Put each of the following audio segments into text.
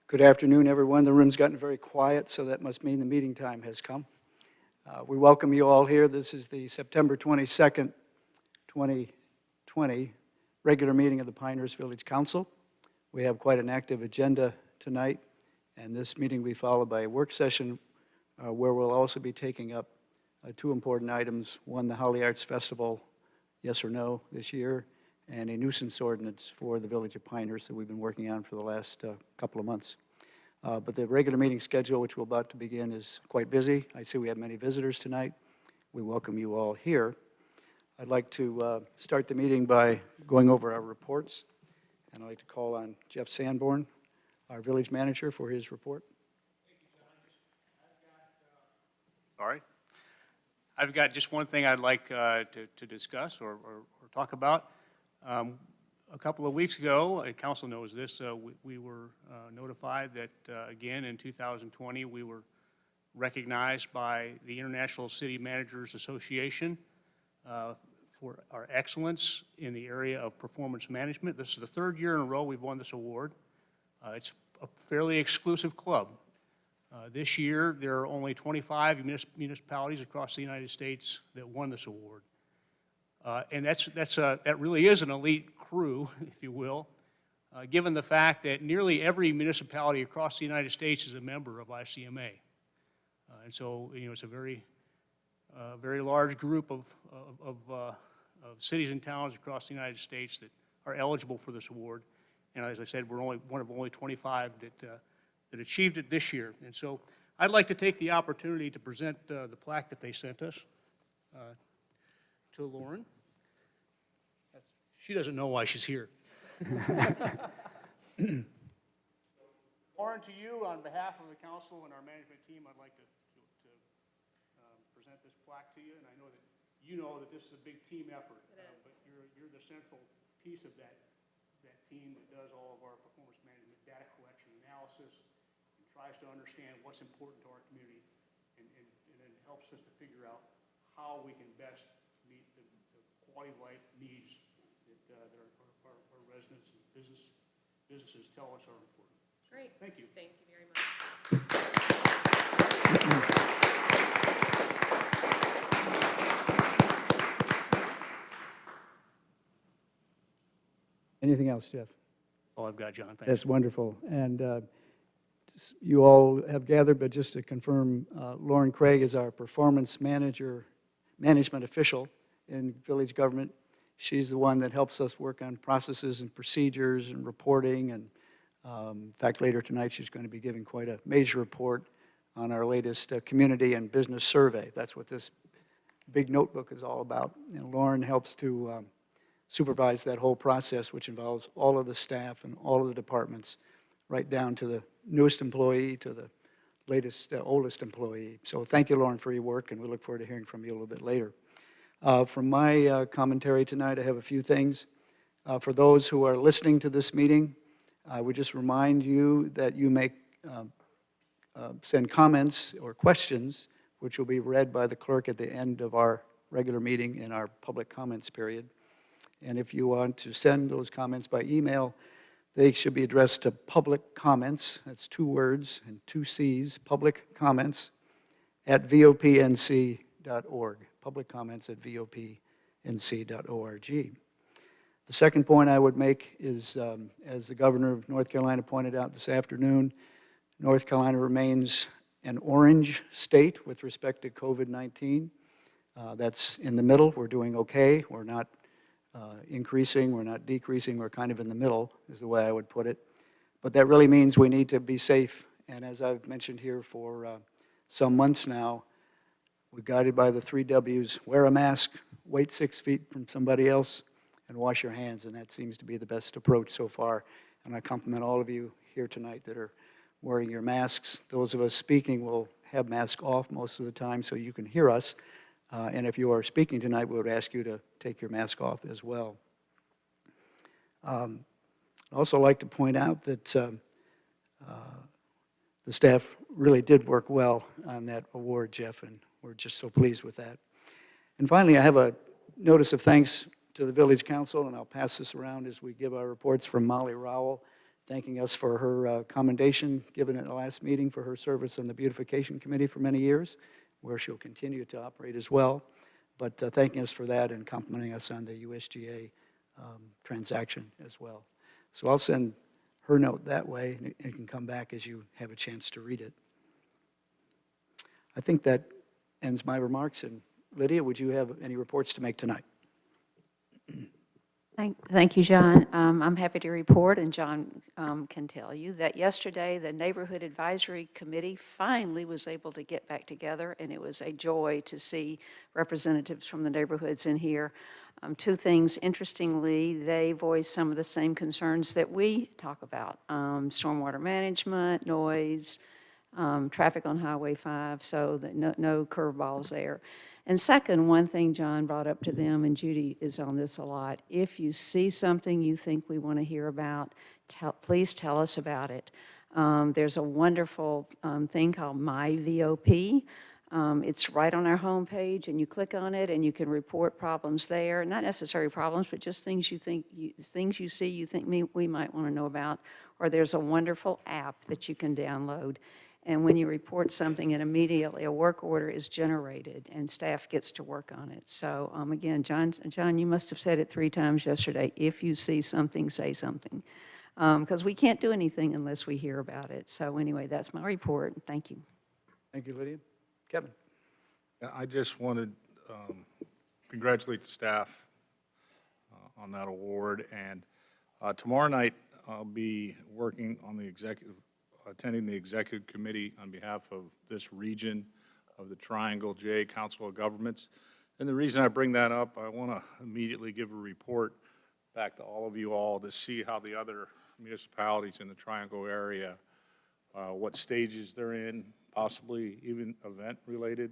Good afternoon, everyone. The room's gotten very quiet, so that must mean the meeting time has come. We welcome you all here. This is the September 22nd, 2020 regular meeting of the Pinehurst Village Council. We have quite an active agenda tonight, and this meeting will be followed by a work session where we'll also be taking up two important items. One, the Holly Arts Festival, yes or no, this year, and a nuisance ordinance for the village of Pinehurst that we've been working on for the last couple of months. But the regular meeting schedule, which we're about to begin, is quite busy. I see we have many visitors tonight. We welcome you all here. I'd like to start the meeting by going over our reports, and I'd like to call on Jeff Sanborn, our village manager, for his report. Thank you, John. All right. I've got just one thing I'd like to discuss or talk about. A couple of weeks ago, council knows this, we were notified that again in 2020 we were recognized by the International City Managers Association for our excellence in the area of performance management. This is the third year in a row we've won this award. It's a fairly exclusive club. This year there are only 25 municipalities across the United States that won this award. And that really is an elite crew, if you will, given the fact that nearly every municipality across the United States is a member of ICMA. And so, you know, it's a very large group of cities and towns across the United States that are eligible for this award. And as I said, we're only one of only 25 that achieved it this year. And so I'd like to take the opportunity to present the plaque that they sent us to Lauren. She doesn't know why she's here. Lauren, to you, on behalf of the council and our management team, I'd like to present this plaque to you. And I know that you know that this is a big team effort, but you're the central piece of that team that does all of our performance management data collection analysis and tries to understand what's important to our community and then helps us to figure out how we can best meet the quality of life needs that our residents and businesses tell us are important. Great. Thank you. Thank you very much. Anything else, Jeff? All I've got, John. Thanks. That's wonderful. And you all have gathered, but just to confirm, Lauren Craig is our performance management official in village government. She's the one that helps us work on processes and procedures and reporting. And in fact, later tonight, she's going to be giving quite a major report on our latest community and business survey. That's what this big notebook is all about. And Lauren helps to supervise that whole process, which involves all of the staff and all of the departments, right down to the newest employee to the latest, oldest employee. So thank you, Lauren, for your work, and we look forward to hearing from you a little bit later. From my commentary tonight, I have a few things. For those who are listening to this meeting, I would just remind you that you may send comments or questions, which will be read by the clerk at the end of our regular meeting in our public comments period. And if you want to send those comments by email, they should be addressed to public comments, that's 2 words and 2 C's, public comments at vopnc.org. Public comments at vopnc.org. The second point I would make is, as the governor of North Carolina pointed out this afternoon, North Carolina remains an orange state with respect to COVID-19. That's in the middle. We're doing okay. We're not increasing, we're not decreasing, we're kind of in the middle, is the way I would put it. But that really means we need to be safe. And as I've mentioned here for some months now, we're guided by the 3 W's: wear a mask, wait 6 feet from somebody else, and wash your hands. And that seems to be the best approach so far. And I compliment all of you here tonight that are wearing your masks. Those of us speaking will have masks off most of the time so you can hear us. And if you are speaking tonight, we would ask you to take your mask off as well. I'd also like to point out that the staff really did work well on that award, Jeff, and we're just so pleased with that. And finally, I have a notice of thanks to the Village Council, and I'll pass this around as we give our reports, from Molly Rowell thanking us for her commendation given at the last meeting for her service on the Beautification Committee for many years, where she'll continue to operate as well. But thanking us for that and complimenting us on the USGA transaction as well. So I'll send her note that way, and it can come back as you have a chance to read it. I think that ends my remarks. And Lydia, would you have any reports to make tonight? Thank you, John. I'm happy to report, and John can tell you, that yesterday the Neighborhood Advisory Committee finally was able to get back together, and it was a joy to see representatives from the neighborhoods in here. Two things, interestingly, they voiced some of the same concerns that we talk about, stormwater management, noise, traffic on Highway 5, so that no curveballs there. And second, one thing John brought up to them, and Judy is on this a lot, if you see something you think we want to hear about, please tell us about it. There's a wonderful thing called My VOP. It's right on our homepage, and you click on it, and you can report problems there. Not necessary problems, but just things you think, things you see you think we might want to know about. Or there's a wonderful app that you can download. And when you report something, and immediately a work order is generated, and staff gets to work on it. So again, John, you must have said it 3 times yesterday. If you see something, say something, because we can't do anything unless we hear about it. So anyway, that's my report. Thank you. Thank you, Lydia. Kevin. I just wanted to congratulate the staff on that award. And tomorrow night, I'll be working on attending the executive committee on behalf of this region of the Triangle J Council of Governments. And the reason I bring that up, I want to immediately give a report back to all of you all to see how the other municipalities in the Triangle area, what stages they're in, possibly even event-related.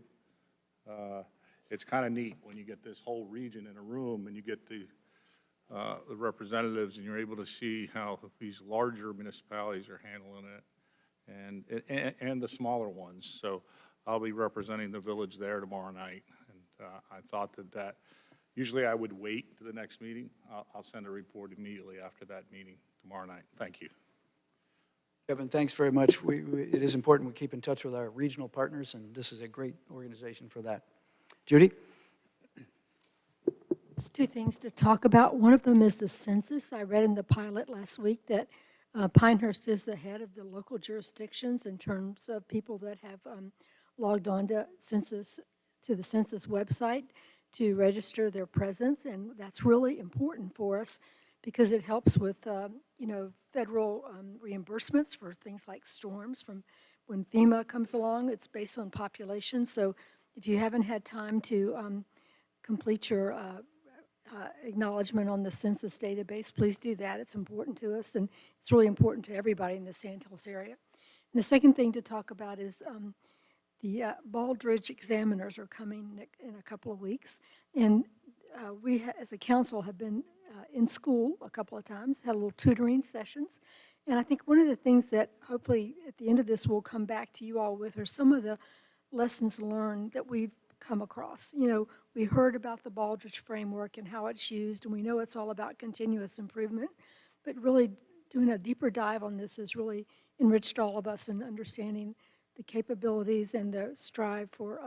It's kind of neat when you get this whole region in a room and you get the representatives, and you're able to see how these larger municipalities are handling it, and the smaller ones. So I'll be representing the village there tomorrow night, and I thought that usually I would wait to the next meeting. I'll send a report immediately after that meeting tomorrow night. Thank you. Kevin, thanks very much. It is important we keep in touch with our regional partners, and this is a great organization for that. Judy? There's 2 things to talk about. One of them is the census. I read in the pilot last week that Pinehurst is ahead of the local jurisdictions in terms of people that have logged on to the census website to register their presence, and that's really important for us because it helps with federal reimbursements for things like storms. From when FEMA comes along, it's based on population. So if you haven't had time to complete your acknowledgement on the census database, please do that. It's important to us, and it's really important to everybody in the Sand Hills area. And the second thing to talk about is the Baldridge examiners are coming in a couple of weeks, and we as a council have been in school a couple of times, had a little tutoring sessions, and I think one of the things that hopefully at the end of this we'll come back to you all with are some of the lessons learned that we've come across. We heard about the Baldridge framework and how it's used, and we know it's all about continuous improvement, but really doing a deeper dive on this has really enriched all of us in understanding the capabilities and the strive for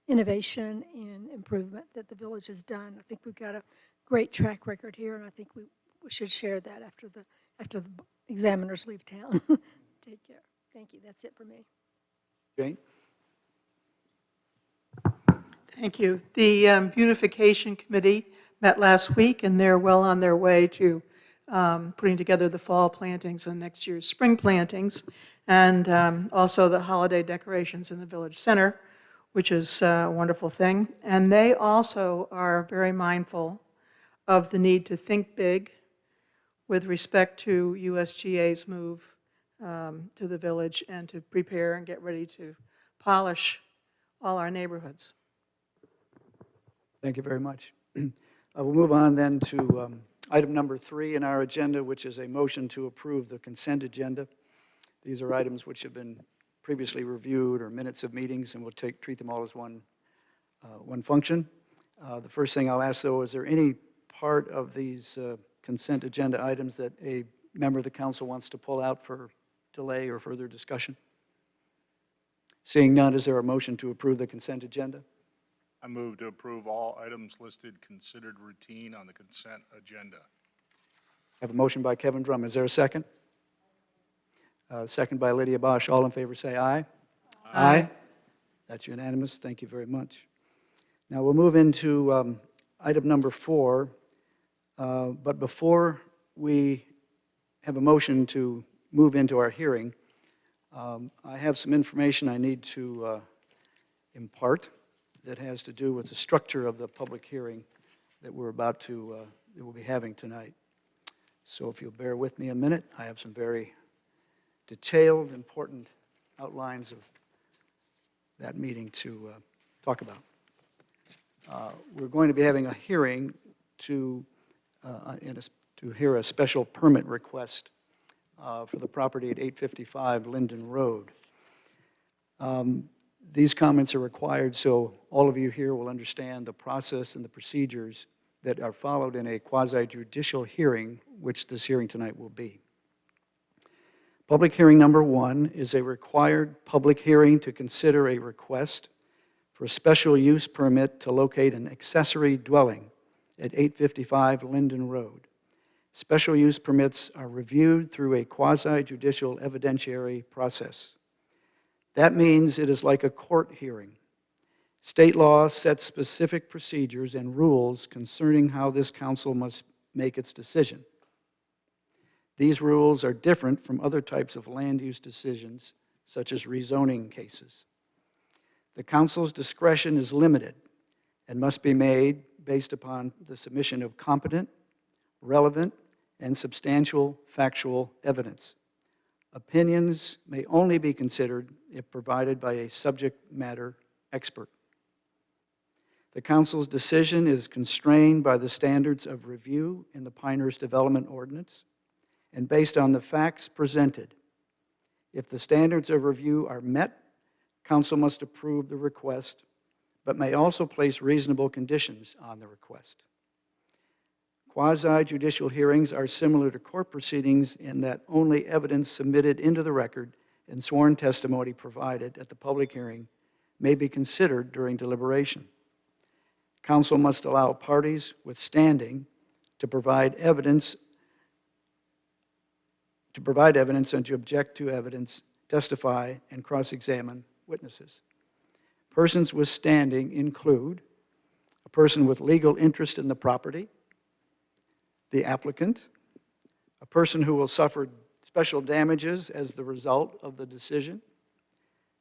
innovation and improvement that the village has done. I think we've got a great track record here, and I think we should share that after the examiners leave town. Take care. Thank you. That's it for me. Jane? Thank you. The Beautification Committee met last week, and they're well on their way to putting together the fall plantings and next year's spring plantings, and also the holiday decorations in the village center, which is a wonderful thing. And they also are very mindful of the need to think big with respect to USGA's move to the village and to prepare and get ready to polish all our neighborhoods. Thank you very much. We'll move on then to item number 3 in our agenda, which is a motion to approve the consent agenda. These are items which have been previously reviewed or minutes of meetings, and we'll treat them all as one function. The first thing I'll ask, though, is there any part of these consent agenda items that a member of the council wants to pull out for delay or further discussion? Seeing none, is there a motion to approve the consent agenda? I move to approve all items listed considered routine on the consent agenda. I have a motion by Kevin Drum. Is there a second? Second by Lydia Bosch. All in favor say aye. Aye. That's unanimous. Thank you very much. Now we'll move into item number 4. But before we have a motion to move into our hearing, I have some information I need to impart that has to do with the structure of the public hearing that we're about to, that we'll be having tonight. So if you'll bear with me a minute, I have some very detailed, important outlines of that meeting to talk about. We're going to be having a hearing to hear a special permit request for the property at 855 Linden Road. These comments are required so all of you here will understand the process and the procedures that are followed in a quasi-judicial hearing, which this hearing tonight will be. Public hearing number 1 is a required public hearing to consider a request for a special use permit to locate an accessory dwelling at 855 Linden Road. Special use permits are reviewed through a quasi-judicial evidentiary process. That means it is like a court hearing. State law sets specific procedures and rules concerning how this council must make its decision. These rules are different from other types of land use decisions, such as rezoning cases. The council's discretion is limited and must be made based upon the submission of competent, relevant, and substantial factual evidence. Opinions may only be considered if provided by a subject matter expert. The council's decision is constrained by the standards of review in the Pinehurst Development Ordinance and based on the facts presented. If the standards of review are met, council must approve the request, but may also place reasonable conditions on the request. Quasi-judicial hearings are similar to court proceedings in that only evidence submitted into the record and sworn testimony provided at the public hearing may be considered during deliberation. Council must allow parties with standing to provide evidence and to object to evidence, testify, and cross-examine witnesses. Persons with standing include a person with legal interest in the property, the applicant, a person who will suffer special damages as the result of the decision,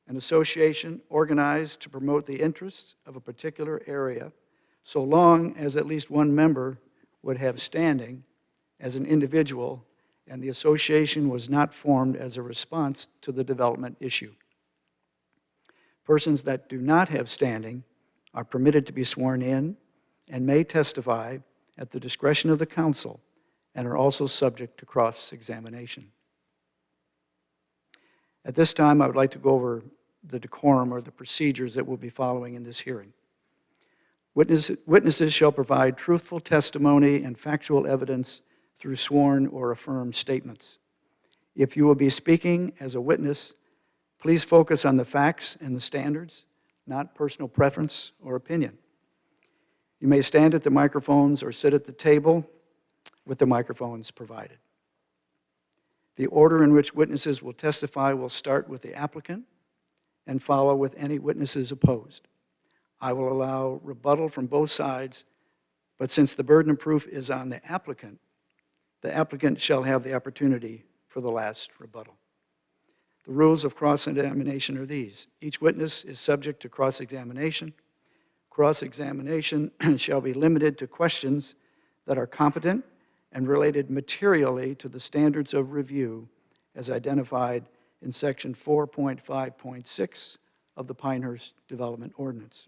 an association organized to promote the interests of a particular area, so long as at least one member would have standing as an individual and the association was not formed as a response to the development issue. Persons that do not have standing are permitted to be sworn in and may testify at the discretion of the council and are also subject to cross-examination. At this time, I would like to go over the decorum or the procedures that we'll be following in this hearing. Witnesses shall provide truthful testimony and factual evidence through sworn or affirmed statements. If you will be speaking as a witness, please focus on the facts and the standards, not personal preference or opinion. You may stand at the microphones or sit at the table with the microphones provided. The order in which witnesses will testify will start with the applicant and follow with any witnesses opposed. I will allow rebuttal from both sides, but since the burden of proof is on the applicant shall have the opportunity for the last rebuttal. The rules of cross-examination are these. Each witness is subject to cross-examination. Cross-examination shall be limited to questions that are competent and related materially to the standards of review as identified in Section 4.5.6 of the Pinehurst Development Ordinance.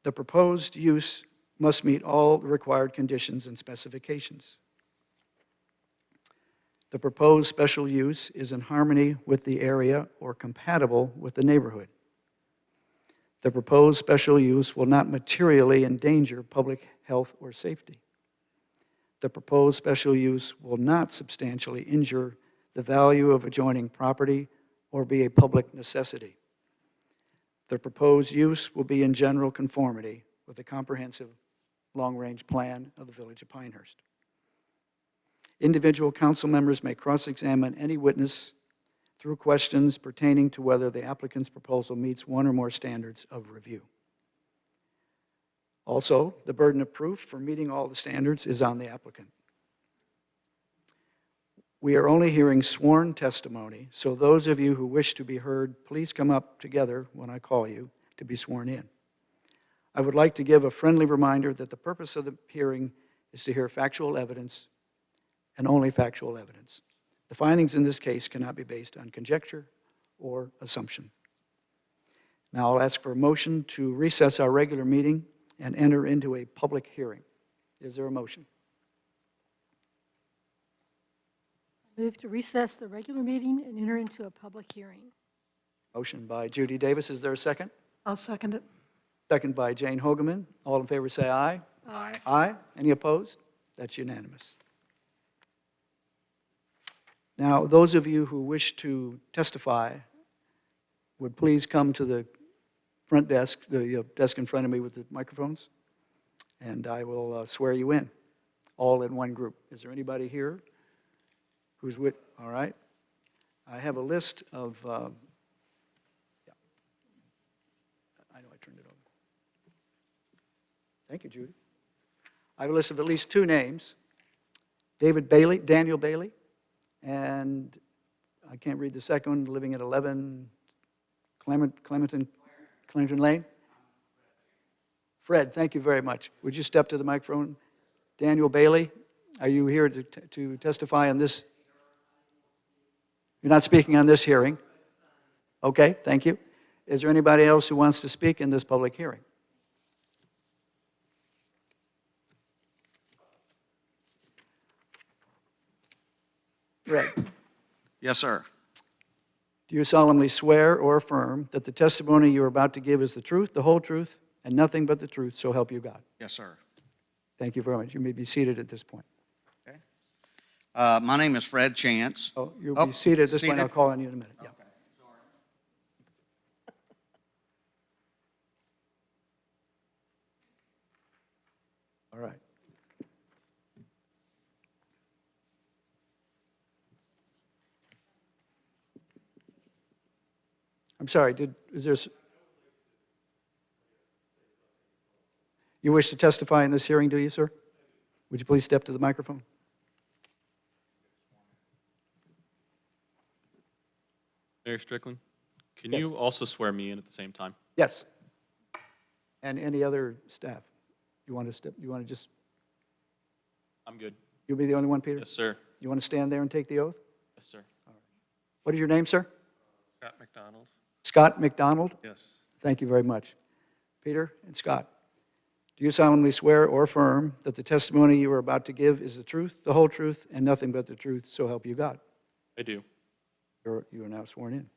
The proposed use must meet all the required conditions and specifications. The proposed special use is in harmony with the area or compatible with the neighborhood. The proposed special use will not materially endanger public health or safety. The proposed special use will not substantially injure the value of adjoining property or be a public necessity. The proposed use will be in general conformity with the comprehensive long-range plan of the Village of Pinehurst. Individual council members may cross-examine any witness through questions pertaining to whether the applicant's proposal meets one or more standards of review. Also, the burden of proof for meeting all the standards is on the applicant. We are only hearing sworn testimony, so those of you who wish to be heard, please come up together when I call you to be sworn in. I would like to give a friendly reminder that the purpose of the hearing is to hear factual evidence and only factual evidence. The findings in this case cannot be based on conjecture or assumption. Now I'll ask for a motion to recess our regular meeting and enter into a public hearing. Is there a motion? Move to recess the regular meeting and enter into a public hearing. Motion by Judy Davis. Is there a second? I'll second it. Second by Jane Hogeman. All in favor say aye. Aye. Aye. Any opposed? That's unanimous. Now, those of you who wish to testify would please come to the front desk, the desk in front of me with the microphones, and I will swear you in, all in one group. Is there anybody here who's with? All right. I have a list of, I know I turned it over. Thank you, Judy. I have a list of at least two names, Daniel Bailey, and I can't read the second one, living at 11 Clementon Lane. Fred, thank you very much. Would you step to the microphone? Daniel Bailey, are you here to testify on this? You're not speaking on this hearing? Okay, thank you. Is there anybody else who wants to speak in this public hearing? Fred, Yes, sir. do you solemnly swear or affirm that the testimony you are about to give is the truth, the whole truth, and nothing but the truth, so help you God? Yes, sir. Thank you very much. You may be seated at this point. Okay. My name is Fred Chance. Oh, you'll be seated at this point. seated? I'll call on you in a minute. Yeah. Okay, sorry. All right. I'm sorry, you wish to testify in this hearing, do you, sir? Would you please step to the microphone? Mayor Strickland, can Yes. you also swear me in at the same time? Yes. And any other staff? You want to just, I'm good. you'll be the only one, Peter? Yes, sir. You want to stand there and take the oath? Yes, sir. What is your name, sir? Scott McDonald. Scott McDonald? Yes. Thank you very much. Peter and Scott, do you solemnly swear or affirm that the testimony you are about to give is the truth, the whole truth, and nothing but the truth, so help you God? I do. You are now sworn in.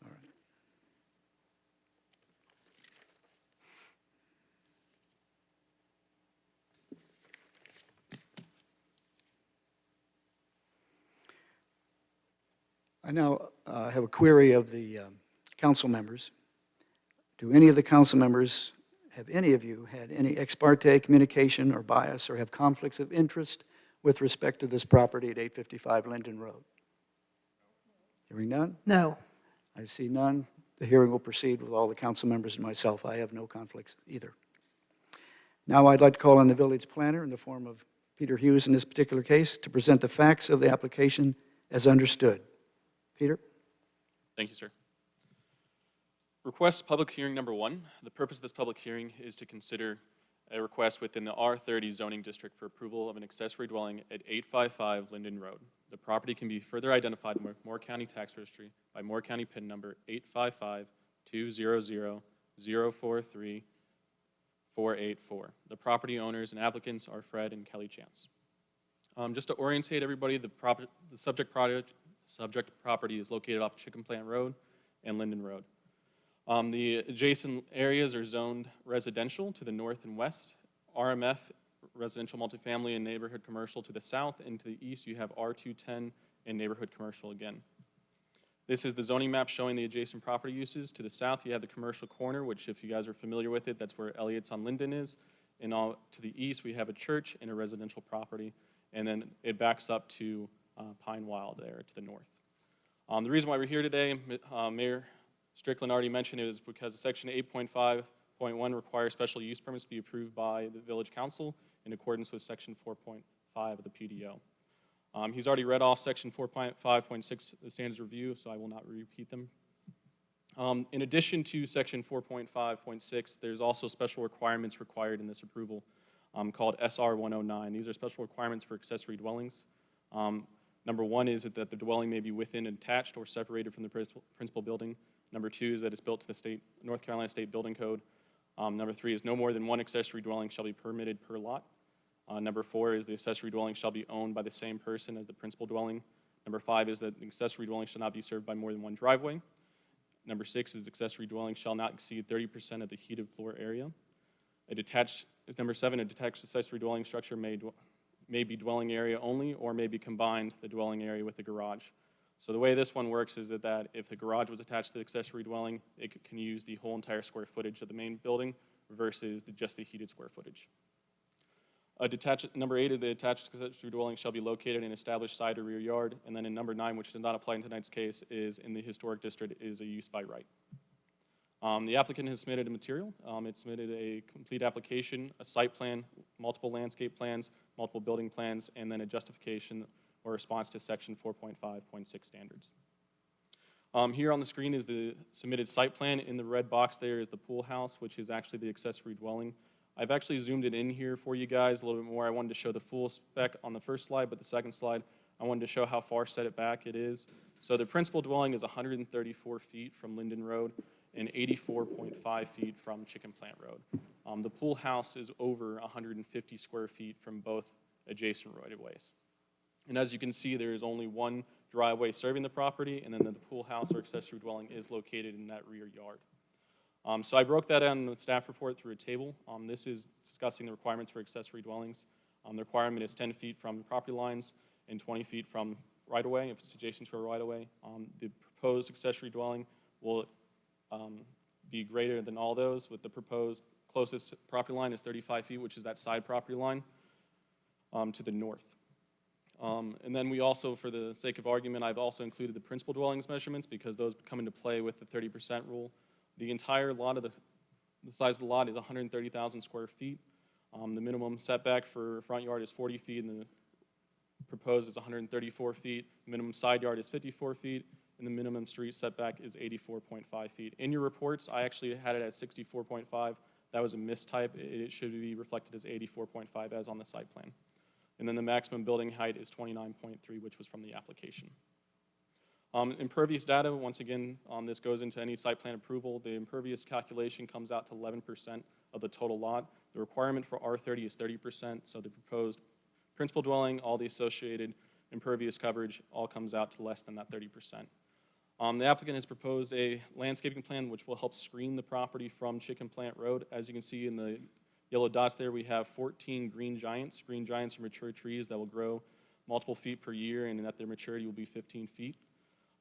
All right. I now have a query of the council members. Do any of the council members, have any of you had any ex parte communication or bias or have conflicts of interest with respect to this property at 855 Linden Road? Hearing none? No. I see none. The hearing will proceed with all the council members and myself. I have no conflicts either. Now I'd like to call on the village planner in the form of Peter Hughes in this particular case to present the facts of the application as understood. Peter? Thank you, sir. Request public hearing number 1. The purpose of this public hearing is to consider a request within the R30 zoning district for approval of an accessory dwelling at 855 Linden Road. The property can be further identified in Moore County Tax Registry by Moore County PIN number 855-200-043-484. The property owners and applicants are Fred and Kelly Chance. Just to orientate everybody, the subject property is located off Chicken Plant Road and Linden Road. The adjacent areas are zoned residential to the north and west. RMF residential multifamily and neighborhood commercial to the south, and to the east you have R210 and neighborhood commercial again. This is the zoning map showing the adjacent property uses. To the south you have the commercial corner, which if you guys are familiar with it, that's where Elliott's on Linden is. And to the east we have a church and a residential property, and then it backs up to Pine Wild there to the north. The reason why we're here today, Mayor Strickland already mentioned, it is because Section 8.5.1 requires special use permits to be approved by the Village Council in accordance with Section 4.5 of the PDO. He's already read off Section 4.5.6, the standards review, so I will not repeat them. In addition to Section 4.5.6, there's also special requirements required in this approval called SR 109. These are special requirements for accessory dwellings. Number one is that the dwelling may be within, attached, or separated from the principal building. Number two is that it's built to the North Carolina State Building Code. Number three is no more than one accessory dwelling shall be permitted per lot. Number four is the accessory dwelling shall be owned by the same person as the principal dwelling. Number five is that the accessory dwelling shall not be served by more than one driveway. Number six is accessory dwelling shall not exceed 30% of the heated floor area. Number seven, a detached accessory dwelling structure may be dwelling area only, or may be combined the dwelling area with the garage. So the way this one works is that if the garage was attached to the accessory dwelling, it can use the whole entire square footage of the main building versus just the heated square footage. Number eight, the attached accessory dwelling shall be located in an established side or rear yard. And then in number nine, which does not apply in tonight's case, is in the historic district, is a use by right. The applicant has submitted a material. It submitted a complete application, a site plan, multiple landscape plans, multiple building plans, and then a justification or response to Section 4.5.6 standards. Here on the screen is the submitted site plan. In the red box there is the pool house, which is actually the accessory dwelling. I've actually zoomed it in here for you guys a little bit more. I wanted to show the full spec on the first slide, but the second slide, I wanted to show how far set it back it is. So the principal dwelling is 134 feet from Linden Road and 84.5 feet from Chicken Plant Road. The pool house is over 150 square feet from both adjacent right-of-ways. And as you can see, there is only one driveway serving the property, and then the pool house or accessory dwelling is located in that rear yard. So I broke that down in the staff report through a table. This is discussing the requirements for accessory dwellings. The requirement is 10 feet from property lines and 20 feet from right-of-way, if it's adjacent to a right-of-way. The proposed accessory dwelling will be greater than all those, with the proposed closest property line is 35 feet, which is that side property line to the north. And then we also, for the sake of argument, I've also included the principal dwellings measurements because those come into play with the 30% rule. The entire lot of the size of the lot is 130,000 square feet. The minimum setback for front yard is 40 feet, and the proposed is 134 feet. The minimum side yard is 54 feet, and the minimum street setback is 84.5 feet. In your reports, I actually had it at 64.5. That was a mistype. It should be reflected as 84.5 as on the site plan. And then the maximum building height is 29.3, which was from the application. Impervious data, once again, this goes into any site plan approval. The impervious calculation comes out to 11% of the total lot. The requirement for R30 is 30%, so the proposed principal dwelling, all the associated impervious coverage, all comes out to less than that 30%. The applicant has proposed a landscaping plan which will help screen the property from Chicken Plant Road. As you can see in the yellow dots there, we have 14 green giants. Green giants are mature trees that will grow multiple feet per year, and at their maturity will be 15 feet.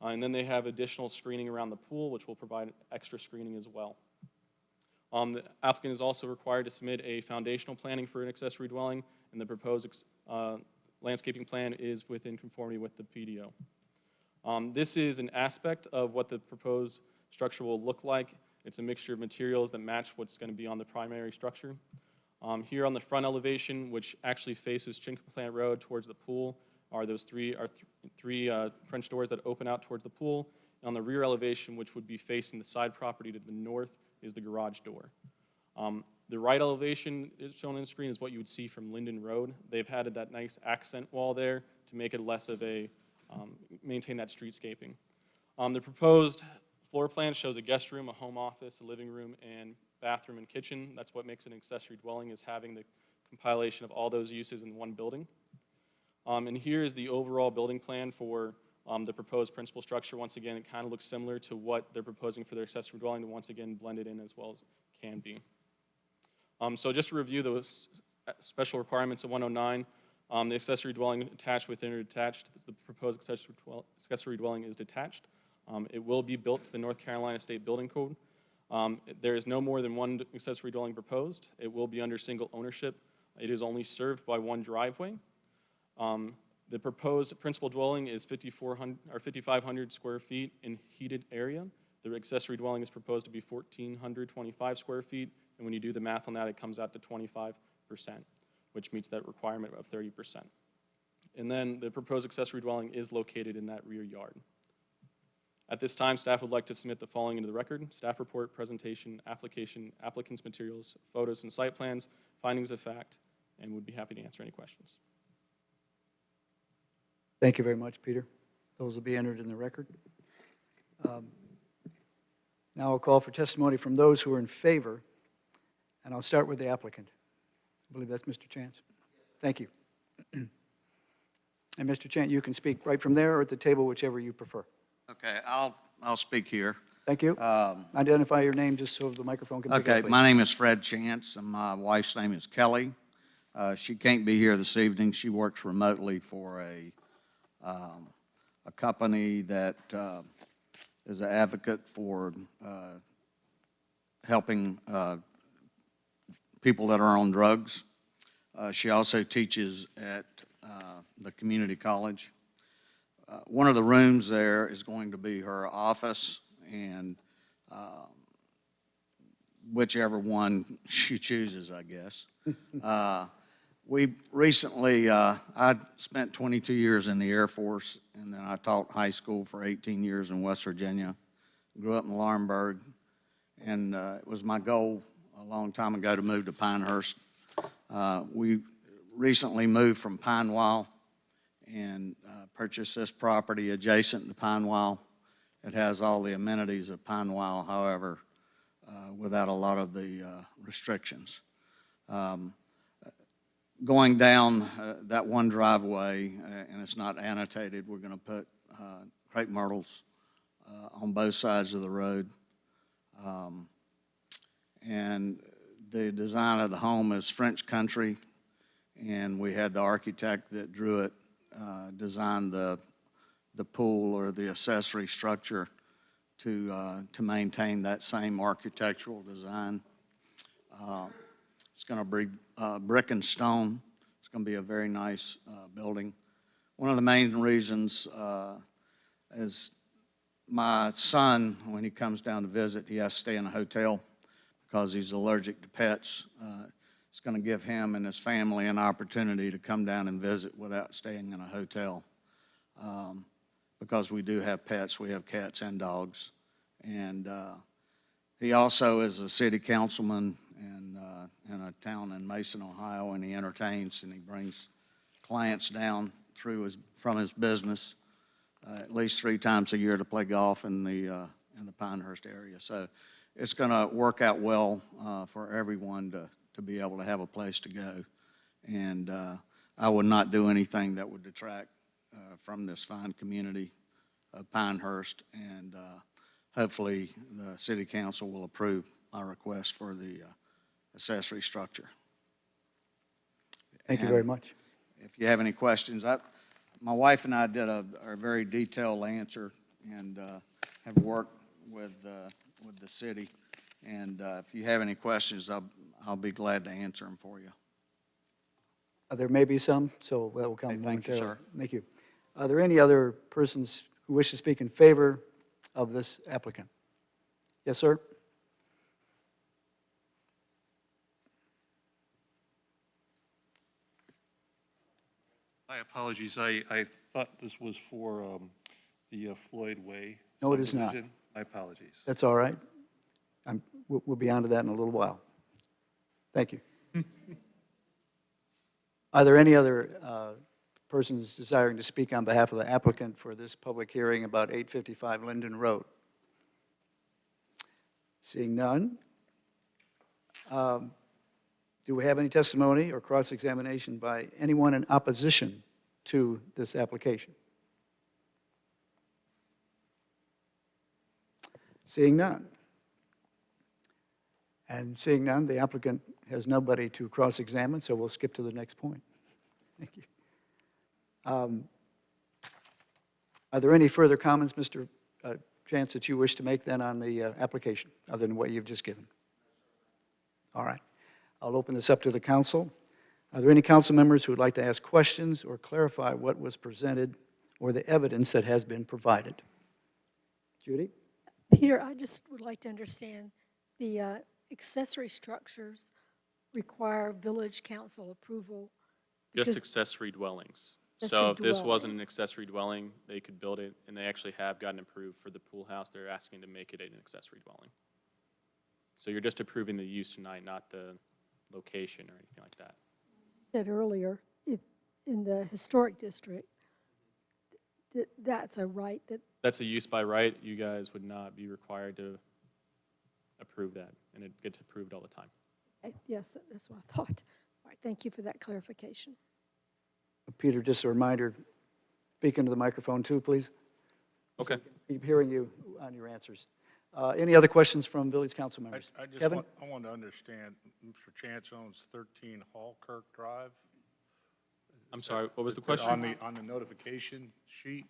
And then they have additional screening around the pool, which will provide extra screening as well. The applicant is also required to submit a foundational planning for an accessory dwelling, and the proposed landscaping plan is within conformity with the PDO. This is an aspect of what the proposed structure will look like. It's a mixture of materials that match what's going to be on the primary structure. Here on the front elevation, which actually faces Chicken Plant Road towards the pool, are those three French doors that open out towards the pool. And on the rear elevation, which would be facing the side property to the north, is the garage door. The right elevation is shown on the screen is what you would see from Linden Road. They've added that nice accent wall there to make it less of a, maintain that streetscaping. The proposed floor plan shows a guest room, a home office, a living room, and bathroom and kitchen. That's what makes an accessory dwelling, is having the compilation of all those uses in one building. And here is the overall building plan for the proposed principal structure. Once again, it kind of looks similar to what they're proposing for their accessory dwelling, to once again blend it in as well as can be. So just to review those special requirements of 109. The accessory dwelling attached within or detached, the proposed accessory dwelling is detached. It will be built to the North Carolina State Building Code. There is no more than one accessory dwelling proposed. It will be under single ownership. It is only served by one driveway. The proposed principal dwelling is 5,500 square feet in heated area. The accessory dwelling is proposed to be 1,425 square feet, and when you do the math on that, it comes out to 25%, which meets that requirement of 30%. And then the proposed accessory dwelling is located in that rear yard. At this time, staff would like to submit the following into the record: staff report, presentation, application, applicant's materials, photos and site plans, findings of fact, and would be happy to answer any questions. Thank you very much, Peter. Those will be entered in the record. Now I'll call for testimony from those who are in favor, and I'll start with the applicant. I believe that's Mr. Chance. Thank you. And Mr. Chance, you can speak right from there or at the table, whichever you prefer. Okay, I'll speak here. Thank you. Identify your name just so the microphone can pick it up, Okay, please. my name is Fred Chance, and my wife's name is Kelly. She can't be here this evening. She works remotely for a company that is an advocate for helping people that are on drugs. She also teaches at the community college. One of the rooms there is going to be her office, and whichever one she chooses, I guess. We recently, I spent 22 years in the Air Force, and then I taught high school for 18 years in West Virginia. Grew up in Laurinburg, and it was my goal a long time ago to move to Pinehurst. We recently moved from Pinewell and purchased this property adjacent to Pinewell. It has all the amenities of Pinewell, however, without a lot of the restrictions. Going down that one driveway, and it's not annotated, we're going to put crepe myrtles on both sides of the road. And the design of the home is French country, and we had the architect that drew it design the pool or the accessory structure to maintain that same architectural design. It's going to be brick and stone. It's going to be a very nice building. One of the main reasons is my son, when he comes down to visit, he has to stay in a hotel because he's allergic to pets. It's going to give him and his family an opportunity to come down and visit without staying in a hotel. Because we do have pets, we have cats and dogs. And he also is a city councilman in a town in Mason, Ohio, and he entertains and he brings clients down from his business at least 3 times a year to play golf in the Pinehurst area. So it's going to work out well for everyone to be able to have a place to go. And I would not do anything that would detract from this fine community of Pinehurst, and hopefully the city council will approve my request for the accessory structure. Thank you very much. If you have any questions, my wife and I did a very detailed answer and have worked with the city. And if you have any questions, I'll be glad to answer them for you. There may be some, so that will come Hey, momentarily. thank you, sir. Thank you. Are there any other persons who wish to speak in favor of this applicant? Yes, sir? My apologies. I thought this was for the Floyd Way. No, it is not. subdivision. My apologies. That's all right. We'll be on to that in a little while. Thank you. Are there any other persons desiring to speak on behalf of the applicant for this public hearing about 855 Linden Road? Seeing none. Do we have any testimony or cross-examination by anyone in opposition to this application? Seeing none. And seeing none, the applicant has nobody to cross-examine, so we'll skip to the next point. Thank you. Are there any further comments, Mr. Chance, that you wish to make then on the application, other than what you've just given? All right. I'll open this up to the council. Are there any council members who would like to ask questions or clarify what was presented or the evidence that has been provided? Judy? Peter, I just would like to understand, the accessory structures require village council approval? Just because- accessory dwellings. Accessory So if this wasn't an dwellings. accessory dwelling, they could build it, and they actually have gotten approved for the pool house. They're asking to make it an accessory dwelling. So you're just approving the use tonight, not the location or anything like that. Said earlier, if in the historic district, that's a right that, That's a use by right. You guys would not be required to approve that, and it gets approved all the time. yes, that's what I thought. All right, thank you for that clarification. Peter, just a reminder, speak into the microphone too, please. Okay. Keep hearing you on your answers. Any other questions from village council members? I just Kevin? want to understand, Mr. Chance owns 13 Hallkirk Drive? I'm sorry, what was the On question? on the notification sheet?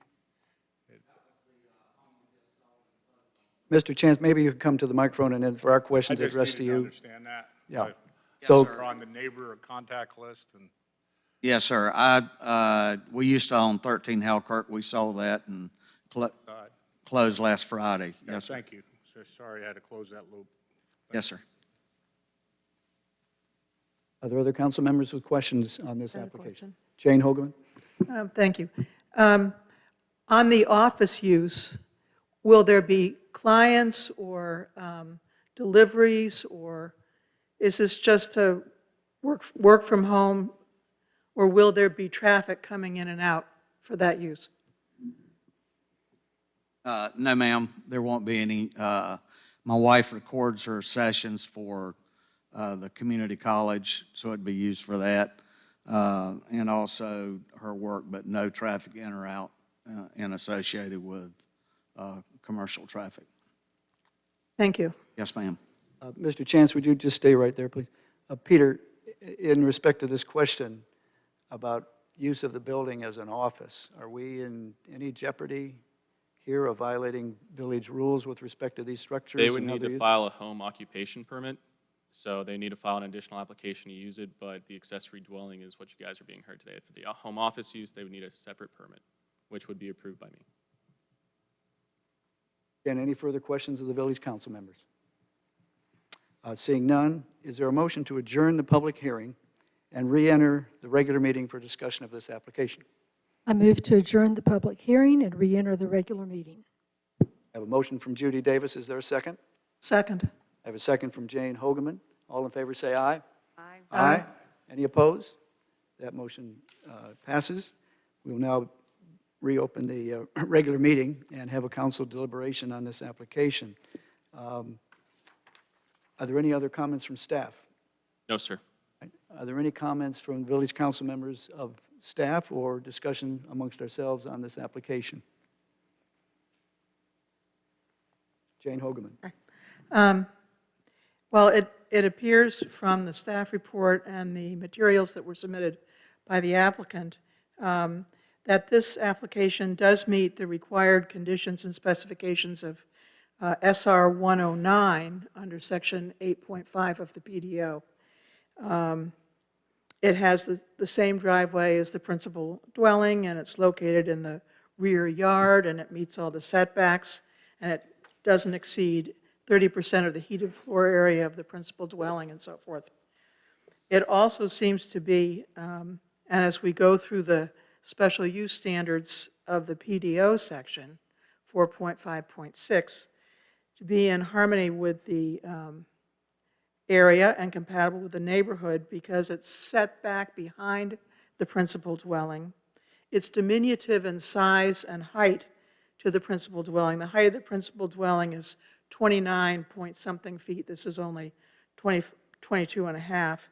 Mr. Chance, maybe you could come to the microphone and then for our questions I just addressed to needed you. understand that. Yeah. Yes, So, sir. Or on the neighbor or contact list, and Yes, sir. We used to own 13 Halkirk. We sold that and closed last Friday. yeah, Yes, sir. thank you. So sorry I had to close that loop. Yes, sir. are there other council members with questions on this I have a application? question. Jane Hogeman? Thank you. On the office use, will there be clients or deliveries, or is this just to work from home, or will there be traffic coming in and out for that use? No, ma'am, there won't be any. My wife records her sessions for the community college, so it'd be used for that, and also her work, but no traffic in or out and associated with commercial traffic. Thank you. Yes, ma'am. Mr. Chance, would you just stay right there, please? Peter, in respect to this question about use of the building as an office, are we in any jeopardy here of violating village rules with respect to these structures? They would and how need they're to used? file a home occupation permit, so they need to file an additional application to use it, but the accessory dwelling is what you guys are being heard today. For the home office use, they would need a separate permit, which would be approved by me. And any further questions of the village council members? Seeing none, is there a motion to adjourn the public hearing and re-enter the regular meeting for discussion of this application? I move to adjourn the public hearing and re-enter the regular meeting. I have a motion from Judy Davis. Is there a second? Second. I have a second from Jane Hogeman. All in favor say aye. Aye. Aye. Any opposed? That motion passes. We will now reopen the regular meeting and have a council deliberation on this application. Are there any other comments from staff? No, sir. Are there any comments from village council members of staff or discussion amongst ourselves on this application? Jane Hogeman. Well, it appears from the staff report and the materials that were submitted by the applicant that this application does meet the required conditions and specifications of SR 109 under Section 8.5 of the PDO. It has the same driveway as the principal dwelling, and it's located in the rear yard, and it meets all the setbacks, and it doesn't exceed 30% of the heated floor area of the principal dwelling and so forth. It also seems to be, and as we go through the special use standards of the PDO section, 4.5.6, to be in harmony with the area and compatible with the neighborhood because it's set back behind the principal dwelling. It's diminutive in size and height to the principal dwelling. The height of the principal dwelling is 29 point something feet. This is only 22 and a half.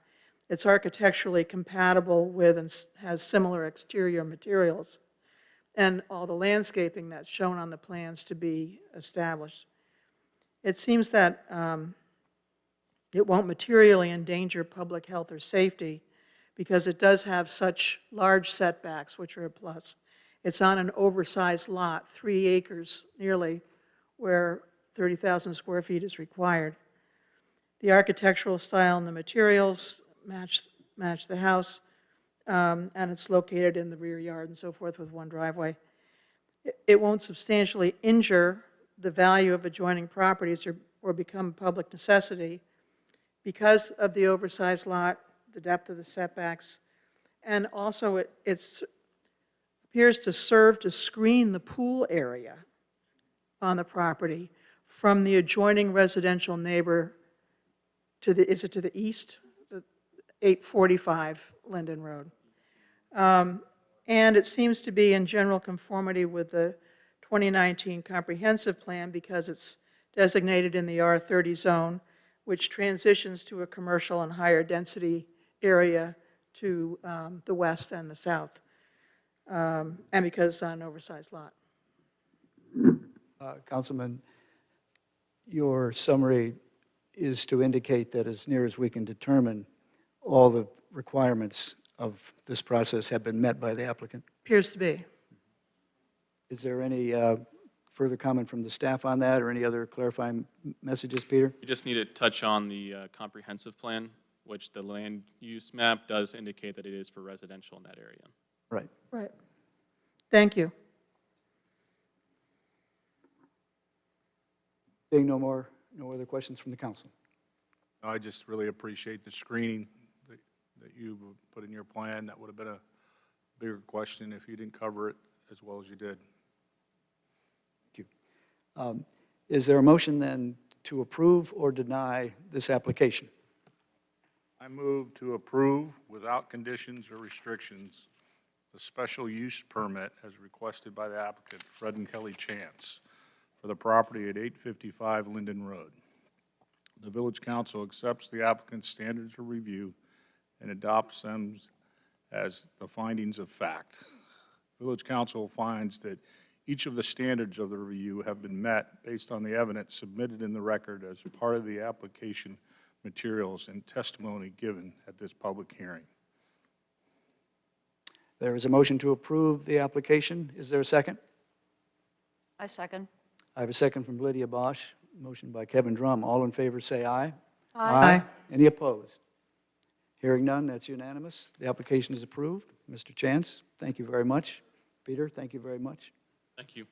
It's architecturally compatible with and has similar exterior materials and all the landscaping that's shown on the plans to be established. It seems that it won't materially endanger public health or safety because it does have such large setbacks, which are a plus. It's on an oversized lot, 3 acres nearly, where 30,000 square feet is required. The architectural style and the materials match the house, and it's located in the rear yard and so forth with one driveway. It won't substantially injure the value of adjoining properties or become a public necessity because of the oversized lot, the depth of the setbacks, and also it appears to serve to screen the pool area on the property from the adjoining residential neighbor to the, is it to the east? 845 Linden Road. And it seems to be in general conformity with the 2019 comprehensive plan because it's designated in the R30 zone, which transitions to a commercial and higher density area to the west and the south, and because it's on an oversized lot. Councilman, your summary is to indicate that as near as we can determine, all the requirements of this process have been met by the applicant? Appears to be. Is there any further comment from the staff on that or any other clarifying messages, Peter? You just need to touch on the comprehensive plan, which the land use map does indicate that it is for residential in that area. Right. Right. Thank you. Seeing no other questions from the council. I just really appreciate the screening that you've put in your plan. That would have been a bigger question if you didn't cover it as well as you did. Thank you. Is there a motion then to approve or deny this application? I move to approve without conditions or restrictions the special use permit as requested by the applicant, Fred and Kelly Chance, for the property at 855 Linden Road. The Village Council accepts the applicant's standards of review and adopts them as the findings of fact. Village Council finds that each of the standards of the review have been met based on the evidence submitted in the record as part of the application materials and testimony given at this public hearing. There is a motion to approve the application. Is there a second? I second. I have a second from Lydia Bosch. Motion by Kevin Drum. All in favor say aye. Aye. Any opposed? Hearing none, that's unanimous. The application is approved. Mr. Chance, thank you very much. Peter, thank you very much. Thank you.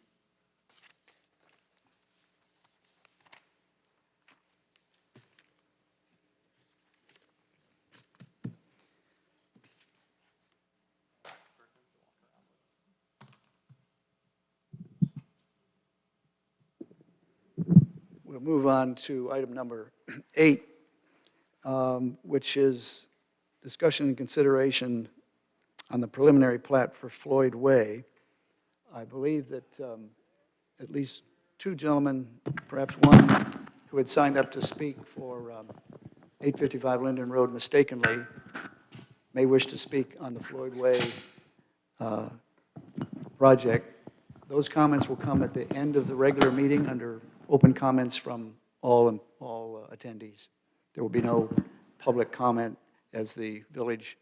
We'll move on to item number 8, which is discussion and consideration on the preliminary plat for Floyd Way. I believe that at least 2 gentlemen, perhaps one who had signed up to speak for 855 Linden Road mistakenly, may wish to speak on the Floyd Way project. Those comments will come at the end of the regular meeting under open comments from all attendees. There will be no public comment as the village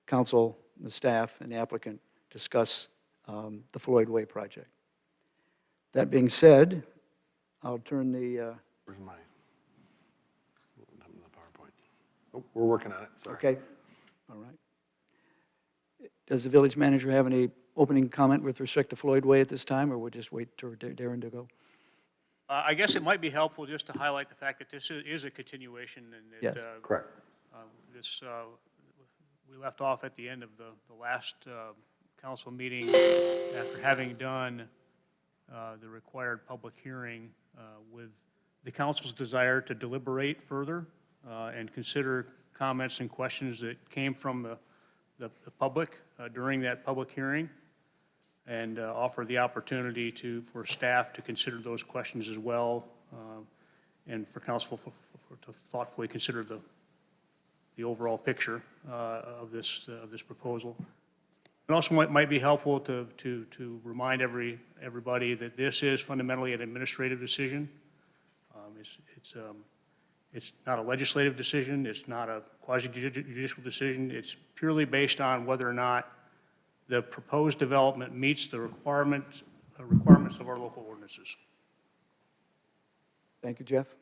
council, the staff, and the applicant discuss the Floyd Way project. That being said, I'll turn the... Where's mine? What happened to the PowerPoint? Oh, we're working on it, sorry. Okay, all right. Does the village manager have any opening comment with respect to Floyd Way at this time, or we'll just wait for Darren to go? I guess it might be helpful just to highlight the fact that this is a continuation and that, Yes. Correct. We left off at the end of the last council meeting after having done the required public hearing with the council's desire to deliberate further and consider comments and questions that came from the public during that public hearing, and offer the opportunity for staff to consider those questions as well, and for council to thoughtfully consider the overall picture of this proposal. It also might be helpful to remind everybody that this is fundamentally an administrative decision. It's not a legislative decision, it's not a quasi-judicial decision, it's purely based on whether or not the proposed development meets the requirements of our local ordinances. Thank you, Jeff.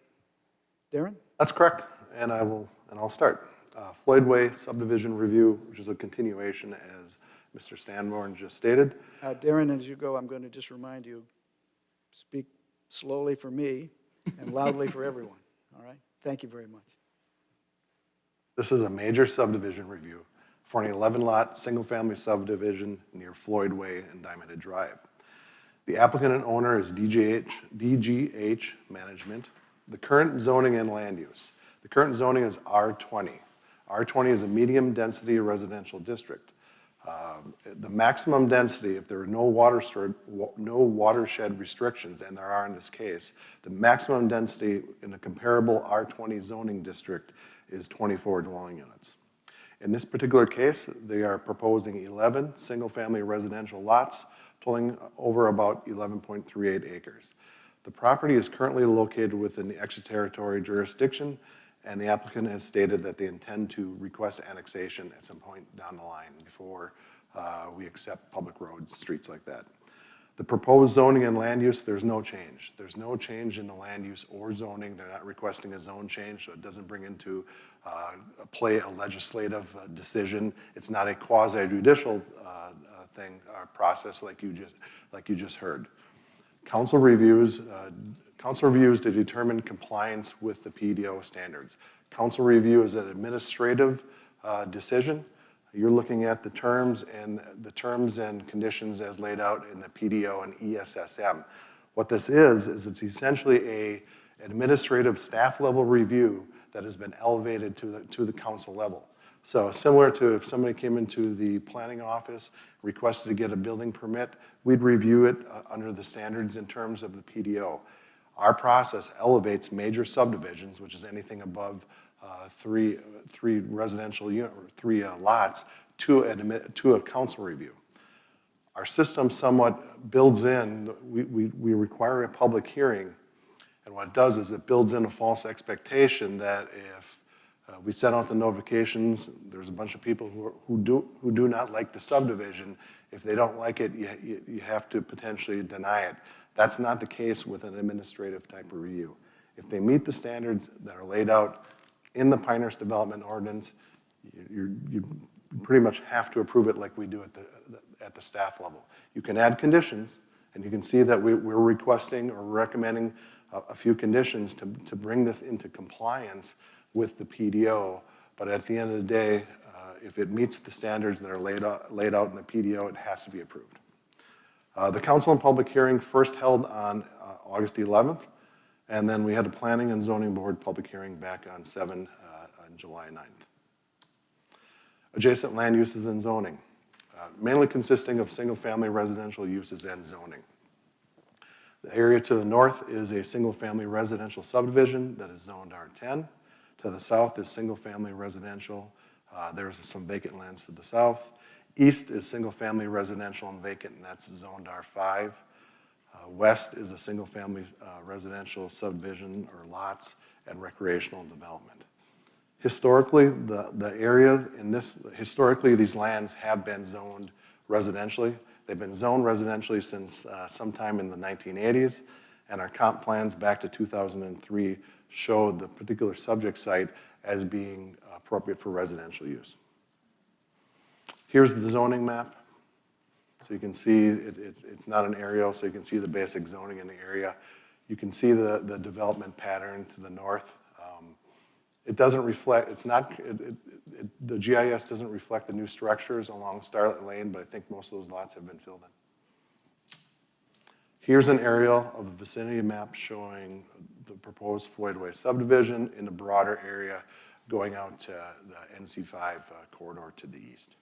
Darren? That's correct, and I'll start. Floyd Way subdivision review, which is a continuation, as Mr. Sanborn just stated. Darren, as you go, I'm going to just remind you, speak slowly for me and loudly for everyone, all right? Thank you very much. This is a major subdivision review for an 11-lot, single-family subdivision near Floyd Way and Diamond Head Drive. The applicant and owner is DGH Management. The current zoning and land use. The current zoning is R20. R20 is a medium-density residential district. The maximum density, if there are no watershed restrictions, and there are in this case, the maximum density in a comparable R20 zoning district is 24 dwelling units. In this particular case, they are proposing 11 single-family residential lots, totaling over about 11.38 acres. The property is currently located within the extraterritorial jurisdiction, and the applicant has stated that they intend to request annexation at some point down the line before we accept public roads, streets like that. The proposed zoning and land use, there's no change. There's no change in the land use or zoning. They're not requesting a zone change, so it doesn't bring into play a legislative decision. It's not a quasi-judicial process like you just heard. Council reviews to determine compliance with the PDO standards. Council review is an administrative decision. You're looking at the terms and conditions as laid out in the PDO and ESSM. What this is it's essentially an administrative staff level review that has been elevated to the council level. So similar to if somebody came into the planning office, requested to get a building permit, we'd review it under the standards in terms of the PDO. Our process elevates major subdivisions, which is anything above three residential unit, or 3 lots, to a council review. Our system somewhat builds in, we require a public hearing, and what it does is it builds in a false expectation that if we send out the notifications, there's a bunch of people who do not like the subdivision. If they don't like it, you have to potentially deny it. That's not the case with an administrative type of review. If they meet the standards that are laid out in the Pinehurst Development Ordinance, you pretty much have to approve it like we do at the staff level. You can add conditions, and you can see that we're requesting or recommending a few conditions to bring this into compliance with the PDO, but at the end of the day, if it meets the standards that are laid out in the PDO, it has to be approved. The council and public hearing first held on August 11th, and then we had a planning and zoning board public hearing back on July 9th. Adjacent land uses and zoning, mainly consisting of single-family residential uses and zoning. The area to the north is a single-family residential subdivision that is zoned R10. To the south is single-family residential. There's some vacant lands to the south. East is single-family residential and vacant, and that's zoned R5. West is a single-family residential subdivision or lots and recreational development. Historically, historically these lands have been zoned residentially. They've been zoned residentially since sometime in the 1980s, and our comp plans back to 2003 showed the particular subject site as being appropriate for residential use. Here's the zoning map. So you can see it's not an aerial, so you can see the basic zoning in the area. You can see the development pattern to the north. It doesn't reflect, the GIS doesn't reflect the new structures along Starlight Lane, but I think most of those lots have been filled in. Here's an aerial of a vicinity map showing the proposed Floyd Way subdivision in a broader area going out to the NC5 corridor to the east.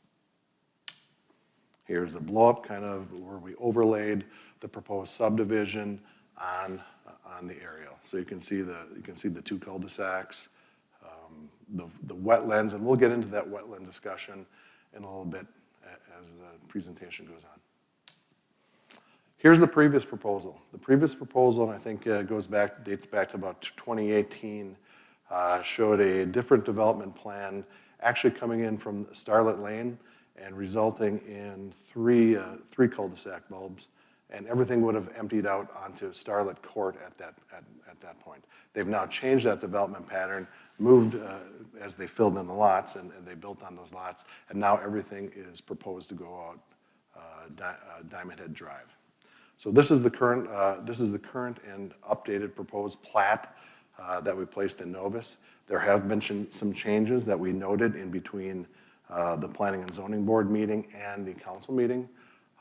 Here's a blow-up kind of where we overlaid the proposed subdivision on the aerial. So you can see the 2 cul-de-sacs, the wetlands, and we'll get into that wetland discussion in a little bit as the presentation goes on. Here's the previous proposal. The previous proposal, and I think dates back to about 2018, showed a different development plan actually coming in from Starlet Lane and resulting in three cul-de-sac bulbs, and everything would have emptied out onto Starlet Court at that point. They've now changed that development pattern, moved as they filled in the lots, and they built on those lots, and now everything is proposed to go out Diamond Head Drive. So this is the current and updated proposed plat that we placed in Novus. There have been some changes that we noted in between the Planning and Zoning Board meeting and the council meeting.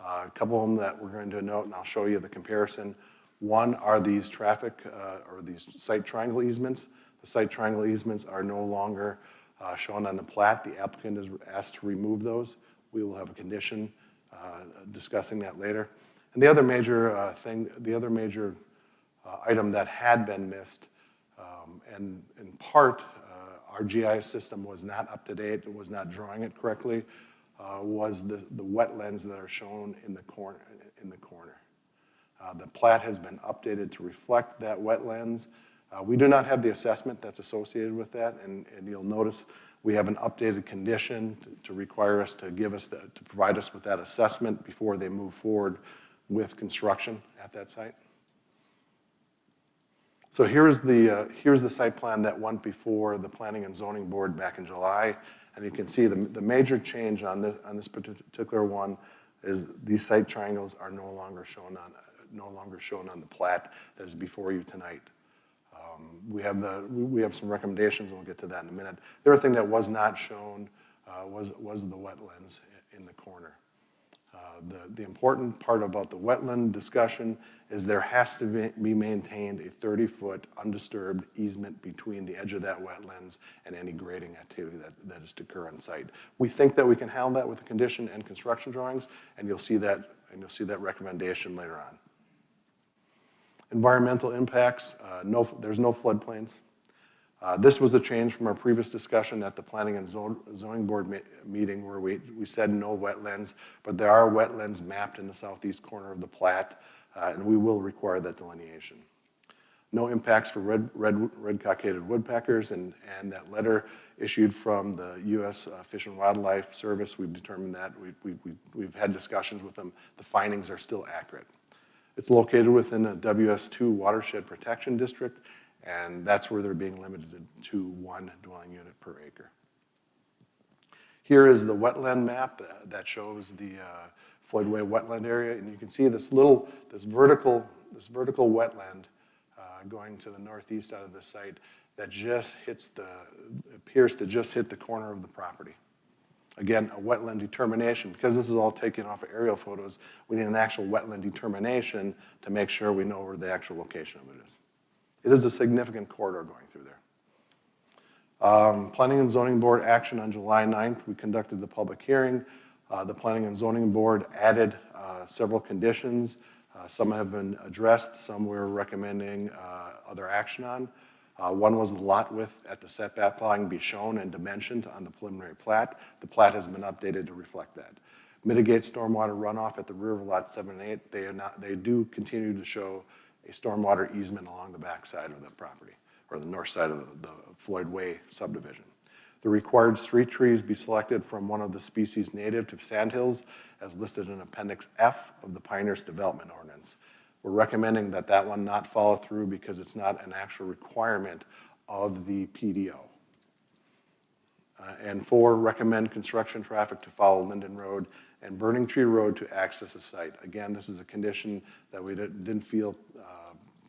A couple of them that we're going to note, and I'll show you the comparison. One are these traffic or these site triangle easements. The site triangle easements are no longer shown on the plat. The applicant is asked to remove those. We will have a condition discussing that later. And the other major item that had been missed, and in part our GIS system was not up to date, it was not drawing it correctly, was the wetlands that are shown in the corner. The plat has been updated to reflect that wetlands. We do not have the assessment that's associated with that, and you'll notice we have an updated condition to require us to provide us with that assessment before they move forward with construction at that site. So here's the site plan that went before the Planning and Zoning Board back in July, and you can see the major change on this particular one is these site triangles are no longer shown on the plat that is before you tonight. We have some recommendations, and we'll get to that in a minute. The other thing that was not shown was the wetlands in the corner. The important part about the wetland discussion is there has to be maintained a 30-foot undisturbed easement between the edge of that wetlands and any grading activity that is to occur on site. We think that we can handle that with the condition and construction drawings, and you'll see that recommendation later on. Environmental impacts, there's no floodplains. This was a change from our previous discussion at the Planning and Zoning Board meeting where we said no wetlands, but there are wetlands mapped in the southeast corner of the plat, and we will require that delineation. No impacts for red cockaded woodpeckers, and that letter issued from the U.S. Fish and Wildlife Service, we've determined that. We've had discussions with them. The findings are still accurate. It's located within a WS2 watershed protection district, and that's where they're being limited to 1 dwelling unit per acre. Here is the wetland map that shows the Floydway wetland area, and you can see this vertical wetland going to the northeast out of the site that just appears to just hit the corner of the property. Again, a wetland determination, because this is all taken off of aerial photos, we need an actual wetland determination to make sure we know where the actual location of it is. It is a significant corridor going through there. Planning and Zoning Board action on July 9th, we conducted the public hearing. The Planning and Zoning Board added several conditions. Some have been addressed, some we're recommending other action on. One was the lot width at the setback line be shown and dimensioned on the preliminary plat. The plat has been updated to reflect that. Mitigate stormwater runoff at the rear of lot 7 and 8. They do continue to show a stormwater easement along the back side of the property, or the north side of the Floyd Way subdivision. The required street trees be selected from one of the species native to Sandhills as listed in Appendix F of the Pinehurst Development Ordinance. We're recommending that one not follow through because it's not an actual requirement of the PDO. And 4, recommend construction traffic to follow Linden Road and Burning Tree Road to access the site. Again, this is a condition that we didn't feel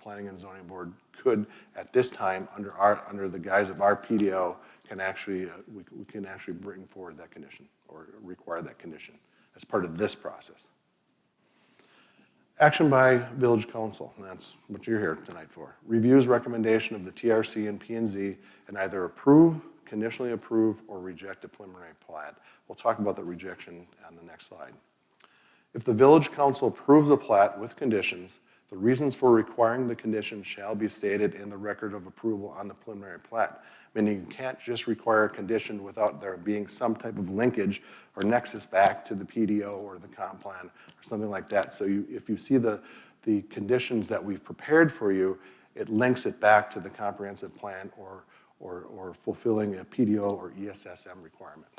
Planning and Zoning Board could, at this time, under the guise of our PDO, we can actually bring forward that condition or require that condition as part of this process. Action by Village Council, and that's what you're here tonight for. Reviews recommendation of the TRC and P&Z and either approve, conditionally approve, or reject a preliminary plat. We'll talk about the rejection on the next slide. If the Village Council approves the plat with conditions, the reasons for requiring the condition shall be stated in the record of approval on the preliminary plat. Meaning you can't just require a condition without there being some type of linkage or nexus back to the PDO or the comp plan or something like that. So if you see the conditions that we've prepared for you, it links it back to the comprehensive plan or fulfilling a PDO or ESSM requirement.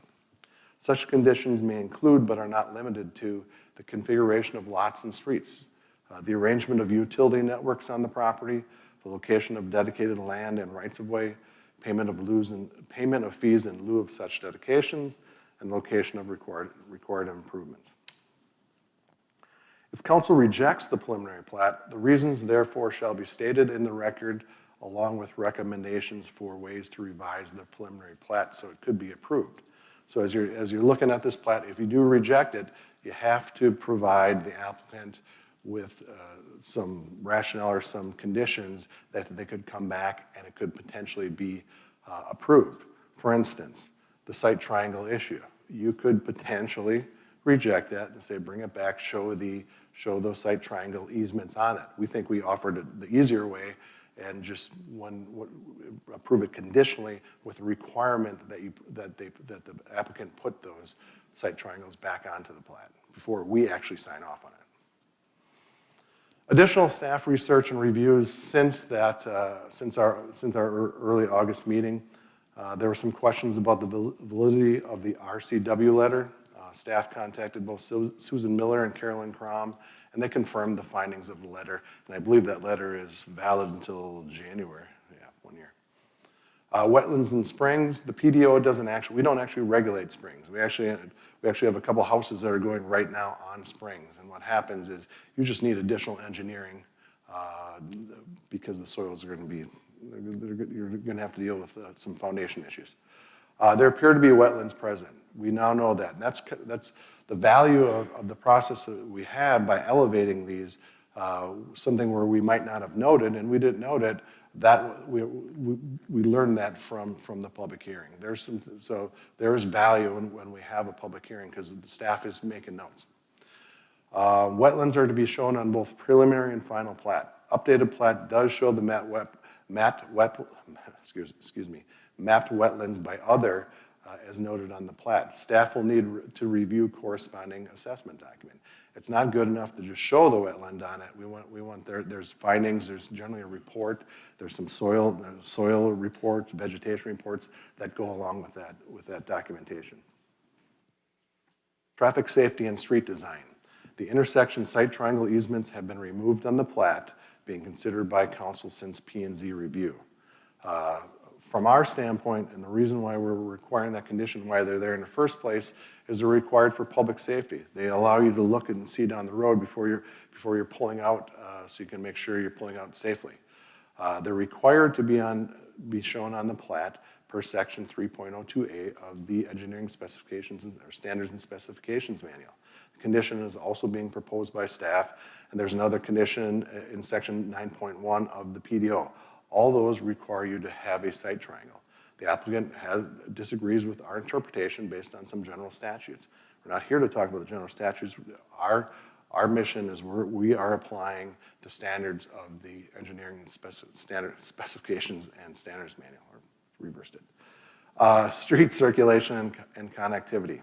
Such conditions may include, but are not limited to, the configuration of lots and streets, the arrangement of utility networks on the property, the location of dedicated land and rights-of-way, payment of fees in lieu of such dedications, and location of required improvements. If council rejects the preliminary plat, the reasons therefore shall be stated in the record along with recommendations for ways to revise the preliminary plat so it could be approved. So as you're looking at this plat, if you do reject it, you have to provide the applicant with some rationale or some conditions that they could come back and it could potentially be approved. For instance, the site triangle issue. You could potentially reject that and say, bring it back, show those site triangle easements on it. We think we offered the easier way and just approve it conditionally with the requirement that the applicant put those site triangles back onto the plat before we actually sign off on it. Additional staff research and reviews since our early August meeting, there were some questions about the validity of the RCW letter. Staff contacted both Susan Miller and Carolyn Crom, and they confirmed the findings of the letter. And I believe that letter is valid until January, 1 year. Wetlands and springs, the PDO we don't actually regulate springs. We actually have a couple houses that are going right now on springs. And what happens is you just need additional engineering because the soils are going to be, you're going to have to deal with some foundation issues. There appear to be wetlands present. We now know that. And that's the value of the process that we have by elevating these, something where we might not have noted, and we didn't note it, that we learned that from the public hearing. So there's value when we have a public hearing because the staff is making notes. Wetlands are to be shown on both preliminary and final plat. Updated plat does show the mapped wetlands by other as noted on the plat. Staff will need to review corresponding assessment document. It's not good enough to just show the wetland on it. We want there's findings, there's generally a report, there's some soil reports, vegetation reports that go along with that documentation. Traffic safety and street design. The intersection site triangle easements have been removed on the plat, being considered by council since P&Z review. From our standpoint, and the reason why we're requiring that condition, why they're there in the first place, is they're required for public safety. They allow you to look and see down the road before you're pulling out, so you can make sure you're pulling out safely. They're required to be shown on the plat per section 3.02A of the engineering specifications or standards and specifications manual. The condition is also being proposed by staff, and there's another condition in section 9.1 of the PDO. All those require you to have a site triangle. The applicant disagrees with our interpretation based on some general statutes. We're not here to talk about the general statutes. Our mission is we are applying the standards of the engineering specifications and standards manual, or reversed it. Street circulation and connectivity.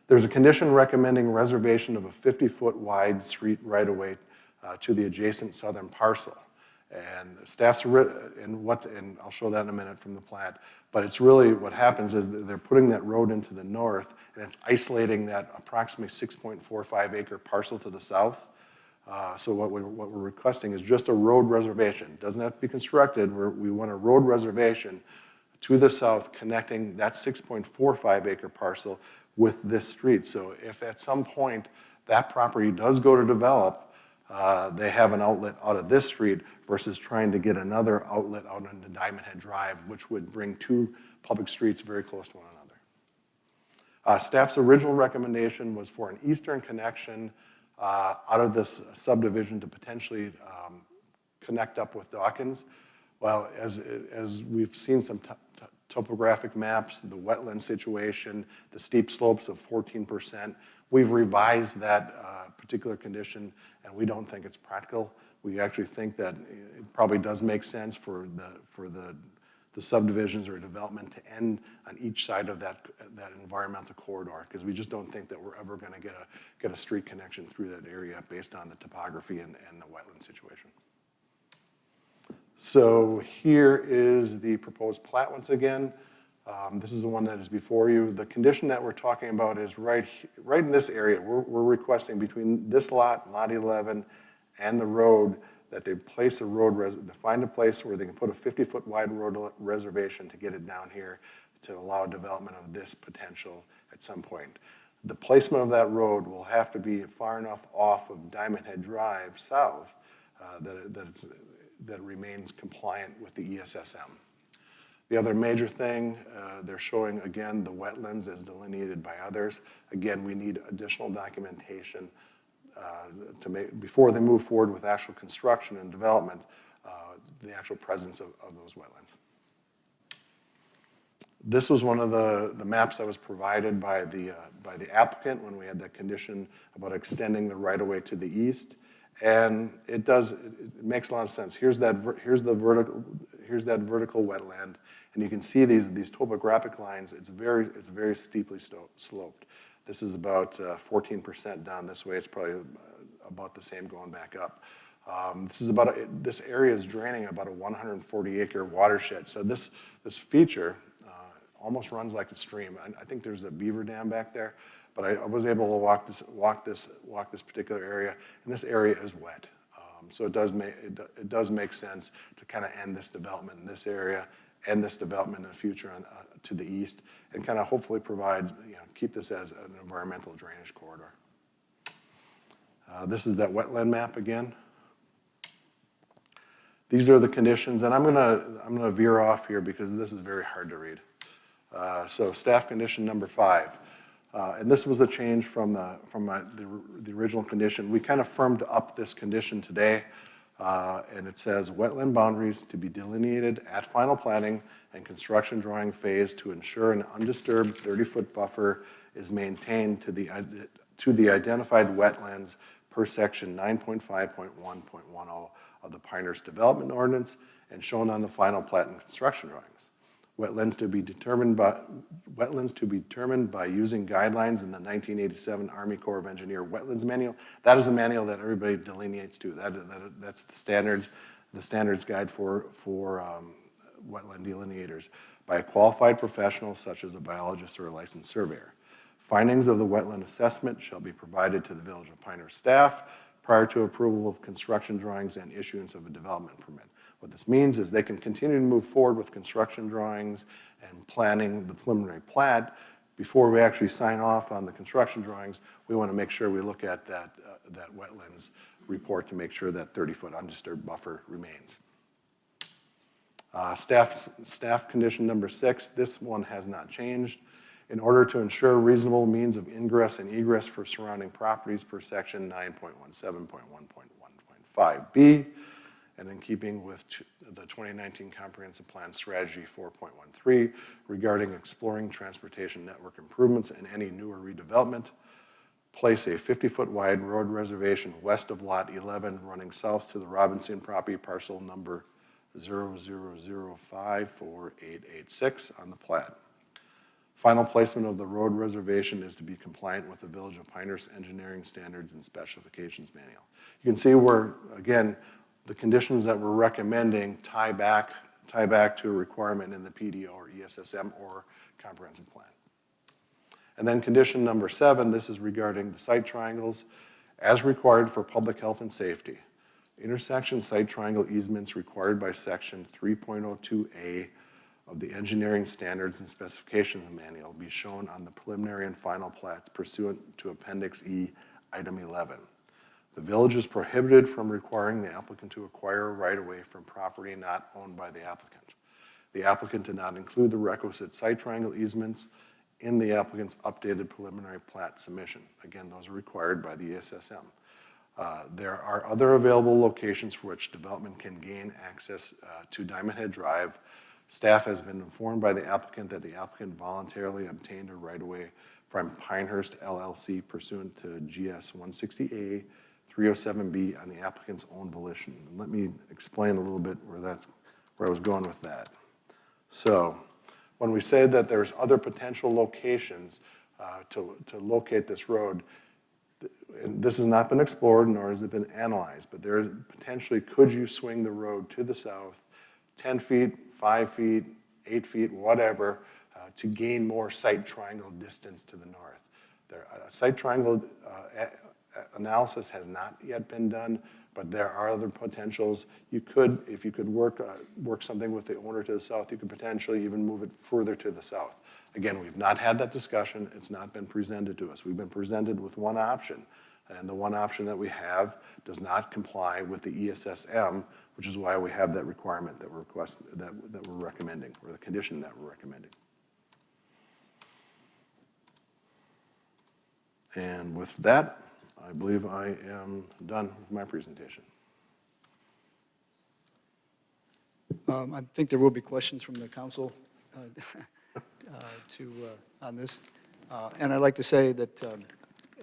There's a condition recommending reservation of a 50-foot wide street right-of-way to the adjacent southern parcel. And staff's, and I'll show that in a minute from the plat, but it's really what happens is they're putting that road into the north and it's isolating that approximately 6.45 acre parcel to the south. So what we're requesting is just a road reservation. It doesn't have to be constructed. We want a road reservation to the south connecting that 6.45 acre parcel with this street. So if at some point that property does go to develop, they have an outlet out of this street versus trying to get another outlet out into Diamond Head Drive, which would bring two public streets very close to one another. Staff's original recommendation was for an eastern connection out of this subdivision to potentially connect up with Dawkins. Well, as we've seen some topographic maps, the wetland situation, the steep slopes of 14%, we've revised that particular condition, and we don't think it's practical. We actually think that it probably does make sense for the subdivisions or development to end on each side of that environmental corridor, because we just don't think that we're ever going to get a street connection through that area based on the topography and the wetland situation. So here is the proposed plat once again. This is the one that is before you. The condition that we're talking about is right in this area. We're requesting between this lot, lot 11, and the road, that they place a road, find a place where they can put a 50-foot wide road reservation to get it down here to allow development of this potential at some point. The placement of that road will have to be far enough off of Diamond Head Drive south that it remains compliant with the ESSM. The other major thing, they're showing, again, the wetlands as delineated by others. Again, we need additional documentation before they move forward with actual construction and development, the actual presence of those wetlands. This was one of the maps that was provided by the applicant when we had that condition about extending the right-of-way to the east. And it makes a lot of sense. Here's that vertical wetland, and you can see these topographic lines. It's very steeply sloped. This is about 14% down this way. It's probably about the same going back up. This area is draining about a 140-acre watershed. So this feature almost runs like a stream. I think there's a beaver dam back there, but I was able to walk this particular area, and this area is wet. So it does make sense to kind of end this development in this area, end this development in the future to the east, and kind of hopefully provide, keep this as an environmental drainage corridor. This is that wetland map again. These are the conditions, and I'm gonna veer off here because this is very hard to read. So staff condition number 5. And this was a change from the original condition. We kind of firmed up this condition today, and it says wetland boundaries to be delineated at final planning and construction drawing phase to ensure an undisturbed 30-foot buffer is maintained to the identified wetlands per section 9.5.1.10 of the Pinehurst Development Ordinance and shown on the final plat and construction drawings. Wetlands to be determined by using guidelines in the 1987 Army Corps of Engineer Wetlands Manual. That is the manual that everybody delineates to. That's the standards guide for wetland delineators by a qualified professional such as a biologist or a licensed surveyor. Findings of the wetland assessment shall be provided to the Village of Pinehurst staff prior to approval of construction drawings and issuance of a development permit. What this means is they can continue to move forward with construction drawings and planning the preliminary plat. Before we actually sign off on the construction drawings, we want to make sure we look at that wetlands report to make sure that 30-foot undisturbed buffer remains. Staff condition number 6, this one has not changed. In order to ensure reasonable means of ingress and egress for surrounding properties per section 9.17.1.1.5b, and in keeping with the 2019 Comprehensive Plan Strategy 4.13 regarding exploring transportation network improvements and any newer redevelopment, place a 50-foot wide road reservation west of Lot 11 running south to the Robinson property parcel number 00054886 on the plat. Final placement of the road reservation is to be compliant with the Village of Pinehurst Engineering Standards and Specifications Manual. You can see where, again, the conditions that we're recommending tie back to a requirement in the PDO or ESSM or comprehensive plan. And then condition number 7, this is regarding the site triangles as required for public health and safety. Intersection site triangle easements required by section 3.02A of the Engineering Standards and Specifications Manual be shown on the preliminary and final plats pursuant to Appendix E, Item 11. The village is prohibited from requiring the applicant to acquire a right-of-way from property not owned by the applicant. The applicant did not include the requisite site triangle easements in the applicant's updated preliminary plat submission. Again, those are required by the ESSM. There are other available locations for which development can gain access to Diamond Head Drive. Staff has been informed by the applicant that the applicant voluntarily obtained a right-of-way from Pinehurst LLC pursuant to GS 160A 307B on the applicant's own volition. And let me explain a little bit where I was going with that. So when we say that there's other potential locations to locate this road, and this has not been explored nor has it been analyzed, but there is potentially, could you swing the road to the south 10 feet, 5 feet, 8 feet, whatever, to gain more site triangle distance to the north. Site triangle analysis has not yet been done, but there are other potentials. You could, if you could work something with the owner to the south, you could potentially even move it further to the south. Again, we've not had that discussion. It's not been presented to us. We've been presented with one option, and the one option that we have does not comply with the ESSM, which is why we have that requirement that we're that we're recommending, or the condition that we're recommending. And with that, I believe I am done with my presentation. I think there will be questions from the council on this. And I'd like to say that,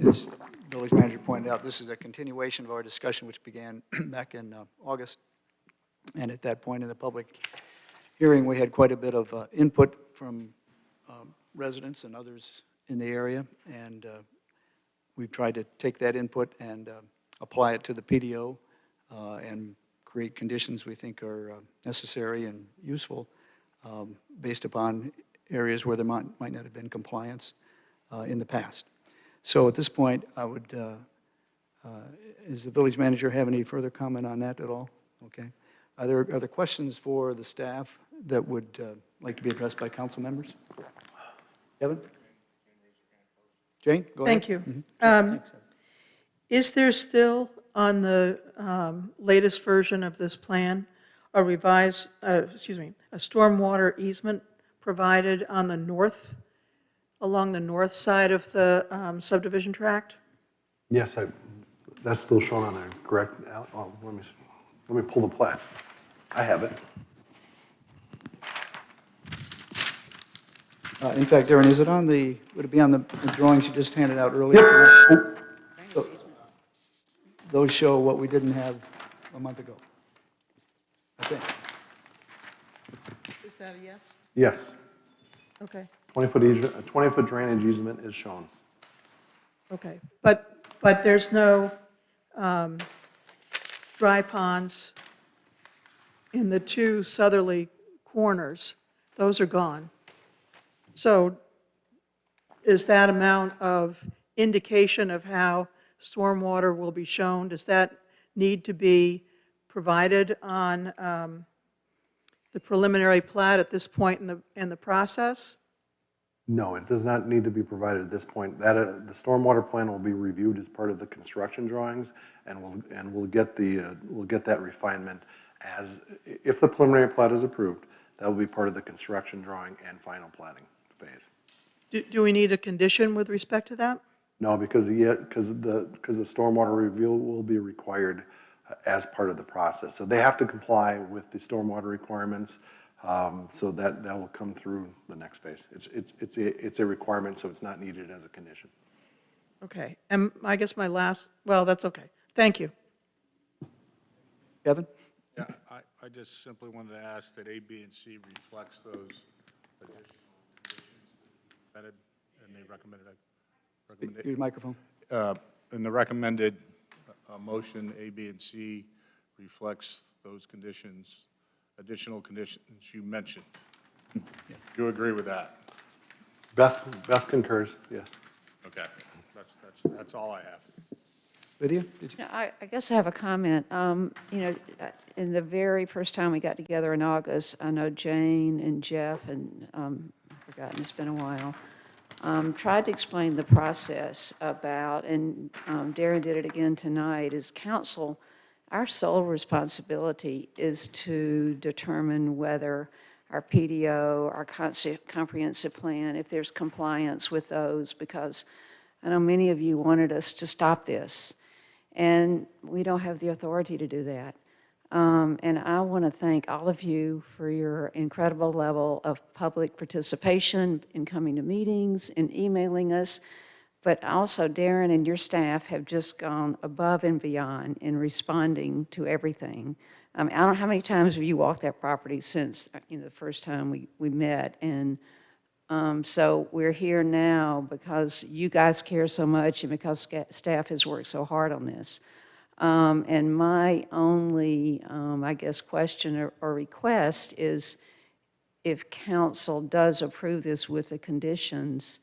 as village manager pointed out, this is a continuation of our discussion which began back in August. And at that point in the public hearing, we had quite a bit of input from residents and others in the area. And we've tried to take that input and apply it to the PDO and create conditions we think are necessary and useful based upon areas where there might not have been compliance in the past. So at this point, I would, does the village manager have any further comment on that at all? Okay. Are there questions for the staff that would like to be addressed by council members? Kevin? Jane, go ahead. Thank you. Mm-hmm. Is there still, on the latest version of this plan, a revised, a stormwater easement provided on the north, along the north side of the subdivision tract? Yes, that's still shown on there, correct? Oh, let me pull the plat. I have it. In fact, Darren, is it on the, would it be on the drawings you just handed out earlier? Yep. So, those show what we didn't have a month ago, I think. Is that a yes? Yes. Okay. 20-foot drainage easement is shown. Okay. But there's no dry ponds in the two southerly corners. Those are gone. So is that amount of indication of how stormwater will be shown, does that need to be provided on the preliminary plat at this point in the process? No, it does not need to be provided at this point. The stormwater plan will be reviewed as part of the construction drawings, and we'll get that refinement as, if the preliminary plat is approved, that will be part of the construction drawing and final platting phase. Do we need a condition with respect to that? No, because the stormwater review will be required as part of the process. So they have to comply with the stormwater requirements, so that will come through the next phase. It's a requirement, so it's not needed as a condition. Okay, and I guess my last, well, that's okay. Thank you. Kevin? Yeah, I just simply wanted to ask that A, B, and C reflects those additional conditions and they recommended. Your microphone. In the recommended motion, A, B, and C reflects those conditions, additional conditions you mentioned. Yeah. Do you agree with that? Beth concurs, yes. Okay, that's all I have. Lydia, did you? I guess I have a comment. In the very first time we got together in August, I know Jane and Jeff and I've forgotten, it's been a while, tried to explain the process about, and Darren did it again tonight, is council, our sole responsibility is to determine whether our PDO, our comprehensive plan, if there's compliance with those, because I know many of you wanted us to stop this, and we don't have the authority to do that. And I want to thank all of you for your incredible level of public participation in coming to meetings and emailing us. But also, Darren and your staff have just gone above and beyond in responding to everything. I mean, I don't know how many times have you walked that property since the first time we met. And so we're here now because you guys care so much and because staff has worked so hard on this. And my only, I guess, question or request is if council does approve this with the conditions,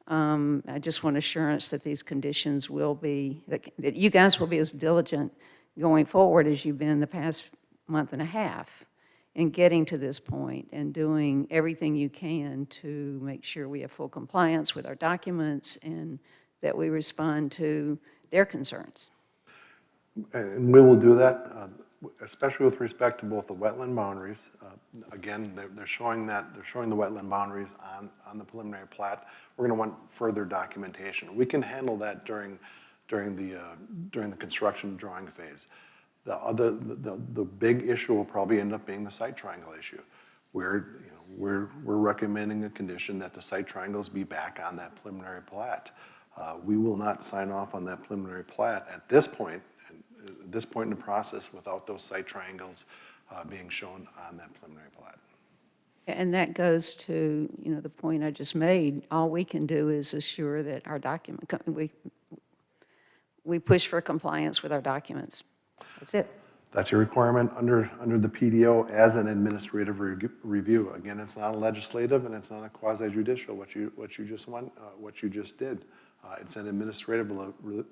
I just want assurance that these conditions will be, that you guys will be as diligent going forward as you've been the past month and a half in getting to this point and doing everything you can to make sure we have full compliance with our documents and that we respond to their concerns. And we will do that, especially with respect to both the wetland boundaries. Again, they're showing the wetland boundaries on the preliminary plat. We're going to want further documentation. We can handle that during the construction drawing phase. The big issue will probably end up being the site triangle issue, where we're recommending a condition that the site triangles be back on that preliminary plat. We will not sign off on that preliminary plat at this point in the process without those site triangles being shown on that preliminary plat. And that goes to, the point I just made. All we can do is assure that our document, we push for compliance with our documents. That's it. That's your requirement under the PDO as an administrative review. Again, it's not a legislative and it's not a quasi-judicial, what you just did. It's an administrative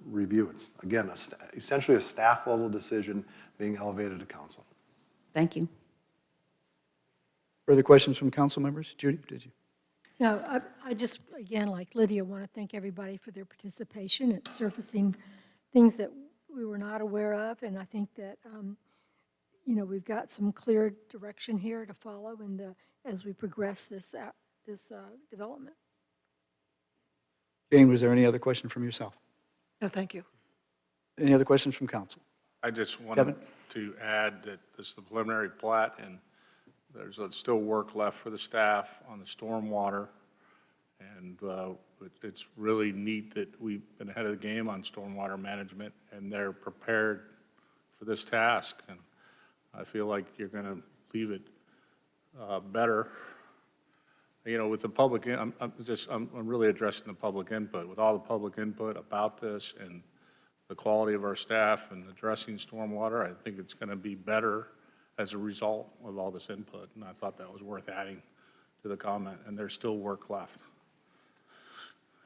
review. It's, again, essentially a staff-level decision being elevated to council. Thank you. Further questions from council members? Judy, did you? No, I just, again, like Lydia, want to thank everybody for their participation at surfacing things that we were not aware of, and I think that, we've got some clear direction here to follow as we progress this development. Jane, was there any other question from yourself? No, thank you. Any other questions from council? I just wanted Kevin? to add that this is the preliminary plat, and there's still work left for the staff on the stormwater. And it's really neat that we've been ahead of the game on stormwater management, and they're prepared for this task. And I feel like you're going to leave it better. With the public, I'm really addressing the public input. With all the public input about this and the quality of our staff and addressing stormwater, I think it's going to be better as a result of all this input. And I thought that was worth adding to the comment. And there's still work left.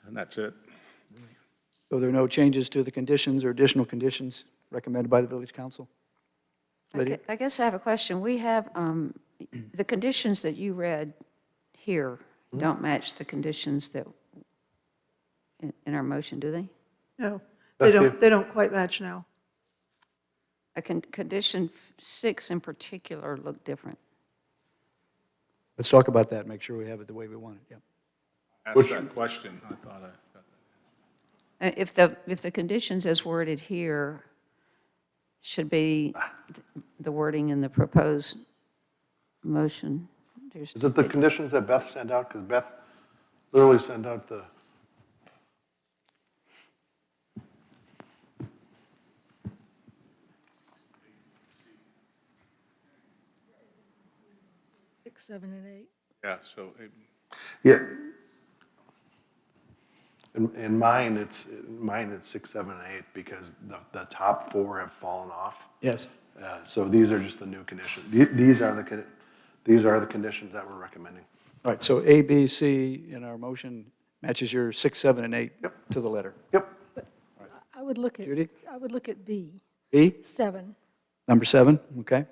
And that's it. So there are no changes to the conditions or additional conditions recommended by the village council? Lydia? I guess I have a question. We have, the conditions that you read here don't match the conditions that in our motion, do they? No, they don't quite match now. Condition 6 in particular look different. Let's talk about that, make sure we have it the way we want it, yep. Asked that question. I thought If the conditions as worded here should be the wording in the proposed motion. Is it the conditions that Beth sent out? Because Beth literally sent out the... Six, 7, and 8. yeah, so Yeah. In mine, it's 6, 7, and 8 because the top 4 have fallen off. Yes. So these are just the new conditions. These are the conditions that we're recommending. All right, so A, B, C in our motion matches your 6, 7, and 8 to the letter. Yep. I would look at Judy? I would look at B. B, 7. number 7, okay.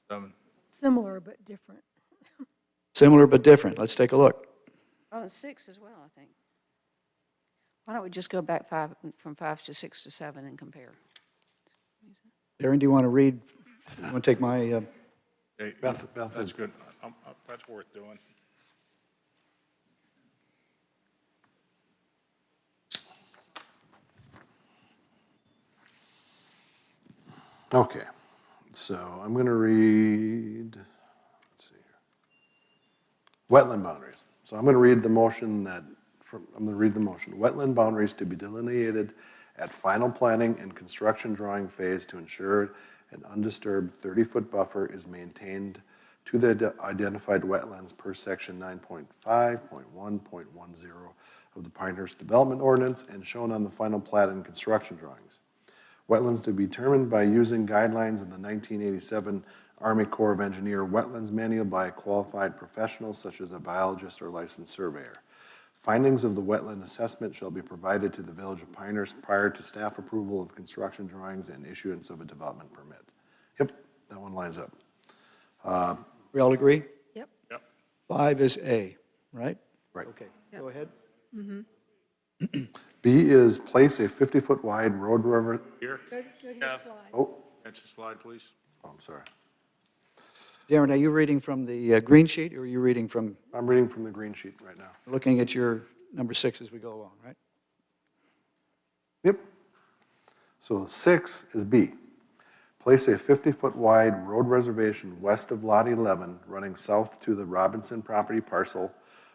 7. Similar but different. Similar but different, let's take a look. Oh, 6 as well, I think. Why don't we just go back from 5 to 6 to 7 and compare? Darren, do you want to read, you want to take my, Hey, Beth, that's good. That's worth doing. Okay, so I'm going to read, let's see here. Wetland boundaries. So I'm going to read the motion Wetland boundaries to be delineated at final planning and construction drawing phase to ensure an undisturbed 30-foot buffer is maintained to the identified wetlands per section 9.5.1.10 of the Pinehurst Development Ordinance and shown on the final plat and construction drawings. Wetlands to be determined by using guidelines in the 1987 Army Corps of Engineer Wetlands Manual by a qualified professional such as a biologist or licensed surveyor. Findings of the wetland assessment shall be provided to the Village of Pinehurst prior to staff approval of construction drawings and issuance of a development permit. Yep, that one lines up. We all agree? Yep. 5 is A, right? Right. Okay, go ahead. B is place a 50-foot wide road river. Here, Go to your slide. Oh, next slide, please. I'm sorry. Darren, are you reading from the green sheet, or are you reading from, I'm reading from the green sheet right now. looking at your number 6 as we go along, right? Yep. So 6 is B. Place a 50-foot wide road reservation west of Lot 11, running south to the Robinson property parcel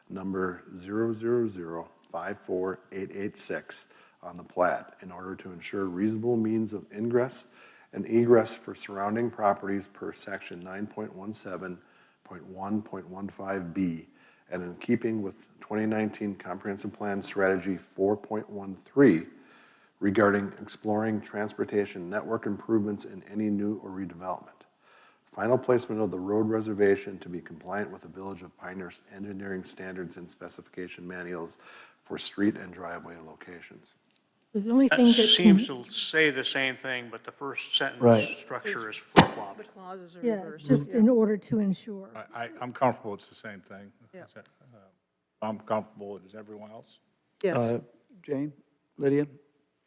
number 000-54886 on the plat in order to ensure reasonable means of ingress and egress for surrounding properties per section 9.17.1.15B and in keeping with 2019 Comprehensive Plan Strategy 4.13 regarding exploring transportation network improvements in any new or redevelopment. Final placement of the road reservation to be compliant with the Village of Pinehurst engineering standards and specification manuals for street and driveway locations. The only That thing that seems to say the same thing, but the first sentence Right. structure is flip-flopped. The clauses are yeah, reversed. it's just in order to ensure. I'm comfortable it's the same thing. Yeah. I'm comfortable, is everyone else? Yes. Jane, Lydia,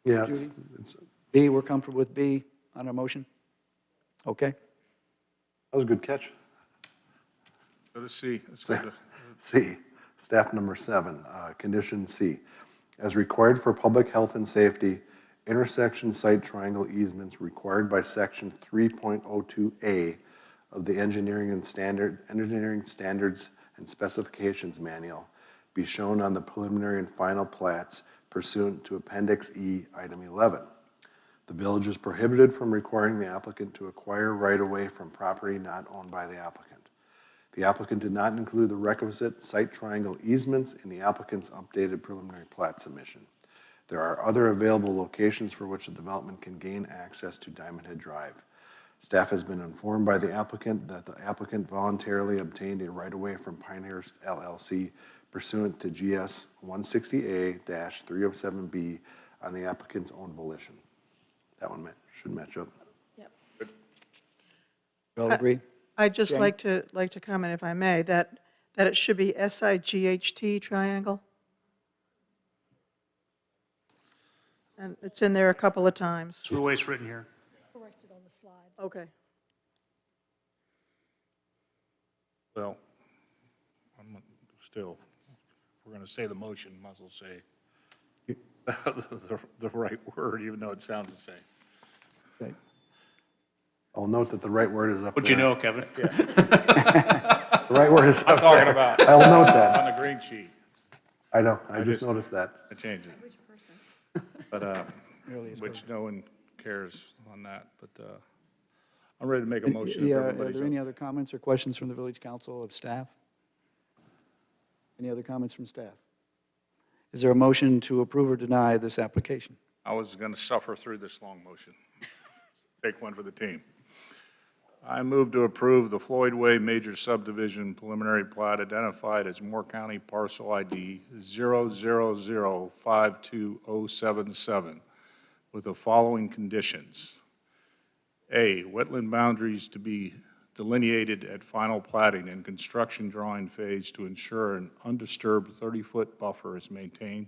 Yeah, Judy? it's, B, we're comfortable with B on our motion? Okay. that was a good catch. Go to C. Let's go to- C, staff number 7, condition C. As required for public health and safety, intersection site triangle easements required by section 3.02A of the engineering standards and specifications manual be shown on the preliminary and final plats pursuant to Appendix E, Item 11. The village is prohibited from requiring the applicant to acquire right-of-way from property not owned by the applicant. The applicant did not include the requisite site triangle easements in the applicant's updated preliminary plat submission. There are other available locations for which the development can gain access to Diamond Head Drive. Staff has been informed by the applicant that the applicant voluntarily obtained a right-of-way from Pinehurst LLC pursuant to GS 160A-307B on the applicant's own volition. That one should match up. Yep. We all agree? I'd just Jane? like to comment, if I may, that it should be SIGHT triangle. And it's in there a couple of times. That's the way it's written here. Corrected on the slide. Okay. Well, I'm still, if we're going to say the motion, might as well say the right word, even though it sounds the same. Okay. I'll note that the right word is up there. What'd you know, Kevin? The right word is up there. Talking about I'll note that. on the green sheet, I know, I just just- noticed that. I changed it. But, Really is which no one cares on that, but I'm ready to make a motion if Yeah, are everybody's there any up. other comments or questions from the village council of staff? Any other comments from staff? Is there a motion to approve or deny this application? I was going to suffer through this long motion. Take one for the team. I move to approve the Floyd Way Major Subdivision Preliminary Plat identified as Moore County Parcel ID 000520077 with the following conditions. A, wetland boundaries to be delineated at final platting and construction drawing phase to ensure an undisturbed 30-foot buffer is maintained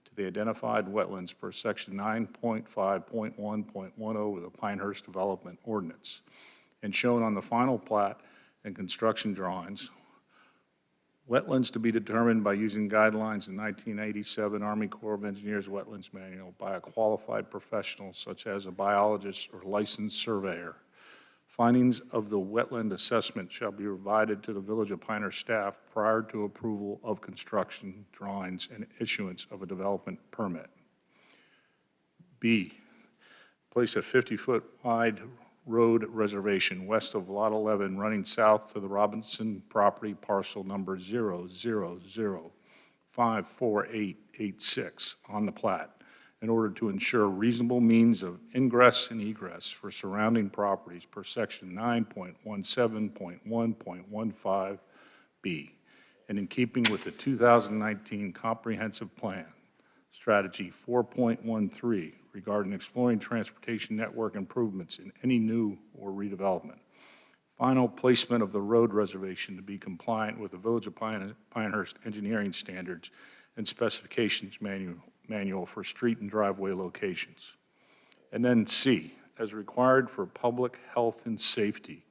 to the identified wetlands per section 9.5.1.10 of the Pinehurst Development Ordinance, and shown on the final plat and construction drawings. Wetlands to be determined by using guidelines in 1987 Army Corps of Engineers Wetlands Manual by a qualified professional such as a biologist or licensed surveyor. Findings of the wetland assessment shall be provided to the Village of Pinehurst staff prior to approval of construction drawings and issuance of a development permit. B, place a 50-foot wide road reservation west of Lot 11 running south to the Robinson property parcel number 000-54886 on the plat in order to ensure reasonable means of ingress and egress for surrounding properties per section 9.17.1.15B, and in keeping with the 2019 Comprehensive Plan, Strategy 4.13, regarding exploring transportation network improvements in any new or redevelopment. Final placement of the road reservation to be compliant with the Village of Pinehurst engineering standards and specifications manual for street and driveway locations. And then C, as required for public health and safety,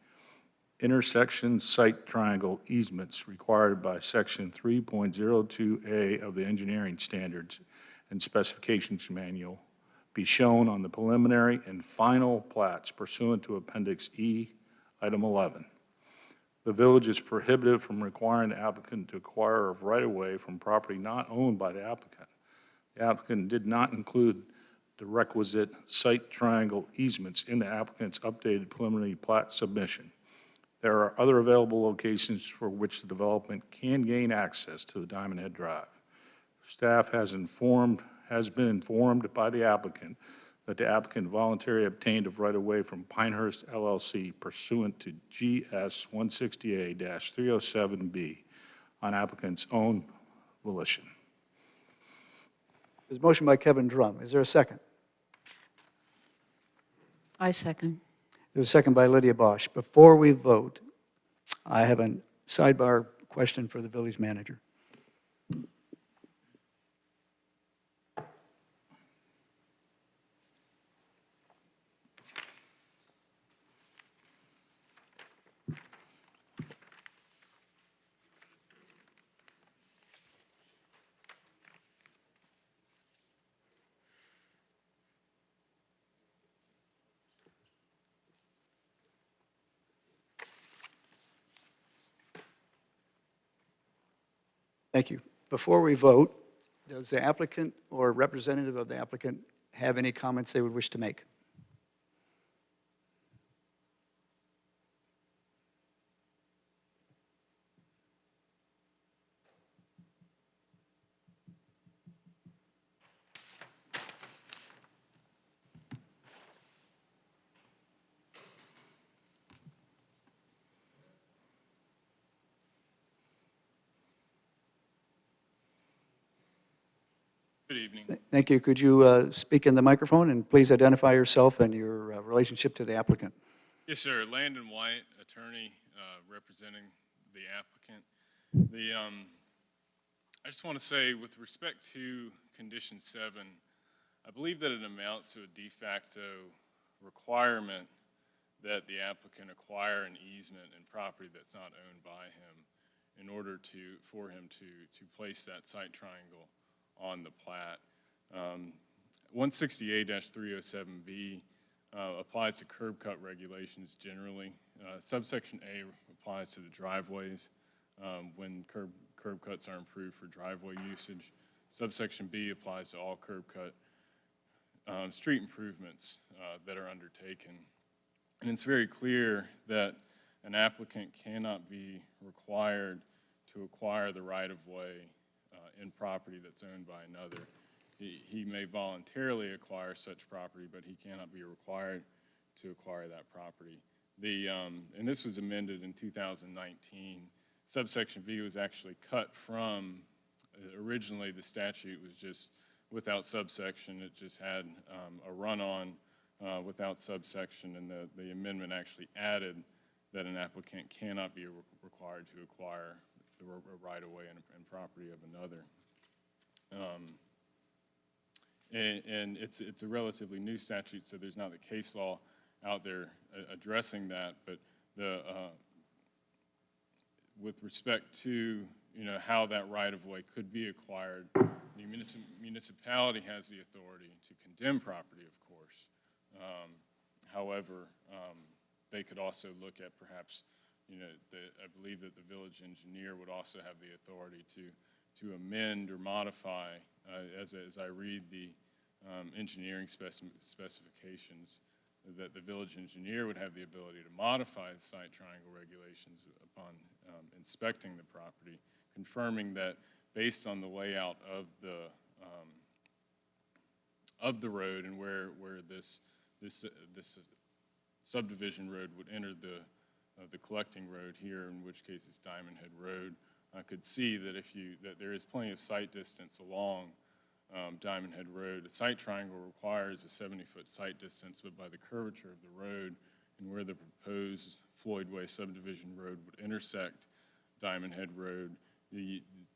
intersection site triangle easements required by section 3.02A of the engineering standards and specifications manual be shown on the preliminary and final plats pursuant to Appendix E, Item 11. The village is prohibited from requiring the applicant to acquire a right-of-way from property not owned by the applicant. The applicant did not include the requisite site triangle easements in the applicant's updated preliminary plat submission. There are other available locations for which the development can gain access to the Diamond Head Drive. Staff has been informed by the applicant that the applicant voluntarily obtained a right-of-way from Pinehurst LLC pursuant to GS 160A-307B on applicant's own volition. There's a motion by Kevin Drum. Is there a second? I second. There's a second by Lydia Bosch. Before we vote, I have a sidebar question for the village manager. Thank you. Before we vote, does the applicant or representative of the applicant have any comments they would wish to make? Good evening. Thank you. Could you speak in the microphone and please identify yourself and your relationship to the applicant? Yes, sir. Landon White, attorney representing the applicant. I just want to say, with respect to Condition 7, I believe that it amounts to a de facto requirement that the applicant acquire an easement in property that's not owned by him in order for him to place that site triangle on the plat. 168-307B applies to curb cut regulations generally. Subsection A applies to the driveways when curb cuts are improved for driveway usage. Subsection B applies to all curb cut street improvements that are undertaken. And it's very clear that an applicant cannot be required to acquire the right-of-way in property that's owned by another. He may voluntarily acquire such property, but he cannot be required to acquire that property. And this was amended in 2019. Subsection B was actually cut from, originally the statute was just without subsection. It just had a run-on without subsection, and the amendment actually added that an applicant cannot be required to acquire the right-of-way and property of another. And it's a relatively new statute, so there's not a case law out there addressing that. But with respect to how that right-of-way could be acquired, the municipality has the authority to condemn property, of course. However, they could also look at perhaps, I believe that the village engineer would also have the authority to amend or modify, as I read the engineering specifications, that the village engineer would have the ability to modify the site triangle regulations upon inspecting the property, confirming that based on the layout of of the road and where this subdivision road would enter the collecting road here, in which case it's Diamond Head Road. I could see that that there is plenty of sight distance along Diamond Head Road. A sight triangle requires a 70-foot sight distance, but by the curvature of the road and where the proposed Floyd Way subdivision road would intersect Diamond Head Road,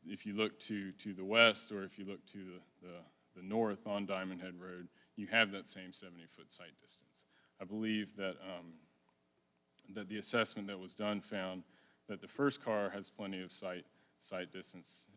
if you look to the west or if you look to the north on Diamond Head Road, you have that same 70-foot sight distance. I believe that that the assessment that was done found that the first car has plenty of sight distance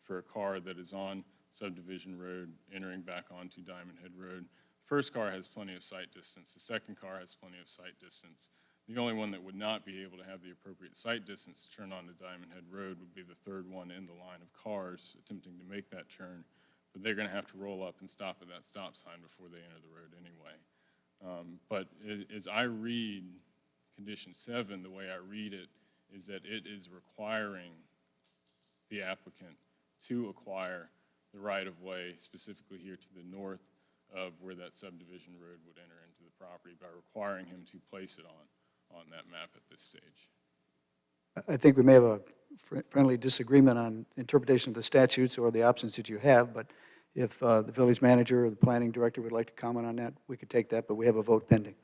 for a car that is on subdivision road entering back onto Diamond Head Road. First car has plenty of sight distance. The second car has plenty of sight distance. The only one that would not be able to have the appropriate sight distance to turn onto Diamond Head Road would be the third one in the line of cars attempting to make that turn. But they're going to have to roll up and stop at that stop sign before they enter the road anyway. But as I read Condition 7, the way I read it is that it is requiring the applicant to acquire the right-of-way, specifically here to the north of where that subdivision road would enter into the property, by requiring him to place it on that map at this stage. I think we may have a friendly disagreement on interpretation of the statutes or the options that you have, but if the village manager or the planning director would like to comment on that, we could take that, but we have a vote pending.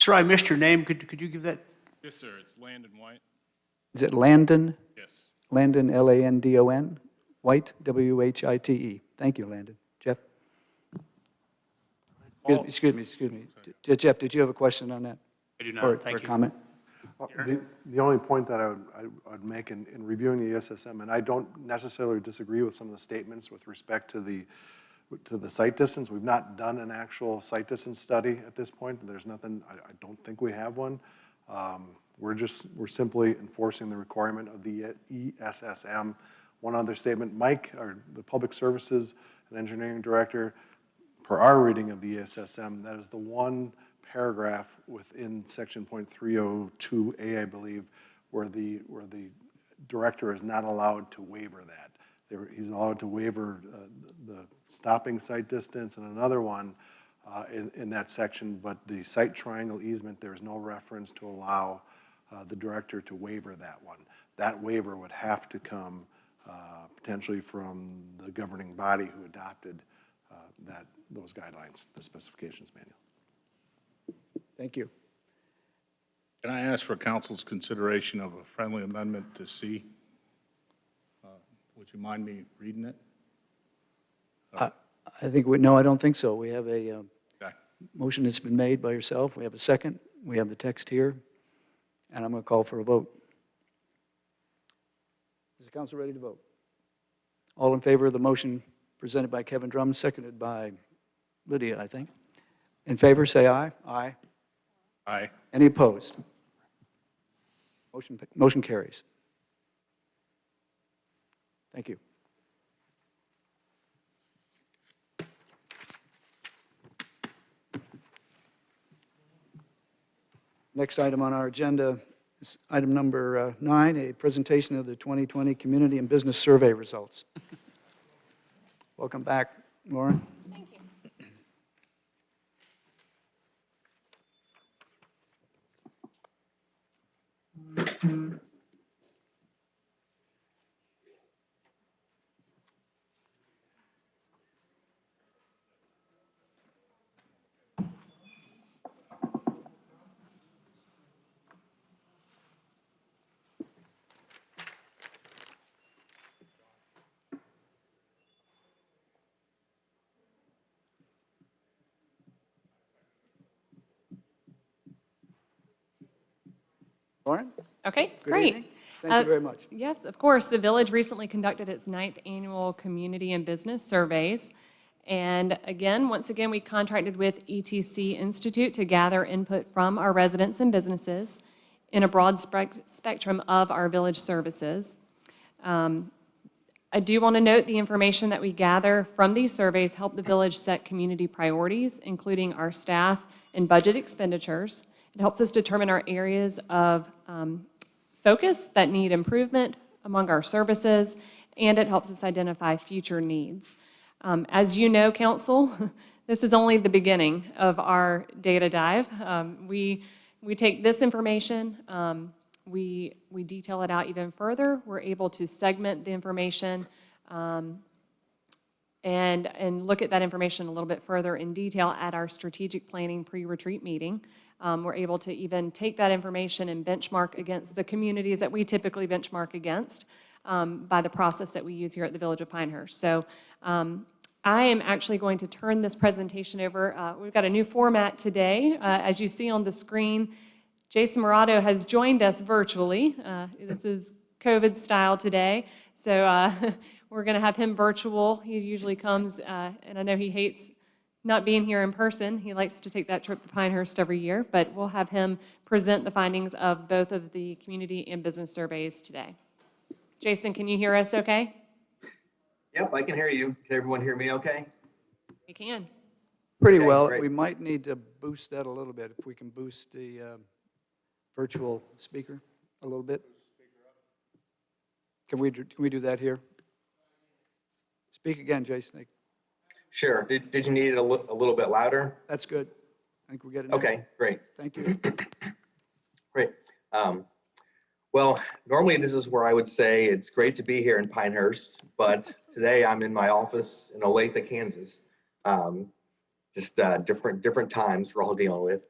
Sir, I missed your name. Could you give that? Yes, sir. It's Landon White. Is it Landon? Yes. Landon, Landon, White, White. Thank you, Landon. Jeff? Excuse me. Jeff, did you have a question on that? I do not. Or Thank a you. comment? The only point that I'd make in reviewing the ESSM, and I don't necessarily disagree with some of the statements with respect to the sight distance. We've not done an actual sight distance study at this point. There's nothing, I don't think we have one. We're simply enforcing the requirement of the ESSM. One other statement, Mike, the Public Services and Engineering Director, per our reading of the ESSM, that is the one paragraph within section .302A, I believe, where the director is not allowed to waiver that. He's allowed to waiver the stopping sight distance and another one in that section, but the sight triangle easement, there's no reference to allow the director to waiver that one. That waiver would have to come potentially from the governing body who adopted those guidelines, the specifications manual. Thank you. Can I ask for council's consideration of a friendly amendment to C? Would you mind me reading it? I think, no, I don't think so. We have a Okay. motion that's been made by yourself. We have a second. We have the text here. And I'm going to call for a vote. Is the council ready to vote? All in favor of the motion presented by Kevin Drum, seconded by Lydia, I think. In favor, say aye. Aye. Aye. Any opposed? Motion carries. Thank you. Next item on our agenda is item number 9, a presentation of the 2020 Community and Business Survey results. Welcome back, Lauren. Thank you. Lauren? Okay, Good great. evening. Thank you very much. Yes, of course. The village recently conducted its 9th annual community and business surveys. And again, once again, we contracted with ETC Institute to gather input from our residents and businesses in a broad spectrum of our village services. I do want to note the information that we gather from these surveys help the village set community priorities, including our staff and budget expenditures. It helps us determine our areas of focus that need improvement among our services, and it helps us identify future needs. As you know, council, this is only the beginning of our data dive. We take this information, we detail it out even further. We're able to segment the information and look at that information a little bit further in detail at our strategic planning pre-retreat meeting. We're able to even take that information and benchmark against the communities that we typically benchmark against by the process that we use here at the Village of Pinehurst. So I am actually going to turn this presentation over. We've got a new format today. As you see on the screen, Jason Morato has joined us virtually. This is COVID style today. So we're going to have him virtual. He usually comes, and I know he hates not being here in person. He likes to take that trip to Pinehurst every year, but we'll have him present the findings of both of the community and business surveys today. Jason, can you hear us okay? Yep, I can hear you. Can everyone hear me okay? We can. Pretty Okay, well. great. We might need to boost that a little bit, if we can boost the virtual speaker a little bit. Can we do that here? Speak again, Jason. Sure. Did you need it a little bit louder? That's good. I think we're getting there. Okay, great. Thank you. Great. Well, normally this is where I would say it's great to be here in Pinehurst, but today I'm in my office in Olathe, Kansas. Just different times we're all dealing with.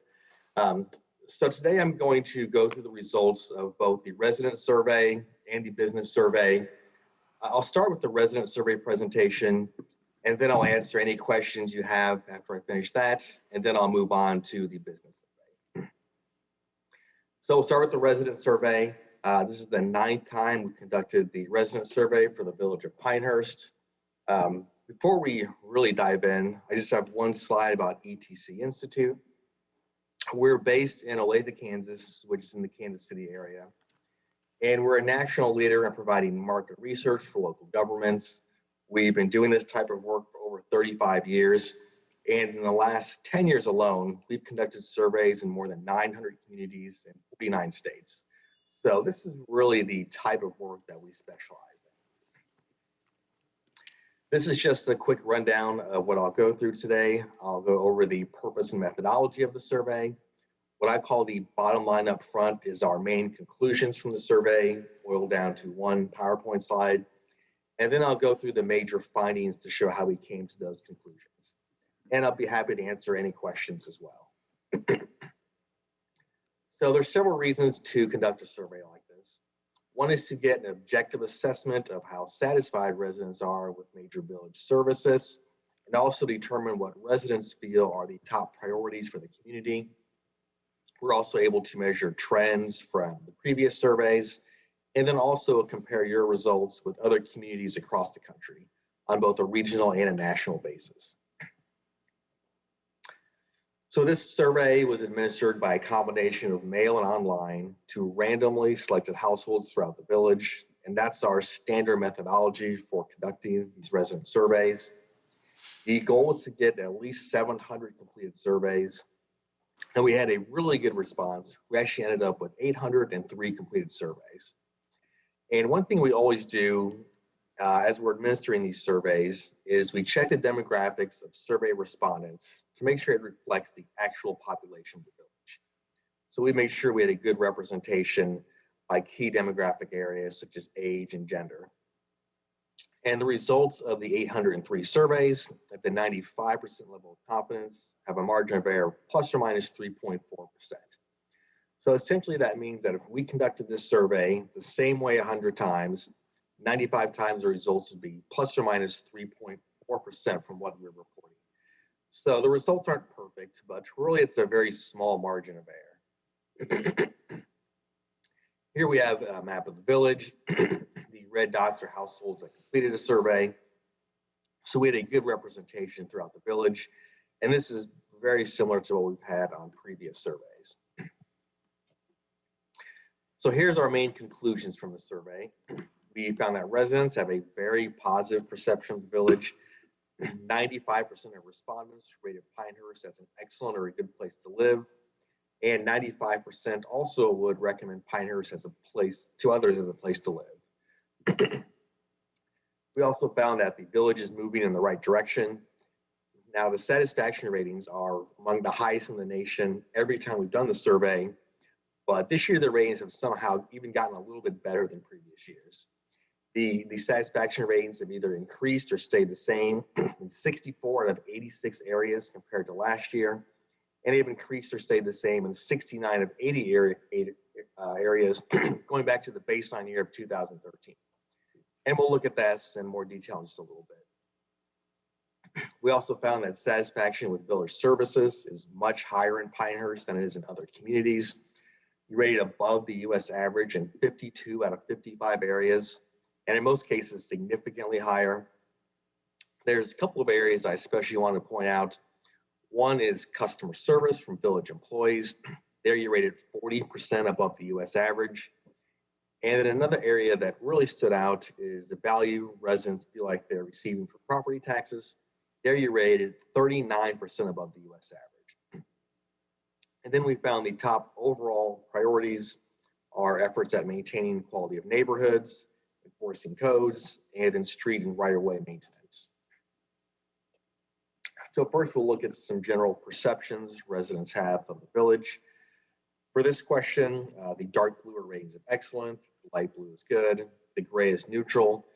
So today I'm going to go through the results of both the resident survey and the business survey. I'll start with the resident survey presentation, and then I'll answer any questions you have after I finish that, and then I'll move on to the business survey. So we'll start with the resident survey. This is the 9th time we've conducted the resident survey for the Village of Pinehurst. Before we really dive in, I just have one slide about ETC Institute. We're based in Olathe, Kansas, which is in the Kansas City area. And we're a national leader in providing market research for local governments. We've been doing this type of work for over 35 years. And in the last 10 years alone, we've conducted surveys in more than 900 communities in 49 states. So this is really the type of work that we specialize in. This is just a quick rundown of what I'll go through today. I'll go over the purpose and methodology of the survey. What I call the bottom line up front is our main conclusions from the survey, boiled down to one PowerPoint slide. And then I'll go through the major findings to show how we came to those conclusions. And I'll be happy to answer any questions as well. So there's several reasons to conduct a survey like this. One is to get an objective assessment of how satisfied residents are with major village services, and also determine what residents feel are the top priorities for the community. We're also able to measure trends from the previous surveys, and then also compare your results with other communities across the country on both a regional and a national basis. So this survey was administered by a combination of mail and online to randomly selected households throughout the village, and that's our standard methodology for conducting these resident surveys. The goal was to get at least 700 completed surveys, and we had a really good response. We actually ended up with 803 completed surveys. And one thing we always do as we're administering these surveys is we check the demographics of survey respondents to make sure it reflects the actual population of the village. So we made sure we had a good representation by key demographic areas such as age and gender. And the results of the 803 surveys at the 95% level of confidence have a margin of error plus or minus 3.4%. So essentially that means that if we conducted this survey the same way 100 times, 95 times the results would be plus or minus 3.4% from what we're reporting. So the results aren't perfect, but really it's a very small margin of error. Here we have a map of the village. The red dots are households that completed a survey. So we had a good representation throughout the village. And this is very similar to what we've had on previous surveys. So here's our main conclusions from the survey. We found that residents have a very positive perception of the village. 95% of respondents rated Pinehurst as an excellent or a good place to live. And 95% also would recommend Pinehurst as a place to others as a place to live. We also found that the village is moving in the right direction. Now, the satisfaction ratings are among the highest in the nation every time we've done the survey, but this year the ratings have somehow even gotten a little bit better than previous years. The satisfaction ratings have either increased or stayed the same in 64 out of 86 areas compared to last year, and they've increased or stayed the same in 69 of 80 areas going back to the baseline year of 2013. And we'll look at this in more detail in just a little bit. We also found that satisfaction with village services is much higher in Pinehurst than it is in other communities. We rated above the US average in 52 out of 55 areas, and in most cases, significantly higher. There's a couple of areas I especially want to point out. One is customer service from village employees. There you rated 40% above the US average. And then another area that really stood out is the value residents feel like they're receiving for property taxes. There you rated 39% above the US average. And then we found the top overall priorities are efforts at maintaining quality of neighborhoods, enforcing codes, and in street and right-of-way maintenance. So first we'll look at some general perceptions residents have of the village. For this question, the dark blue are ratings of excellent, light blue is good, the gray is neutral.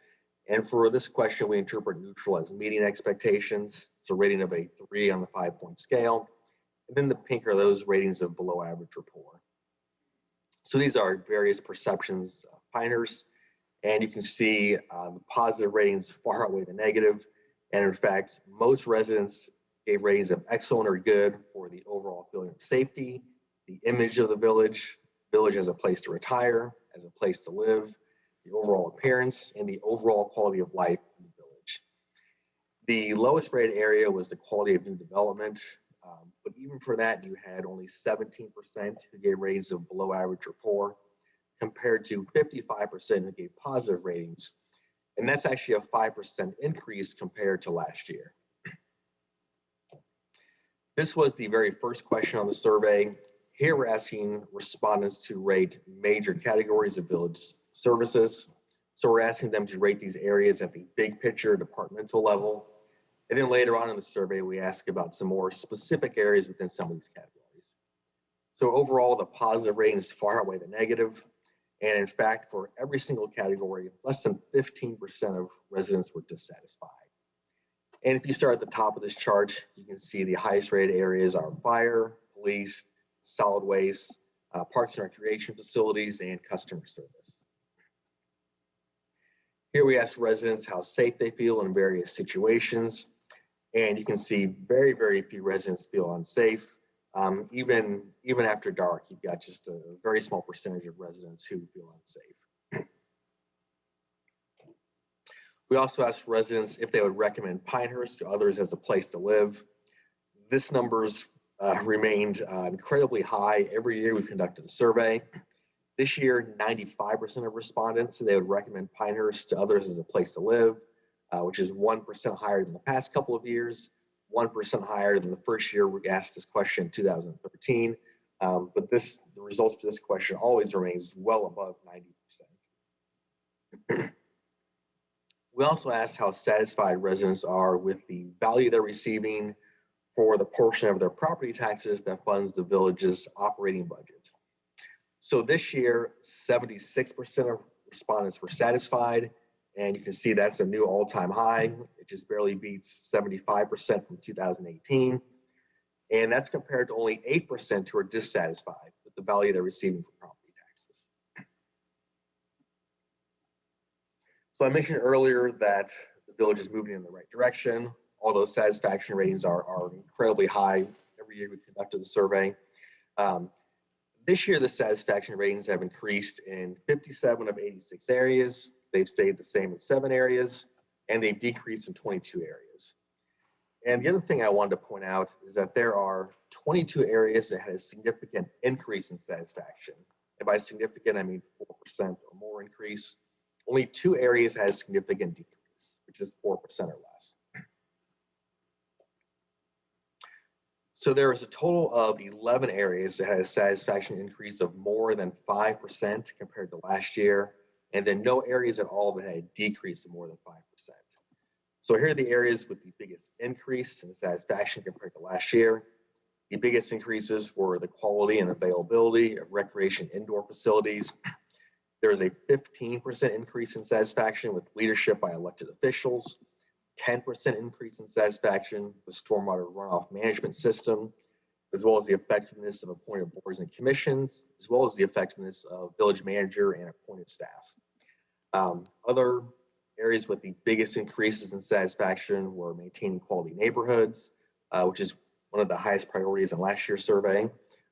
And for this question, we interpret neutral as meeting expectations. It's a rating of a 3 on the 5-point scale. And then the pink are those ratings of below average or poor. So these are various perceptions of Pinehurst. And you can see the positive ratings far outweigh the negative. And in fact, most residents gave ratings of excellent or good for the overall feeling of safety, the image of the village as a place to retire, as a place to live, the overall appearance, and the overall quality of life in the village. The lowest rated area was the quality of new development, but even for that, you had only 17% who gave ratings of below average or poor, compared to 55% who gave positive ratings. And that's actually a 5% increase compared to last year. This was the very first question on the survey. Here we're asking respondents to rate major categories of village services. So we're asking them to rate these areas at the big picture departmental level. And then later on in the survey, we ask about some more specific areas within some of these categories. So overall, the positive ratings far outweigh the negative. And in fact, for every single category, less than 15% of residents were dissatisfied. And if you start at the top of this chart, you can see the highest rated areas are fire, police, solid waste, parks and recreation facilities, and customer service. Here we ask residents how safe they feel in various situations. And you can see very, very few residents feel unsafe. Even after dark, you've got just a very small percentage of residents who feel unsafe. We also asked residents if they would recommend Pinehurst to others as a place to live. This number's remained incredibly high. Every year we've conducted a survey. This year, 95% of respondents said they would recommend Pinehurst to others as a place to live, which is 1% higher than the past couple of years, 1% higher than the first year we asked this question in 2013. But the results for this question always remains well above 90%. We also asked how satisfied residents are with the value they're receiving for the portion of their property taxes that funds the village's operating budget. So this year, 76% of respondents were satisfied, and you can see that's a new all-time high. It just barely beats 75% from 2018. And that's compared to only 8% who are dissatisfied with the value they're receiving for property taxes. So I mentioned earlier that the village is moving in the right direction. All those satisfaction ratings are incredibly high. Every year we've conducted the survey. This year, the satisfaction ratings have increased in 57 of 86 areas. They've stayed the same in 7 areas, and they've decreased in 22 areas. And the other thing I wanted to point out is that there are 22 areas that had a significant increase in satisfaction. And by significant, I mean 4% or more increase. Only 2 areas had a significant decrease, which is 4% or less. So there was a total of 11 areas that had a satisfaction increase of more than 5% compared to last year. and then no areas at all that had a decrease of more than 5%. So here are the areas with the biggest increase in satisfaction compared to last year. The biggest increases were the quality and availability of recreation indoor facilities. There was a 15% increase in satisfaction with leadership by elected officials, 10% increase in satisfaction with stormwater runoff management system, as well as the effectiveness of appointed boards and commissions, as well as the effectiveness of village manager and appointed staff. Other areas with the biggest increases in satisfaction were maintaining quality neighborhoods, which is one of the highest priorities in last year's survey,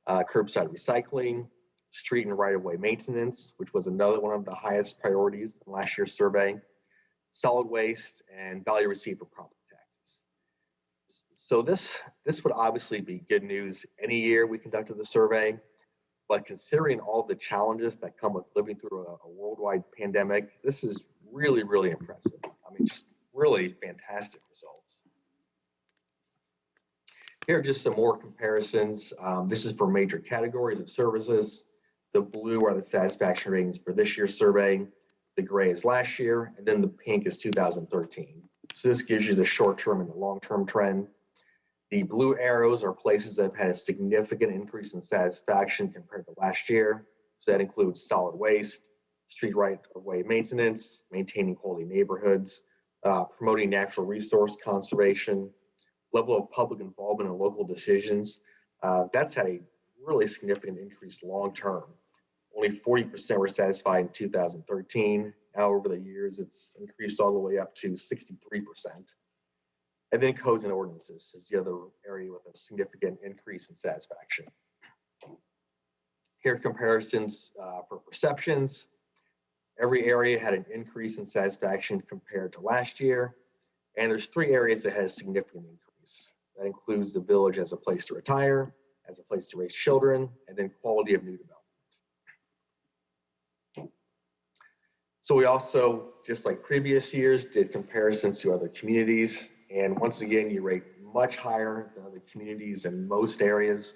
curbside recycling, street and right-of-way maintenance, which was another one of the highest priorities in last year's survey, solid waste, and value received for property taxes. So this would obviously be good news any year we conducted the survey, but considering all the challenges that come with living through a worldwide pandemic, this is really, really impressive. I mean, just really fantastic results. Here are just some more comparisons. This is for major categories of services. The blue are the satisfaction ratings for this year's survey. The gray is last year, and then the pink is 2013. So this gives you the short-term and the long-term trend. The blue arrows are places that have had a significant increase in satisfaction compared to last year. So that includes solid waste, street right-of-way maintenance, maintaining quality neighborhoods, promoting natural resource conservation, level of public involvement in local decisions. That's had a really significant increase long-term. Only 40% were satisfied in 2013. Now over the years, it's increased all the way up to 63%. And then codes and ordinances is the other area with a significant increase in satisfaction. Here are comparisons for perceptions. Every area had an increase in satisfaction compared to last year. And there's 3 areas that had a significant increase. That includes the village as a place to retire, as a place to raise children, and then quality of new development. So we also, just like previous years, did comparisons to other communities. And once again, you rate much higher than other communities in most areas.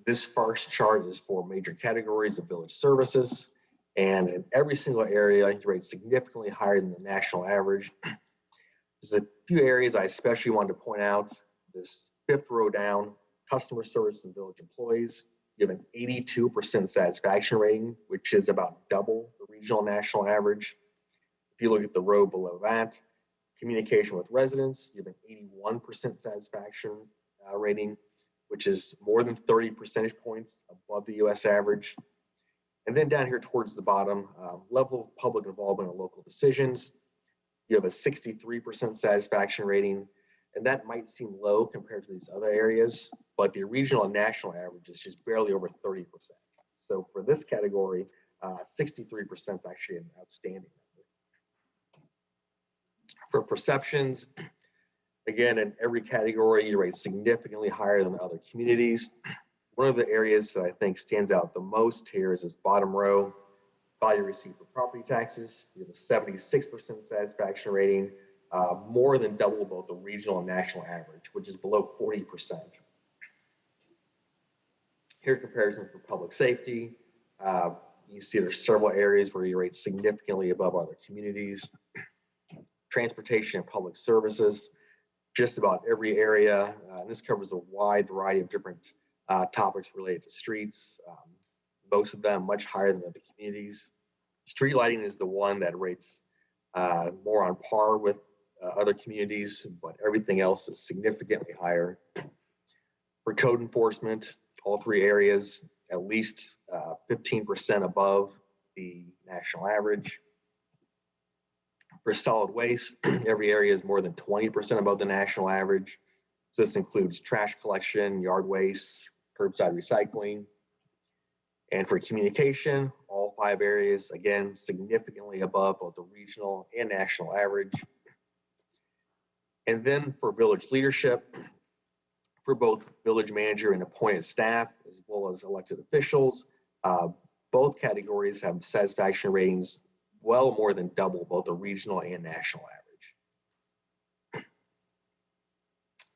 This first chart is for major categories of village services. And in every single area, you rate significantly higher than the national average. There's a few areas I especially wanted to point out. This 5th row down, customer service and village employees, you have an 82% satisfaction rating, which is about double the regional national average. If you look at the row below that, communication with residents, you have an 81% satisfaction rating, which is more than 30 percentage points above the US average. And then down here towards the bottom, level of public involvement in local decisions, you have a 63% satisfaction rating, and that might seem low compared to these other areas, but the regional and national average is just barely over 30%. So for this category, 63% is actually an outstanding number. For perceptions, again, in every category, you rate significantly higher than other communities. One of the areas that I think stands out the most here is this bottom row, value received for property taxes. You have a 76% satisfaction rating, more than double both the regional and national average, which is below 40%. Here are comparisons for public safety. You see there's several areas where you rate significantly above other communities. Transportation and public services, just about every area. And this covers a wide variety of different topics related to streets, most of them much higher than other communities. Street lighting is the one that rates more on par with other communities, but everything else is significantly higher. For code enforcement, all 3 areas, at least 15% above the national average. For solid waste, every area is more than 20% above the national average. So this includes trash collection, yard waste, curbside recycling. And for communication, all 5 areas, again, significantly above both the regional and national average. And then for village leadership, for both village manager and appointed staff, as well as elected officials, both categories have satisfaction ratings well more than double both the regional and national average.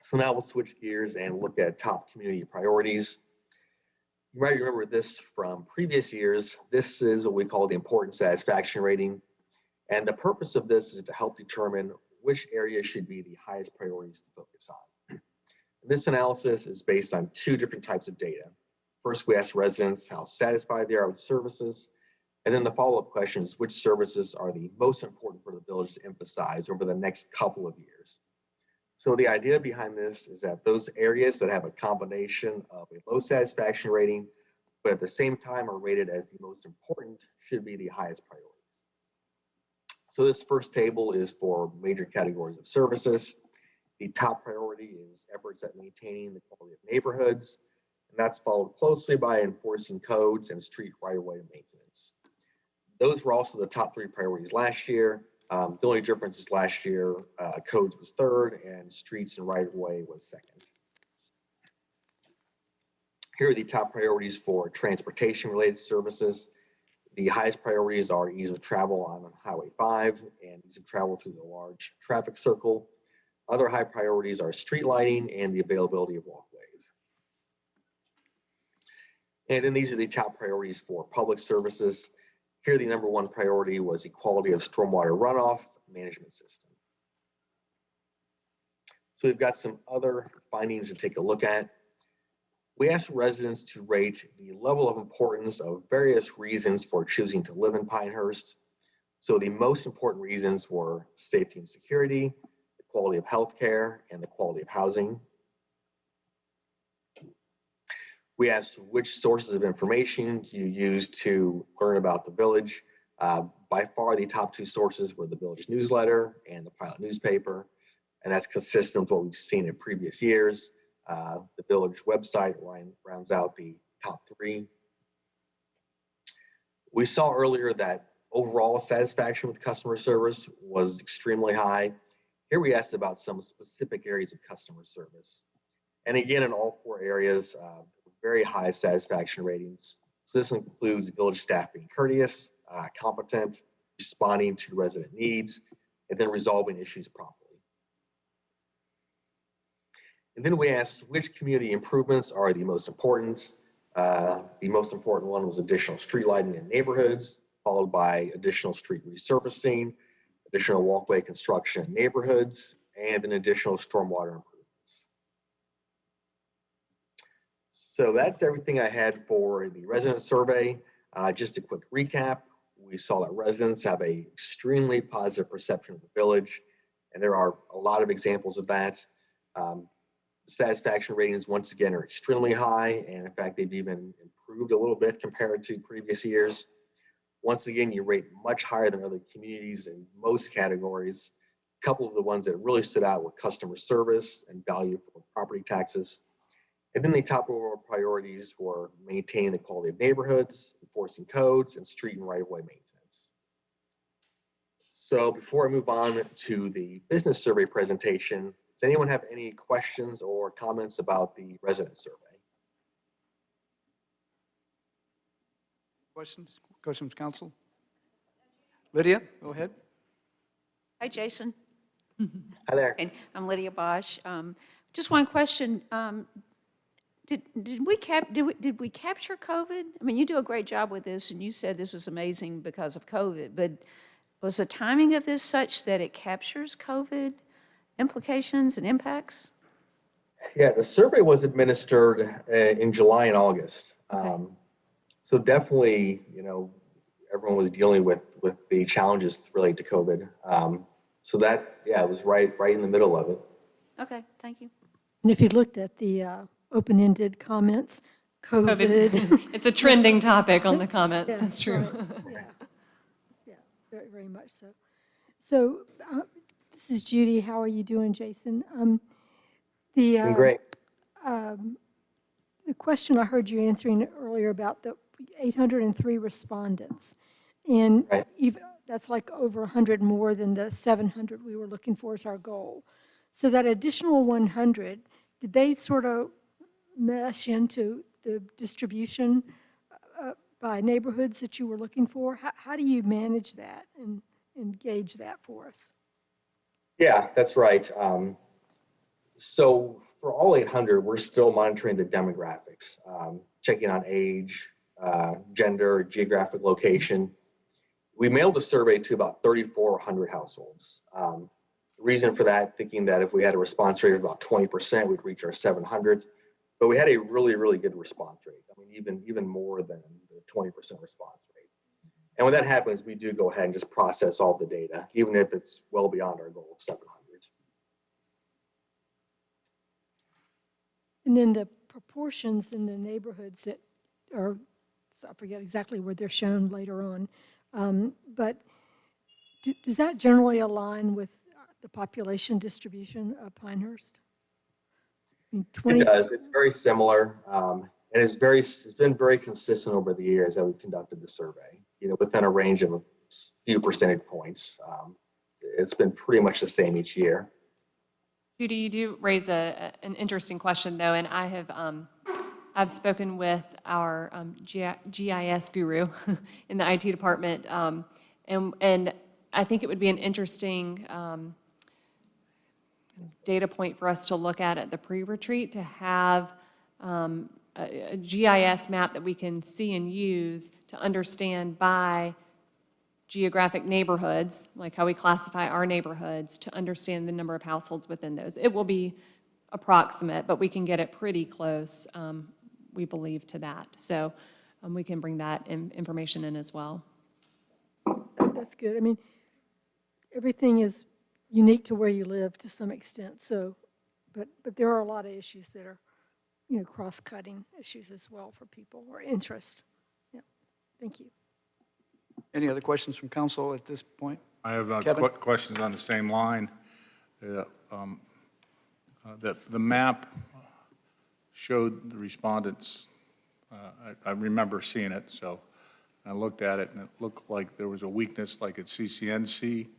So now we'll switch gears and look at top community priorities. You might remember this from previous years. This is what we call the important satisfaction rating. And the purpose of this is to help determine which areas should be the highest priorities to focus on. This analysis is based on two different types of data. First, we ask residents how satisfied they are with services. And then the follow-up question is which services are the most important for the village to emphasize over the next couple of years. So the idea behind this is that those areas that have a combination of a low satisfaction rating, but at the same time are rated as the most important, should be the highest priorities. So this first table is for major categories of services. The top priority is efforts at maintaining the quality of neighborhoods, and that's followed closely by enforcing codes and street right-of-way maintenance. Those were also the top three priorities last year. The only difference is last year, codes was third and streets and right-of-way was second. Here are the top priorities for transportation-related services. The highest priorities are ease of travel on Highway 5 and ease of travel through the large traffic circle. Other high priorities are street lighting and the availability of walkways. And then these are the top priorities for public services. Here, the number one priority was the quality of stormwater runoff management system. So we've got some other findings to take a look at. We asked residents to rate the level of importance of various reasons for choosing to live in Pinehurst. So the most important reasons were safety and security, the quality of healthcare, and the quality of housing. We asked which sources of information you use to learn about the village. By far, the top two sources were the village newsletter and the Pilot newspaper, and that's consistent with what we've seen in previous years. The village website rounds out the top three. We saw earlier that overall satisfaction with customer service was extremely high. Here we asked about some specific areas of customer service. And again, in all four areas, very high satisfaction ratings. So this includes village staff being courteous, competent, responding to resident needs, and then resolving issues promptly. And then we asked which community improvements are the most important. The most important one was additional street lighting in neighborhoods, followed by additional street resurfacing, additional walkway construction in neighborhoods, and then additional stormwater improvements. So that's everything I had for the resident survey. Just a quick recap. We saw that residents have an extremely positive perception of the village, and there are a lot of examples of that. Satisfaction ratings, once again, are extremely high, and in fact, they've even improved a little bit compared to previous years. Once again, you rate much higher than other communities in most categories. A couple of the ones that really stood out were customer service and value for property taxes. And then the top overall priorities were maintaining the quality of neighborhoods, enforcing codes, and street and right-of-way maintenance. So before I move on to the business survey presentation, does anyone have any questions or comments about the resident survey? Questions? Questions, council? Lydia, go ahead. Hi, Jason. Hi there. And I'm Lydia Bosch. Just one question. Did we capture COVID? I mean, you do a great job with this, and you said this was amazing because of COVID, but was the timing of this such that it captures COVID implications and impacts? Yeah, the survey was administered in July and August. Okay. So definitely, everyone was dealing with the challenges related to COVID. So that, yeah, it was right in the middle of it. Okay, thank you. And if you looked at the open-ended comments, COVID. It's a trending topic on the comments, Yeah, that's true. right. Yeah, very, very much so. So this is Judy. How are you doing, Jason? Doing great. The question I heard you answering earlier about the 803 respondents, and Right. even, that's like over 100 more than the 700 we were looking for as our goal. So that additional 100, did they sort of mesh into the distribution by neighborhoods that you were looking for? How do you manage that and gauge that for us? Yeah, that's right. So for all 800, we're still monitoring the demographics. checking on age, gender, geographic location. We mailed the survey to about 3,400 households. The reason for that, thinking that if we had a response rate of about 20%, we'd reach our 700. But we had a really, really good response rate. I mean, even more than the 20% response rate. And when that happens, we do go ahead and just process all the data, even if it's well beyond our goal of 700. And then the proportions in the neighborhoods that are, so I forget exactly where they're shown later on, but does that generally align with the population distribution of Pinehurst? I mean, It does. It's very similar, and it's been very consistent over the years that we've conducted the survey. You know, within a range of a few percentage points. It's been pretty much the same each year. Judy, you do raise an interesting question, though, and I've spoken with our GIS guru in the IT department, and I think it would be an interesting data point for us to look at the pre-retreat, to have a GIS map that we can see and use to understand by geographic neighborhoods, like how we classify our neighborhoods, to understand the number of households within those. It will be approximate, but we can get it pretty close, we believe, to that. So we can bring that information in as well. That's good. I mean, everything is unique to where you live to some extent. So, but there are a lot of issues that are, you know, cross-cutting issues as well for people, or interest. Yeah. Thank you. Any other questions from council at this point? I have questions on the same line. The map showed the respondents. I remember seeing it, so I looked at it, and it looked like there was a weakness, like at CCNC.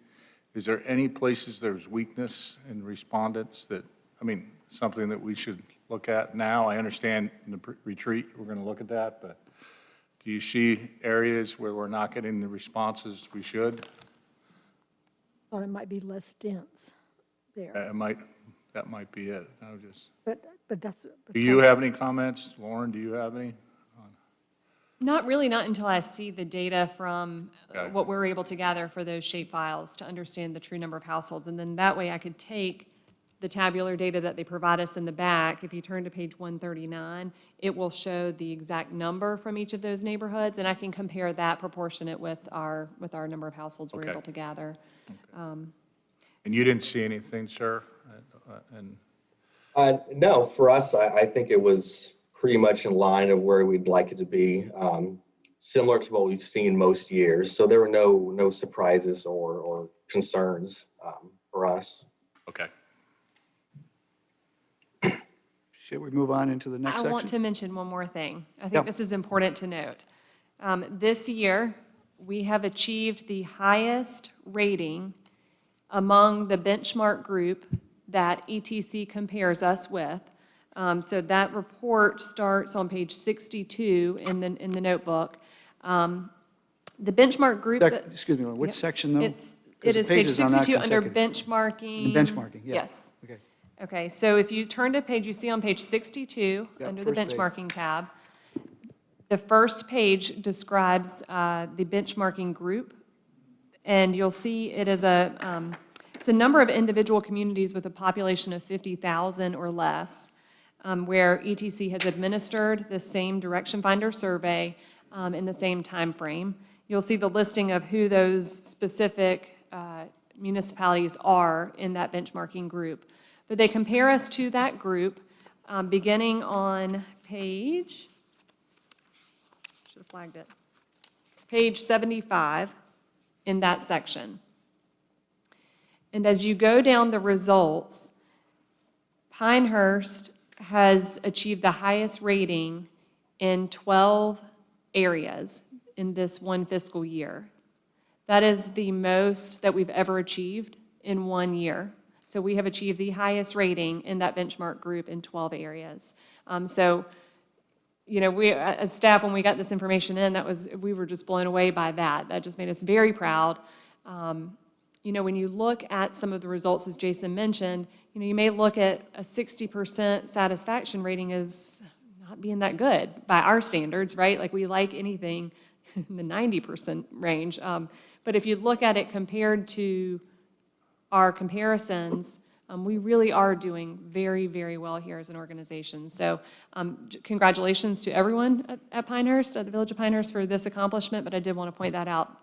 Is there any places there's weakness in respondents that, I mean, something that we should look at now? I understand in the retreat we're going to look at that, but do you see areas where we're not getting the responses we should? Thought it might be less dense there. That might be it. I was just. But that's. Do you have any comments, Lauren? Do you have any? Not really, not until I see the data from what we're able to gather for those shape files to understand the true number of households. And then that way I could take the tabular data that they provide us in the back. If you turn to page 139, it will show the exact number from each of those neighborhoods, and I can compare that proportionate with our number of households we're able to gather. Okay. And you didn't see anything, sir? No, for us, I think it was pretty much in line of where we'd like it to be, similar to what we've seen most years. So there were no surprises or concerns for us. Okay. Should we move on into the next section? I want to mention one more thing. I think this is important to note. This year, we have achieved the highest rating among the benchmark group that ETC compares us with. So that report starts on page 62 in the notebook. The benchmark group. Excuse me, which section though? It is page 62 under benchmarking. Benchmarking, yeah. Yes. Okay. Okay, so if you turn to page, you see on page 62, under the benchmarking tab, the first page describes the benchmarking group, and you'll see it is it's a number of individual communities with a population of 50,000 or less, where ETC has administered the same Direction Finder survey in the same time frame. You'll see the listing of who those specific municipalities are in that benchmarking group. But they compare us to that group beginning on page, should have flagged it, page 75 in that section. And as you go down the results, Pinehurst has achieved the highest rating in 12 areas in this one fiscal year. That is the most that we've ever achieved in 1 year. So we have achieved the highest rating in that benchmark group in 12 areas. So, you know, we as staff, when we got this information in, we were just blown away by that. That just made us very proud. You know, when you look at some of the results, as Jason mentioned, you know, you may look at a 60% satisfaction rating as not being that good by our standards, right? Like, we like anything in the 90% range. But if you look at it compared to our comparisons, we really are doing very, very well here as an organization. So congratulations to everyone at Pinehurst, at the Village of Pinehurst, for this accomplishment, but I did want to point that out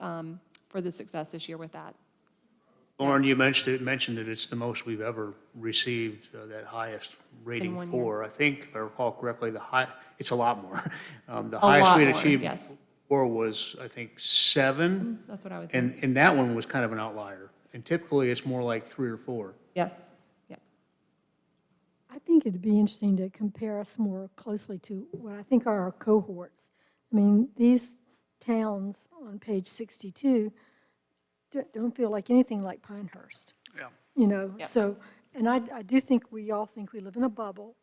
for the success this year with that. Lauren, you mentioned that it's the most we've ever received, that highest rating one for. I think, if I recall correctly, it's a lot more. The A highest lot we'd more, achieved yes. for was, I think, 7. That's what I would think. And that one was kind of an outlier. And typically, it's more like 3 or 4. Yes. Yep. I think it'd be interesting to compare us more closely to what I think are our cohorts. I mean, these towns on page 62 don't feel like anything like Pinehurst. Yeah. You know, Yep. so, and I do think we all think we live in a bubble,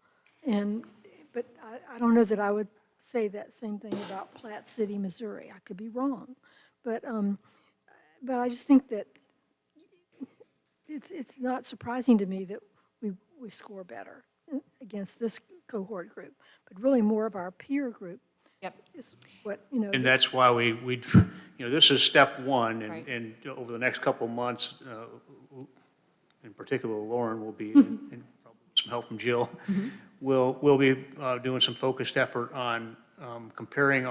but I don't know that I would say that same thing about Platte City, Missouri. I could be wrong. But I just think that it's not surprising to me that we score better against this cohort group, but really more of our peer group. Yep. Is what, you know. And that's why we this is step one, and, Right. and over the next couple of months, in particular, Lauren will be, and probably some help from Jill, we'll be doing some focused effort on comparing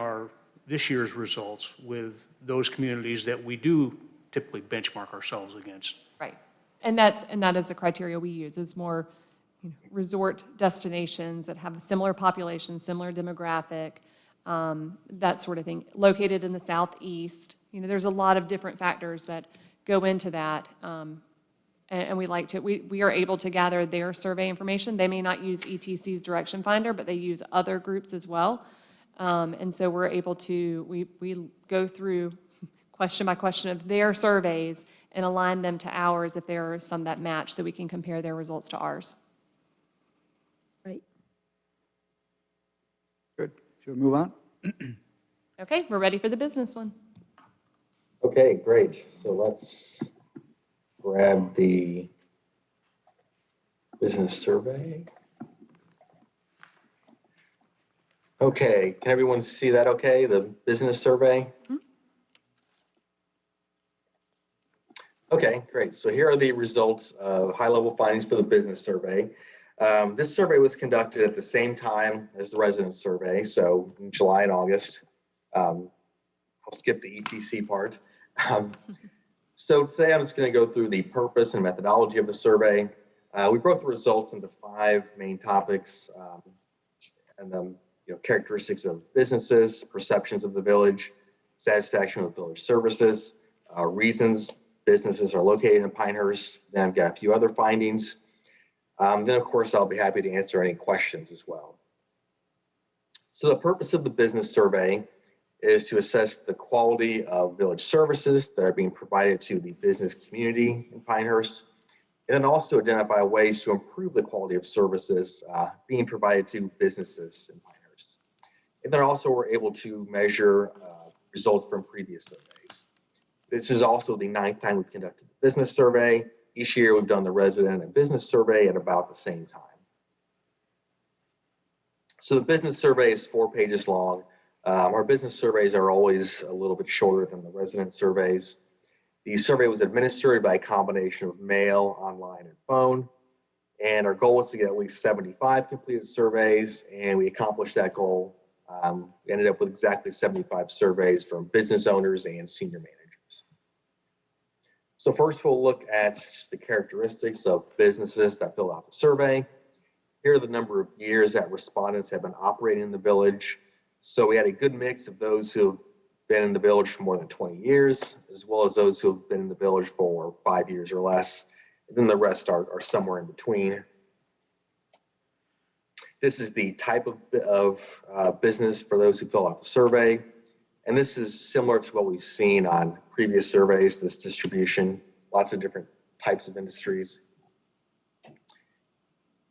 this year's results with those communities that we do typically benchmark ourselves against. Right. And that is the criteria we use, is more resort destinations that have a similar population, similar demographic, that sort of thing, located in the southeast. There's a lot of different factors that go into that. And we are able to gather their survey information. They may not use ETC's Direction Finder, but they use other groups as well. And so we're able to, we go through question by question of their surveys and align them to ours if there are some that match, so we can compare their results to ours. Right. Good. Should we move on? Okay, we're ready for the business one. Okay, great. So let's grab the business survey. Okay, can everyone see that okay, the business survey? Okay, great. So here are the results of high-level findings for the business survey. This survey was conducted at the same time as the resident survey, so in July and August. I'll skip the ETC part. So today I'm just going to go through the purpose and methodology of the survey. We broke the results into 5 main topics, and the characteristics of businesses, perceptions of the village, satisfaction with village services, reasons businesses are located in Pinehurst. Then I've got a few other findings. Then, of course, I'll be happy to answer any questions as well. So the purpose of the business survey is to assess the quality of village services that are being provided to the business community in Pinehurst, and then also identify ways to improve the quality of services being provided to businesses in Pinehurst. And then also we're able to measure results from previous surveys. This is also the 9th time we've conducted the business survey. Each year we've done the resident and business survey at about the same time. So the business survey is 4 pages long. Our business surveys are always a little bit shorter than the resident surveys. The survey was administered by a combination of mail, online, and phone. And our goal was to get at least 75 completed surveys, and we accomplished that goal. We ended up with exactly 75 surveys from business owners and senior managers. So first we'll look at just the characteristics of businesses that filled out the survey. Here are the number of years that respondents have been operating in the village. So we had a good mix of those who have been in the village for more than 20 years, as well as those who have been in the village for 5 years or less. And then the rest are somewhere in between. This is the type of business for those who fill out the survey. And this is similar to what we've seen on previous surveys, this distribution, lots of different types of industries.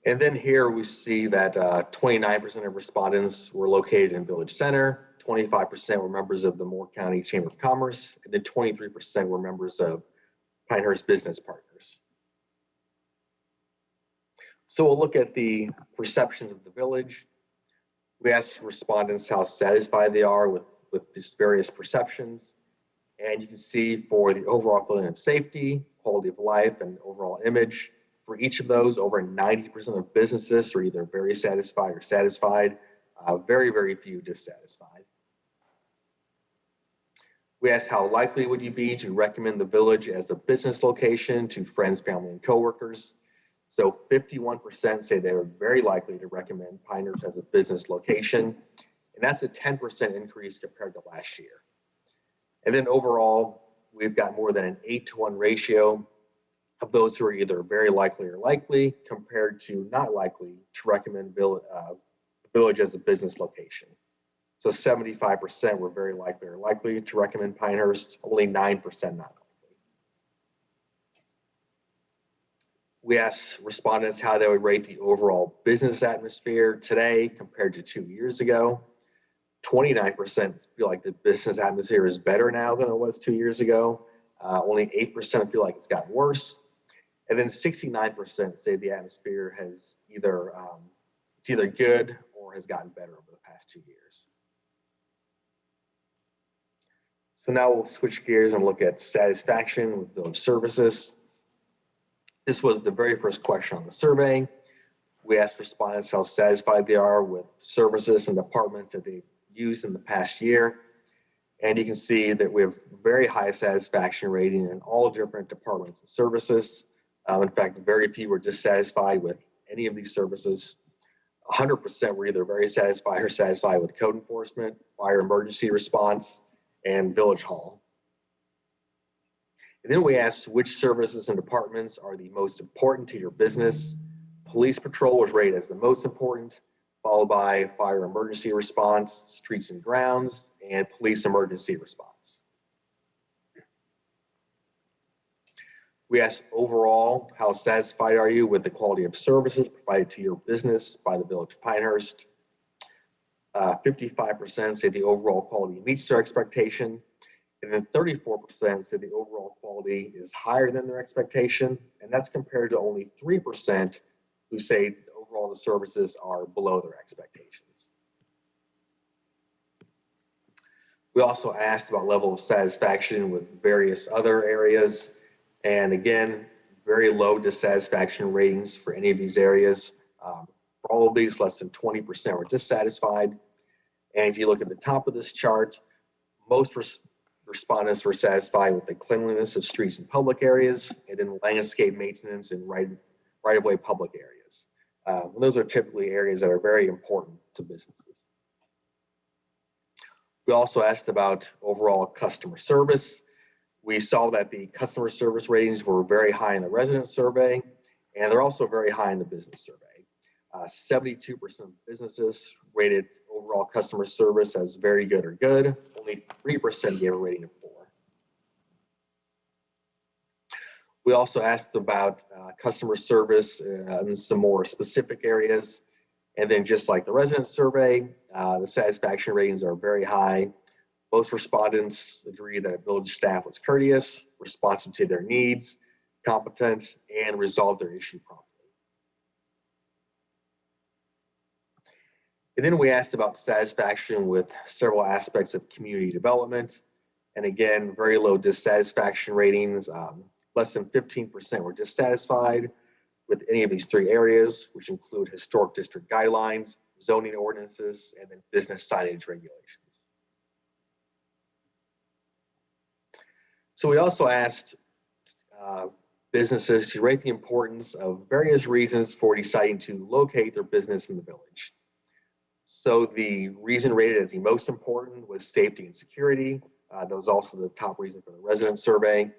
And then here we see that 29% of respondents were located in Village Center, 25% were members of the Moore County Chamber of Commerce, and then 23% were members of Pinehurst Business Partners. So we'll look at the perceptions of the village. We asked respondents how satisfied they are with these various perceptions. And you can see for the overall feeling of safety, quality of life, and overall image, for each of those, over 90% of businesses are either very satisfied or satisfied, very, very few dissatisfied. We asked how likely would you be to recommend the village as a business location to friends, family, and coworkers. So 51% say they are very likely to recommend Pinehurst as a business location, and that's a 10% increase compared to last year. And then overall, we've got more than an 8-to-1 ratio of those who are either very likely or likely compared to not likely to recommend village as a business location. So 75% were very likely or likely to recommend Pinehurst, only 9% not likely. We asked respondents how they would rate the overall business atmosphere today compared to 2 years ago. 29% feel like the business atmosphere is better now than it was 2 years ago. Only 8% feel like it's gotten worse. And then 69% say the atmosphere has either good or has gotten better over the past 2 years. So now we'll switch gears and look at satisfaction with village services. This was the very first question on the survey. We asked respondents how satisfied they are with services and departments that they've used in the past year. And you can see that we have very high satisfaction rating in all different departments and services. In fact, very few were dissatisfied with any of these services. 100% were either very satisfied or satisfied with code enforcement, fire emergency response, and village hall. And then we asked which services and departments are the most important to your business. Police patrol was rated as the most important, followed by fire emergency response, streets and grounds, and police emergency response. We asked overall, how satisfied are you with the quality of services provided to your business by the Village of Pinehurst? 55% say the overall quality meets their expectation, and then 34% say the overall quality is higher than their expectation, and that's compared to only 3% who say overall the services are below their expectations. We also asked about level of satisfaction with various other areas, and again, very low dissatisfaction ratings for any of these areas. For all of these, less than 20% were dissatisfied. And if you look at the top of this chart, most respondents were satisfied with the cleanliness of streets and public areas, and then landscape maintenance and right-of-way public areas. Those are typically areas that are very important to businesses. We also asked about overall customer service. We saw that the customer service ratings were very high in the resident survey, and they're also very high in the business survey. 72% of businesses rated overall customer service as very good or good. Only 3% gave a rating of 4. We also asked about customer service in some more specific areas. And then just like the resident survey, the satisfaction ratings are very high. Most respondents agree that village staff was courteous, responsive to their needs, competent, and resolved their issue promptly. And then we asked about satisfaction with several aspects of community development. And again, very low dissatisfaction ratings. Less than 15% were dissatisfied with any of these 3 areas, which include historic district guidelines, zoning ordinances, and then business signage regulations. So we also asked businesses to rate the importance of various reasons for deciding to locate their business in the village. So the reason rated as the most important was safety and security. That was also the top reason for the resident survey.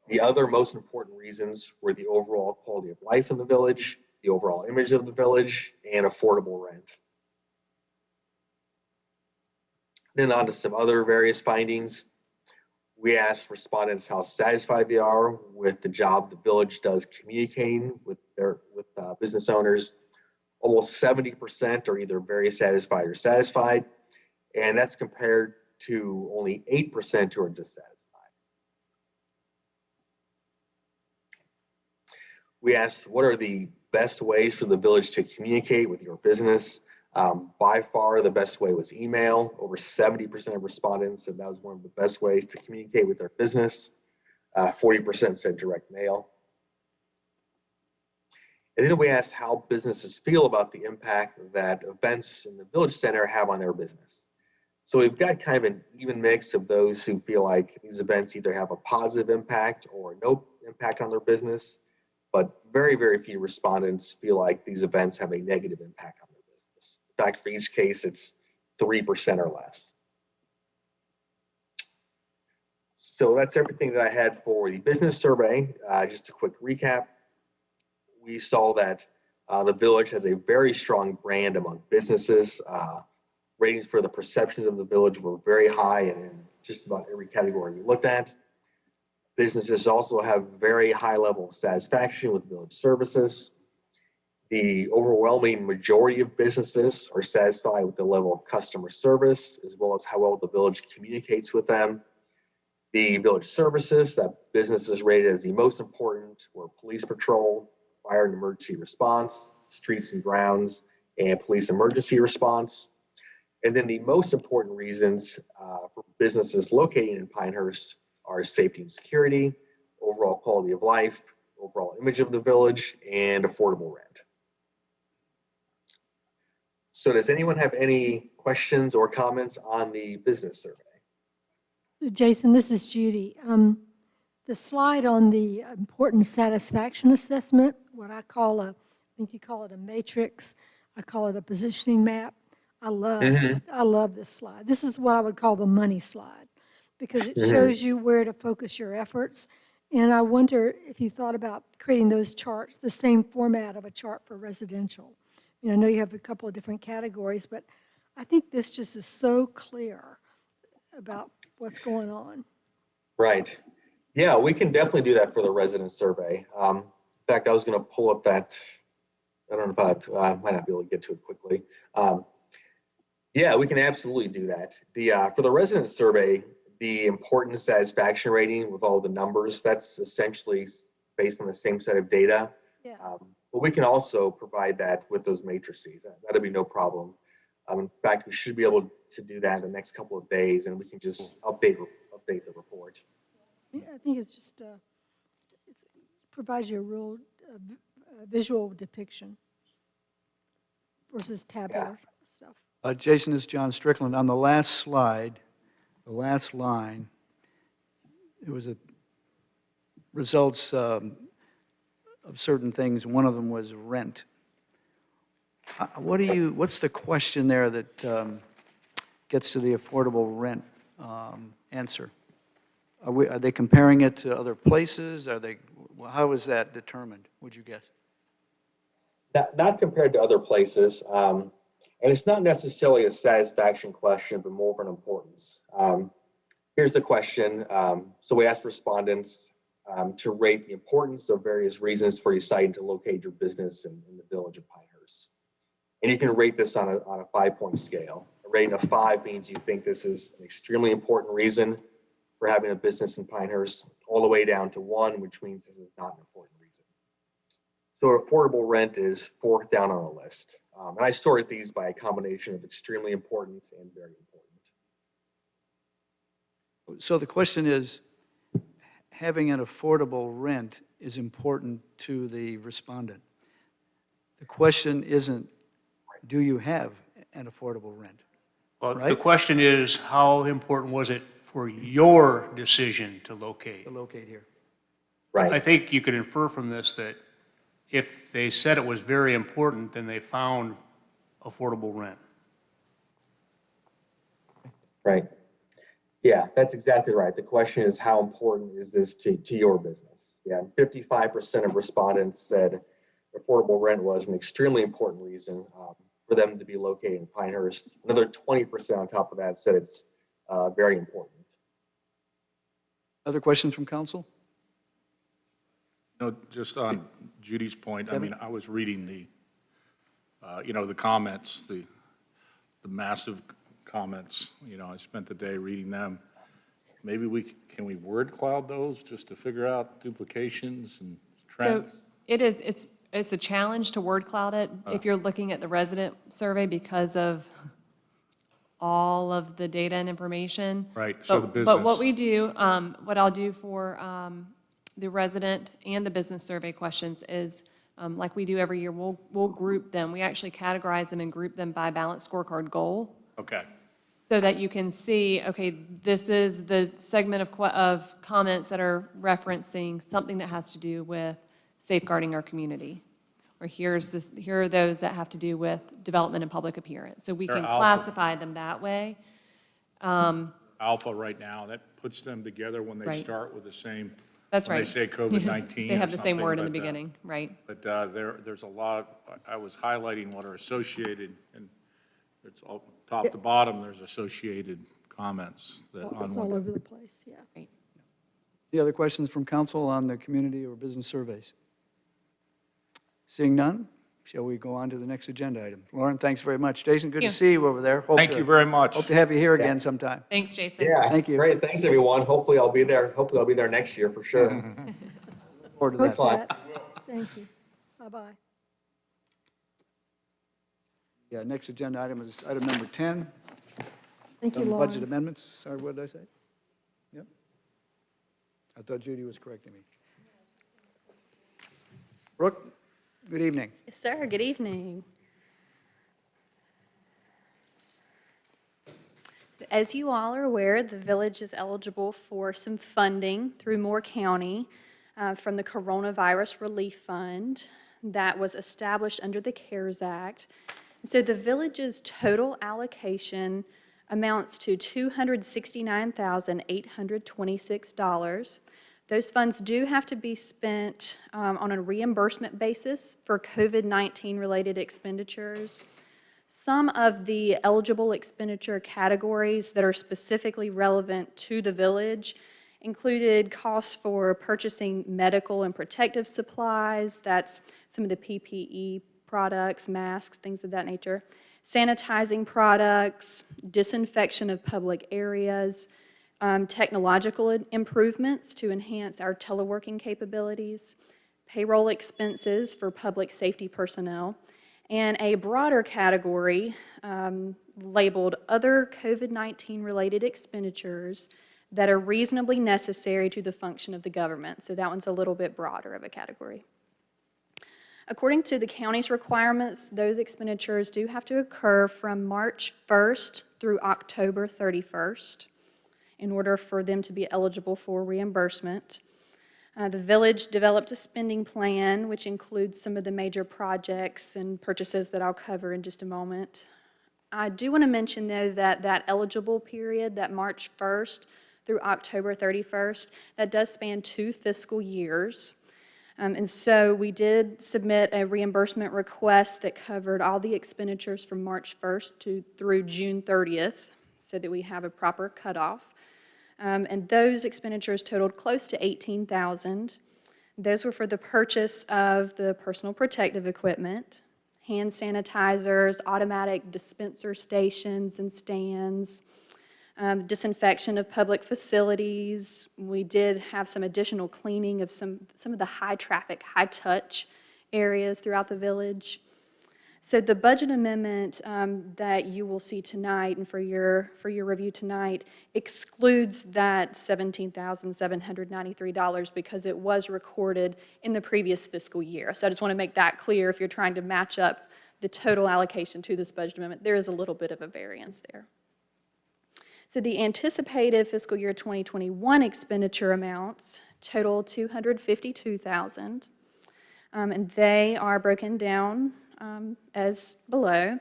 The other most important reasons were the overall quality of life in the village, the overall image of the village, and affordable rent. Then on to some other various findings. We asked respondents how satisfied they are with the job the village does communicating with business owners. Almost 70% are either very satisfied or satisfied, and that's compared to only 8% who are dissatisfied. We asked, what are the best ways for the village to communicate with your business? By far, the best way was email. Over 70% of respondents said that was one of the best ways to communicate with their business. 40% said direct mail. And then we asked how businesses feel about the impact that events in the Village Center have on their business. So we've got kind of an even mix of those who feel like these events either have a positive impact or no impact on their business, but very, very few respondents feel like these events have a negative impact on their business. In fact, for each case, it's 3% or less. So that's everything that I had for the business survey. Just a quick recap. We saw that the village has a very strong brand among businesses. Ratings for the perceptions of the village were very high in just about every category we looked at. Businesses also have very high level of satisfaction with village services. The overwhelming majority of businesses are satisfied with the level of customer service, as well as how well the village communicates with them. The village services that businesses rated as the most important were police patrol, fire and emergency response, streets and grounds, and police emergency response. And then the most important reasons for businesses locating in Pinehurst are safety and security, overall quality of life, overall image of the village, and affordable rent. So does anyone have any questions or comments on the business survey? Jason, this is Judy. The slide on the important satisfaction assessment, what I think you call it a matrix, I call it a positioning map. I love this slide. This is what I would call the money slide, because it shows you where to focus your efforts. And I wonder if you thought about creating those charts, the same format of a chart for residential. You know, I know you have a couple of different categories, but I think this just is so clear about what's going on. Right. Yeah, we can definitely do that for the resident survey. In fact, I was going to pull up that. I don't know if I might not be able to get to it quickly. Yeah, we can absolutely do that. For the resident survey, the important satisfaction rating with all the numbers, that's essentially based on the same set of data. Yeah. But we can also provide that with those matrices. That'll be no problem. In fact, we should be able to do that in the next couple of days, and we can just update the report. Yeah, I think it's just it provides you a real visual depiction versus tabular stuff. Jason, this is John Strickland. On the last slide, the last line, it was a results of certain things. One of them was rent. What's the question there that gets to the affordable rent answer? Are they comparing it to other places? How is that determined, would you guess? Not compared to other places. And it's not necessarily a satisfaction question, but more of an importance. Here's the question. So we asked respondents to rate the importance of various reasons for deciding to locate your business in the village of Pinehurst. And you can rate this on a 5-point scale. A rating of 5 means you think this is an extremely important reason for having a business in Pinehurst, all the way down to 1, which means this is not an important reason. So affordable rent is 4th down on the list. And I sorted these by a combination of extremely important and very important. So the question is, having an affordable rent is important to the respondent. The question isn't, do you have an affordable rent? Well, right? the question is, how important was it for your decision to locate? Here. Right. I think you could infer from this that if they said it was very important, then they found affordable rent. Right. Yeah, that's exactly right. The question is, how important is this to your business? Yeah, 55% of respondents said affordable rent was an extremely important reason for them to be located in Pinehurst. Another 20% on top of that said it's very important. Other questions from council? No, just on Judy's point, I mean, I was reading the comments, the massive comments. I spent the day reading them. Maybe can we word cloud those just to figure out duplications and trends? So it's it's a challenge to word cloud it if you're looking at the resident survey because of all of the data and information. Right, so the But what business. we do, what I'll do for the resident and the business survey questions is, like we do every year, we'll group them. We actually categorize them and group them by balanced scorecard goal, Okay. so that you can see, okay, this is the segment of comments that are referencing something that has to do with safeguarding our community. Or here are those that have to do with development and public appearance. So we They're can alpha. classify them that way. Alpha right now, that puts them together when they Right. start with the same. That's when right. they say COVID-19 They or have the same something, word in the but, beginning, right? But there's a lot, I was highlighting what are associated, and it's all, top to bottom, there's associated comments that on It's all one. over the place, yeah. Right. Any other questions from council on the community or business surveys? Seeing none, shall we go on to the next agenda item? Lauren, thanks very much. Jason, good to Yeah. see you over there. Thank you very much. Hope to have you here again sometime. Thanks, Jason. Yeah. Thank you. Great. Thanks, everyone. Hopefully I'll be there. Hopefully I'll be there next year for sure. Forward to Hope that. fine. that. Thank you. Bye-bye. Yeah, next agenda item is item number 10. Thank you, Some Lauren. budget amendments. Sorry, what did I say? Yep. I thought Judy was correcting me. Brooke, good evening. Yes, sir. Good evening. So as you all are aware, the village is eligible for some funding through Moore County from the Coronavirus Relief Fund that was established under the CARES Act. So the village's total allocation amounts to $269,826. Those funds do have to be spent on a reimbursement basis for COVID-19 related expenditures. Some of the eligible expenditure categories that are specifically relevant to the village included costs for purchasing medical and protective supplies, that's some of the PPE products, masks, things of that nature, sanitizing products, disinfection of public areas, technological improvements to enhance our teleworking capabilities, payroll expenses for public safety personnel, and a broader category labeled other COVID-19 related expenditures that are reasonably necessary to the function of the government. So that one's a little bit broader of a category. According to the county's requirements, those expenditures do have to occur from March 1st through October 31st in order for them to be eligible for reimbursement. The village developed a spending plan, which includes some of the major projects and purchases that I'll cover in just a moment. I do want to mention, though, that that eligible period, that March 1st through October 31st, that does span 2 fiscal years. And so we did submit a reimbursement request that covered all the expenditures from March 1st through June 30th, so that we have a proper cutoff. And those expenditures totaled close to $18,000. Those were for the purchase of the personal protective equipment, hand sanitizers, automatic dispenser stations and stands, disinfection of public facilities. We did have some additional cleaning of some of the high-traffic, high-touch areas throughout the village. So the budget amendment that you will see tonight and for your review tonight excludes that $17,793 because it was recorded in the previous fiscal year. So I just want to make that clear if you're trying to match up the total allocation to this budget amendment. There is a little bit of a variance there. So the anticipated fiscal year 2021 expenditure amounts total $252,000, and they are broken down as below.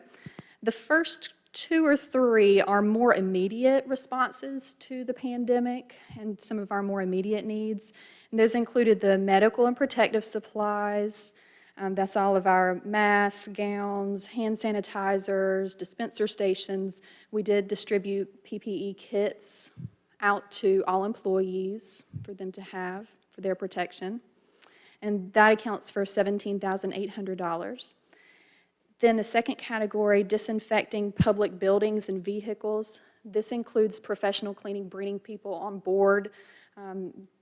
The first 2 or 3 are more immediate responses to the pandemic and some of our more immediate needs. And those included the medical and protective supplies. That's all of our masks, gowns, hand sanitizers, dispenser stations. We did distribute PPE kits out to all employees for them to have for their protection. And that accounts for $17,800. Then the second category, disinfecting public buildings and vehicles. This includes professional cleaning, bringing people on board,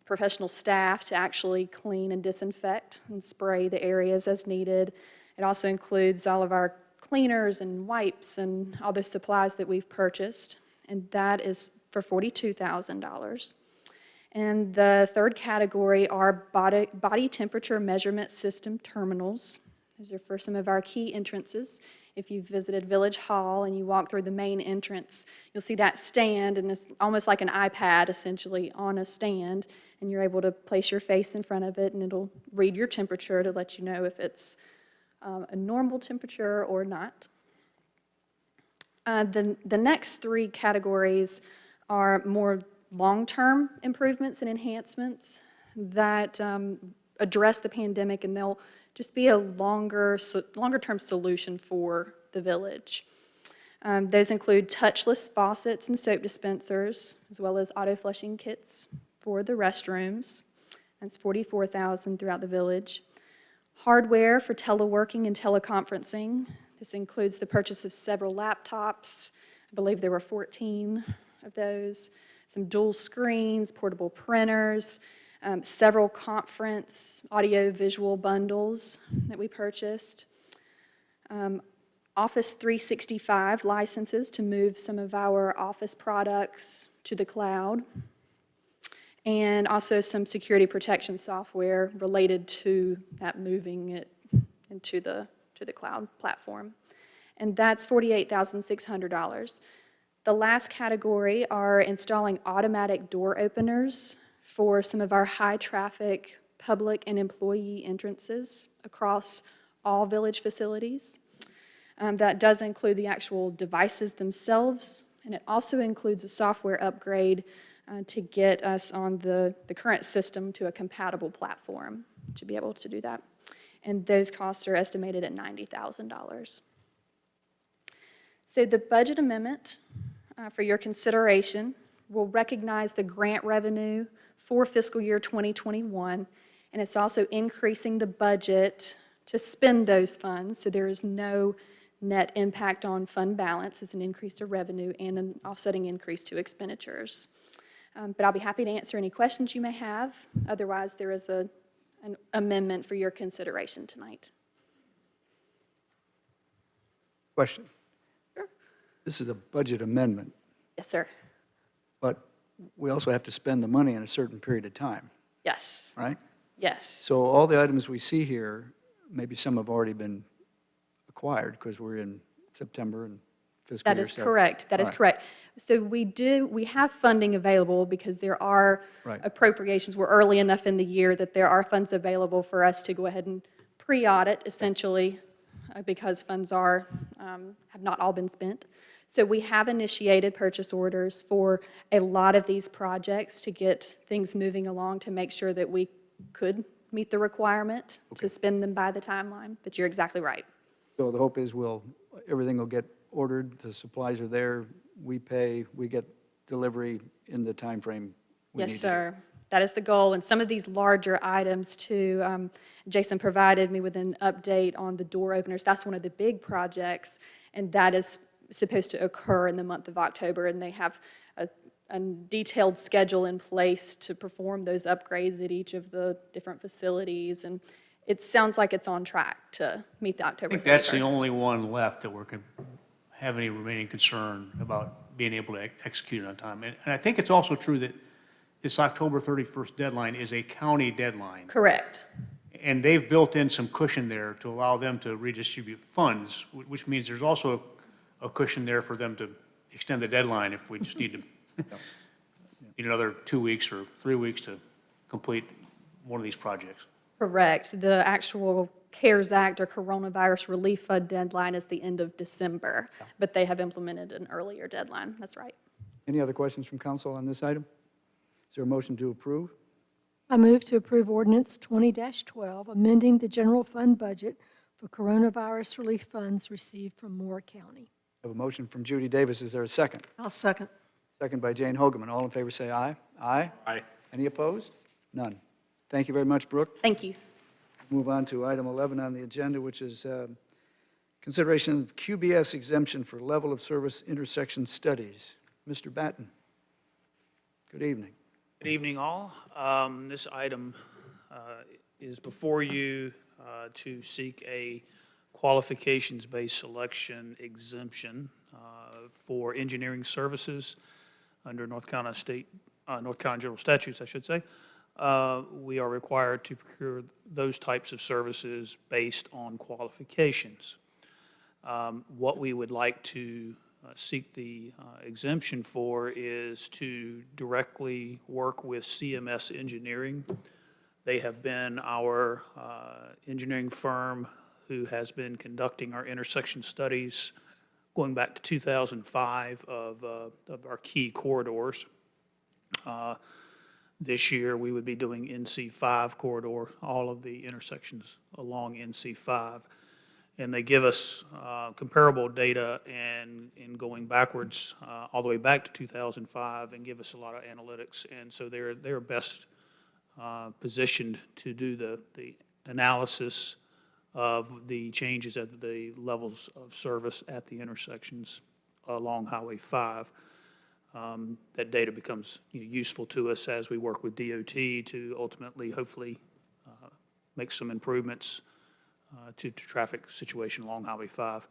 professional staff to actually clean and disinfect and spray the areas as needed. It also includes all of our cleaners and wipes and all the supplies that we've purchased, and that is for $42,000. And the third category are body temperature measurement system terminals. Those are for some of our key entrances. If you've visited Village Hall and you walk through the main entrance, you'll see that stand, and it's almost like an iPad, essentially, on a stand, and you're able to place your face in front of it, and it'll read your temperature to let you know if it's a normal temperature or not. The next three categories are more long-term improvements and enhancements that address the pandemic, and they'll just be a longer-term solution for the village. Those include touchless faucets and soap dispensers, as well as auto-flushing kits for the restrooms. That's $44,000 throughout the village. Hardware for teleworking and teleconferencing. This includes the purchase of several laptops. I believe there were 14 of those. Some dual screens, portable printers, several conference audio-visual bundles that we purchased. Office 365 licenses to move some of our office products to the cloud. And also some security protection software related to that moving it into the cloud platform. And that's $48,600. The last category are installing automatic door openers for some of our high-traffic public and employee entrances across all village facilities. That does include the actual devices themselves, and it also includes a software upgrade to get us on the current system to a compatible platform to be able to do that. And those costs are estimated at $90,000. So the budget amendment for your consideration will recognize the grant revenue for fiscal year 2021, and it's also increasing the budget to spend those funds, so there is no net impact on fund balance. It's an increase to revenue and an offsetting increase to expenditures. But I'll be happy to answer any questions you may have. Otherwise, there is an amendment for your consideration tonight. Question. Sure. This is a budget amendment, Yes, sir. but we also have to spend the money in a certain period of time, Yes. right? Yes. So all the items we see here, maybe some have already been acquired because we're in September and fiscal That year is seven. correct. That is All right. correct. So we have funding available because there are Right. appropriations. We're early enough in the year that there are funds available for us to go ahead and pre-audit, essentially, because funds have not all been spent. So we have initiated purchase orders for a lot of these projects to get things moving along to make sure that we could meet the requirement to spend them by the timeline. But you're exactly right. So the hope is everything will get ordered, the supplies are there, we pay, we get delivery in the time frame we need Yes, to do. sir. That is the goal. And some of these larger items, too, Jason provided me with an update on the door openers. That's one of the big projects, and that is supposed to occur in the month of October, and they have a detailed schedule in place to perform those upgrades at each of the different facilities, and it sounds like it's on track to meet the I October 31st. think that's the only one left that have any remaining concern about being able to execute it on time. And I think it's also true that this October 31st deadline is a county deadline. Correct. And they've built in some cushion there to allow them to redistribute funds, which means there's also a cushion there for them to extend the deadline if we just need another 2 weeks or 3 weeks to complete one of these projects. Correct. The actual CARES Act or Coronavirus Relief Fund deadline is the end of December, but they have implemented an earlier deadline. That's right. Any other questions from council on this item? Is there a motion to approve? I move to approve ordinance 20-12, amending the general fund budget for coronavirus relief funds received from Moore County. I have a motion from Judy Davis. Is there a second? I'll second. Second by Jane Hogeman. All in favor say aye. Aye? Aye. Any opposed? None. Thank you very much, Brooke. Thank you. Move on to item 11 on the agenda, which is consideration of QBS exemption for level of service intersection studies. Mr. Batten, good evening. Good evening, all. This item is before you to seek a qualifications-based selection exemption for engineering services under North Carolina General Statutes, I should say. We are required to procure those types of services based on qualifications. What we would like to seek the exemption for is to directly work with CMS Engineering. They have been our engineering firm who has been conducting our intersection studies going back to 2005 of our key corridors. This year, we would be doing NC5 corridor, all of the intersections along NC5. And they give us comparable data and in going backwards all the way back to 2005 and give us a lot of analytics. And so they're best positioned to do the analysis of the changes at the levels of service at the intersections along Highway 5. That data becomes useful to us as we work with DOT to ultimately, hopefully, make some improvements to traffic situation along Highway 5.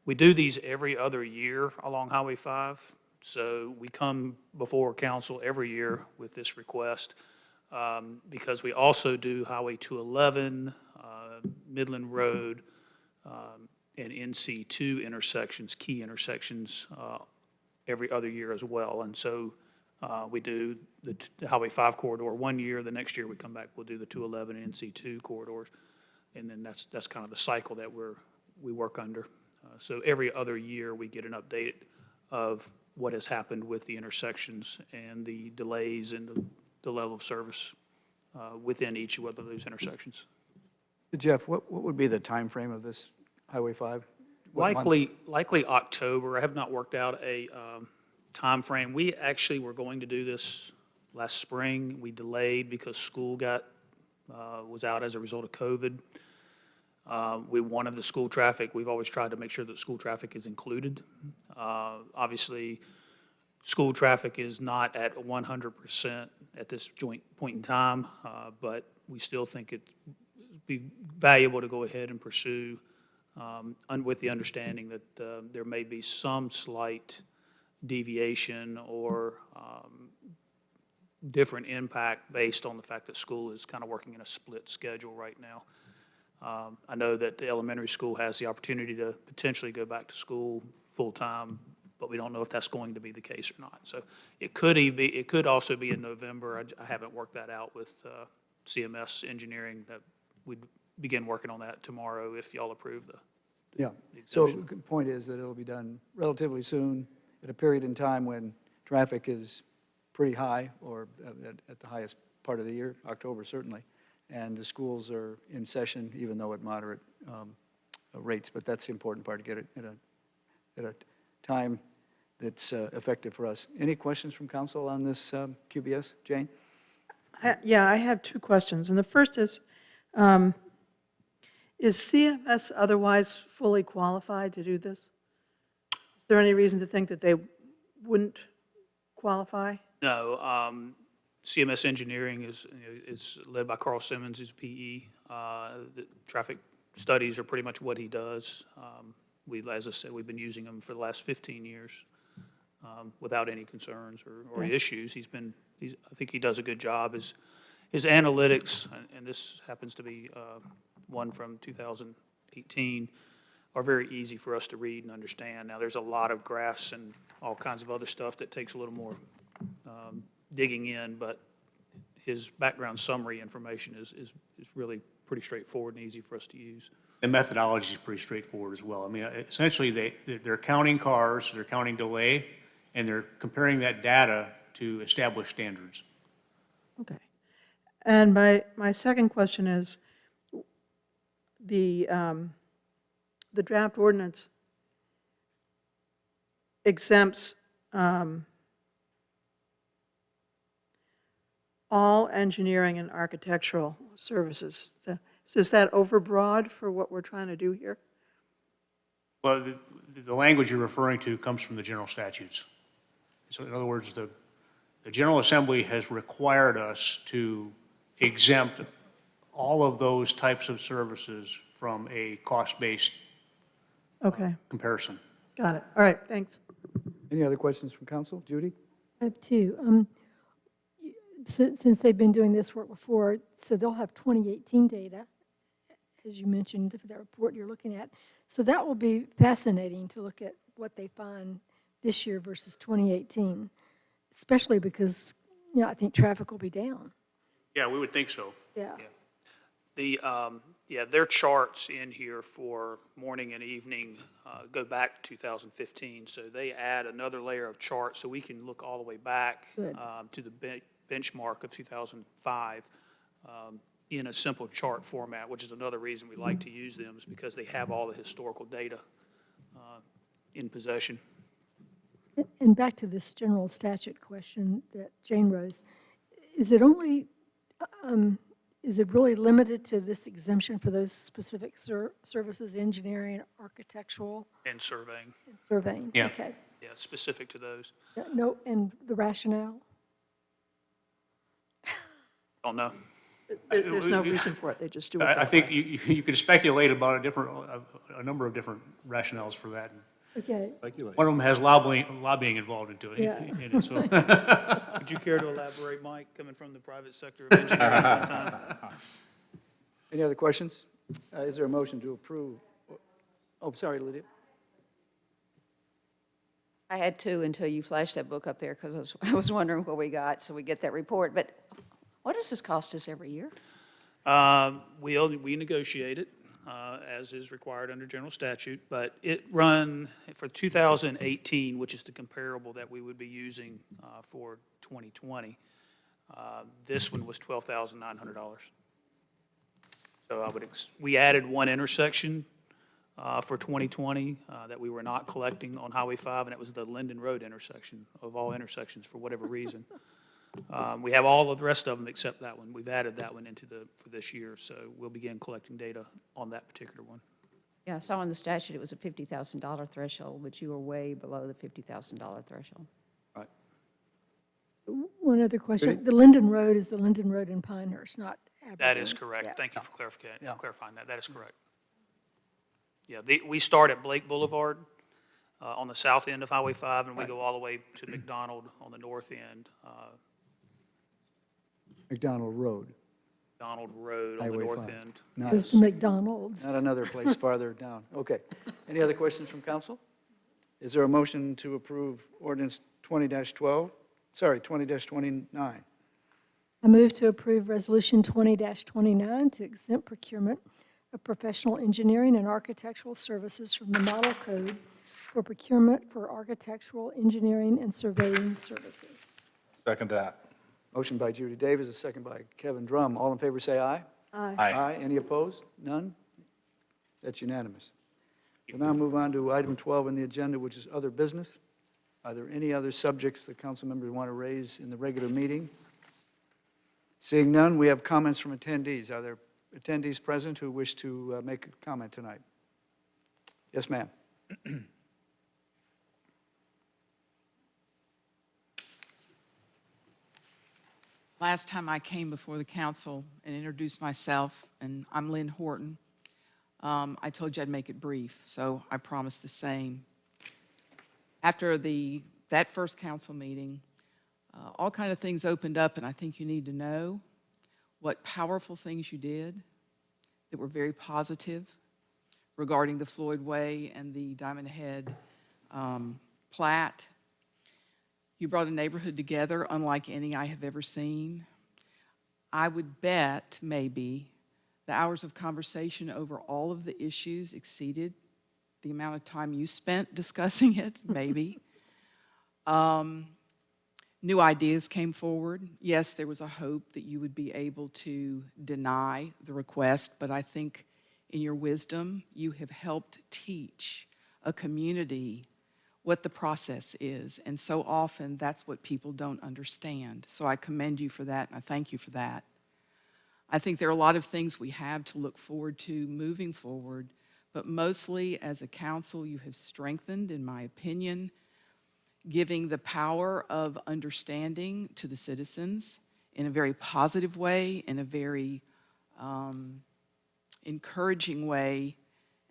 We do these every other year along Highway 5, so we come before council every year with this request because we also do Highway 211, Midland Road, and NC2 intersections, key intersections, every other year as well. And so we do the Highway 5 corridor one year, the next year we come back, we'll do the 211 and NC2 corridors. And then that's kind of the cycle that we work under. So every other year we get an update of what has happened with the intersections and the delays and the level of service within each of those intersections. Jeff, what would be the time frame of this Highway 5? Likely October. I have not worked out a time frame. We actually were going to do this last spring. We delayed because school was out as a result of COVID. We wanted the school traffic. We've always tried to make sure that school traffic is included. Obviously, school traffic is not at 100% at this point in time, but we still think it'd be valuable to go ahead and pursue with the understanding that there may be some slight deviation or different impact based on the fact that school is kind of working in a split schedule right now. I know that the elementary school has the opportunity to potentially go back to school full-time, but we don't know if that's going to be the case or not. So it could also be in November. I haven't worked that out with CMS Engineering. That we'd begin working on that tomorrow if y'all approve the So the point is that it'll be done relatively soon at a period in time when traffic is pretty high or at the highest part of the year, October certainly, and the schools are in session, even though at moderate rates. But that's the important part, to get it at a time that's effective for us. Any questions from council on this QBS? Jane? Yeah, I have two questions. And the first is CMS otherwise fully qualified to do this? Is there any reason to think that they wouldn't qualify? No. CMS Engineering is led by Carl Simmons, who's PE. The traffic studies are pretty much what he does. As I said, we've been using them for the last 15 years without any concerns or issues. I think he does a good job. His analytics, and this happens to be one from 2018, are very easy for us to read and understand. Now, there's a lot of graphs and all kinds of other stuff that takes a little more digging in, but his background summary information is really pretty straightforward and easy for us to use. The methodology is pretty straightforward as well. I mean, essentially, they're counting cars, they're counting delay, and they're comparing that data to establish standards. Okay. And my second question is, the draft ordinance exempts all engineering and architectural services. Is that overbroad for what we're trying to do here? Well, the language you're referring to comes from the general statutes. So in other words, the General Assembly has required us to exempt all of those types of services from a cost-based Okay, comparison. got it. All right, thanks. Any other questions from council? Judy? I have two. Since they've been doing this work before, so they'll have 2018 data, as you mentioned, for that report you're looking at. So that will be fascinating to look at what they find this year versus 2018, especially because, I think traffic will be down. Yeah, we would think so. Yeah. Their charts in here for morning and evening go back to 2015. So they add another layer of charts so we can look all the way back to the benchmark of 2005 in a simple chart format, which is another reason we like to use them, is because they have all the historical data in possession. And back to this general statute question that Jane rose, is it only, is it really limited to this exemption for those specific services, engineering, architectural? And surveying. And surveying, Yeah. okay. Yeah, specific to those. No, and the rationale? Don't know. There's no reason for it, they just do it that way. I think you could speculate about a number of different rationales for that. Okay. One of them has lobbying involved into it. Yeah. In it, so. Would you care to elaborate, Mike, coming from the private sector of engineering at one time? Any other questions? Is there a motion to approve? Oh, sorry, Lydia. I had two until you flashed that book up there because I was wondering what we got, so we get that report. But what does this cost us every year? We negotiate it, as is required under general statute, but it run for 2018, which is the comparable that we would be using for 2020. This one was $12,900. So we added one intersection for 2020 that we were not collecting on Highway 5, and it was the Linden Road intersection of all intersections for whatever reason. We have all of the rest of them except that one. We've added that one for this year, so we'll begin collecting data on that particular one. Yeah, I saw in the statute it was a $50,000 threshold, but you were way below the $50,000 threshold. Right. One other question. The Linden Road is the Linden Road in Pinehurst, not Aberdeen. That is correct. Yeah. Thank you for clarifying that. That is correct. Yeah, we start at Blake Boulevard on the south end of Highway 5, and we go all the way to McDonald on the north end. McDonald Road. McDonald Road on the Highway north 5. end. There's the McDonald's. Not another place farther down. Okay. Any other questions from council? Is there a motion to approve ordinance 20-12? Sorry, 20-29. I move to approve Resolution 20-29 to exempt procurement of professional engineering and architectural services from the model code for procurement for architectural, engineering, and surveying services. Second that. Motion by Judy Davis, a second by Kevin Drum. All in favor say aye. Aye. Aye. Any opposed? None? That's unanimous. We'll now move on to item 12 on the agenda, which is other business. Are there any other subjects that council members want to raise in the regular meeting? Seeing none, we have comments from attendees. Are there attendees present who wish to make a comment tonight? Yes, ma'am. Last time I came before the council and introduced myself, and I'm Lynn Horton, I told you I'd make it brief, so I promise the same. After that first council meeting, all kind of things opened up, and I think you need to know what powerful things you did that were very positive regarding the Floyd Way and the Diamond Head plat. You brought a neighborhood together unlike any I have ever seen. I would bet maybe the hours of conversation over all of the issues exceeded the amount of time you spent discussing it, maybe. New ideas came forward. Yes, there was a hope that you would be able to deny the request, but I think in your wisdom, you have helped teach a community what the process is, and so often that's what people don't understand. So I commend you for that, and I thank you for that. I think there are a lot of things we have to look forward to moving forward, but mostly as a council, you have strengthened, in my opinion, giving the power of understanding to the citizens in a very positive way, in a very encouraging way,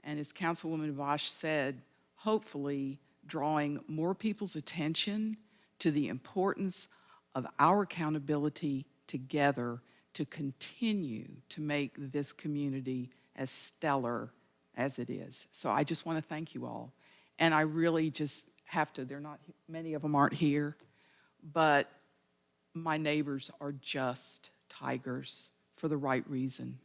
and as Councilwoman Vosh said, hopefully drawing more people's attention to the importance of our accountability together to continue to make this community as stellar as it is. So I just want to thank you all. And I really just have to, many of them aren't here, but my neighbors are just tigers for the right reason.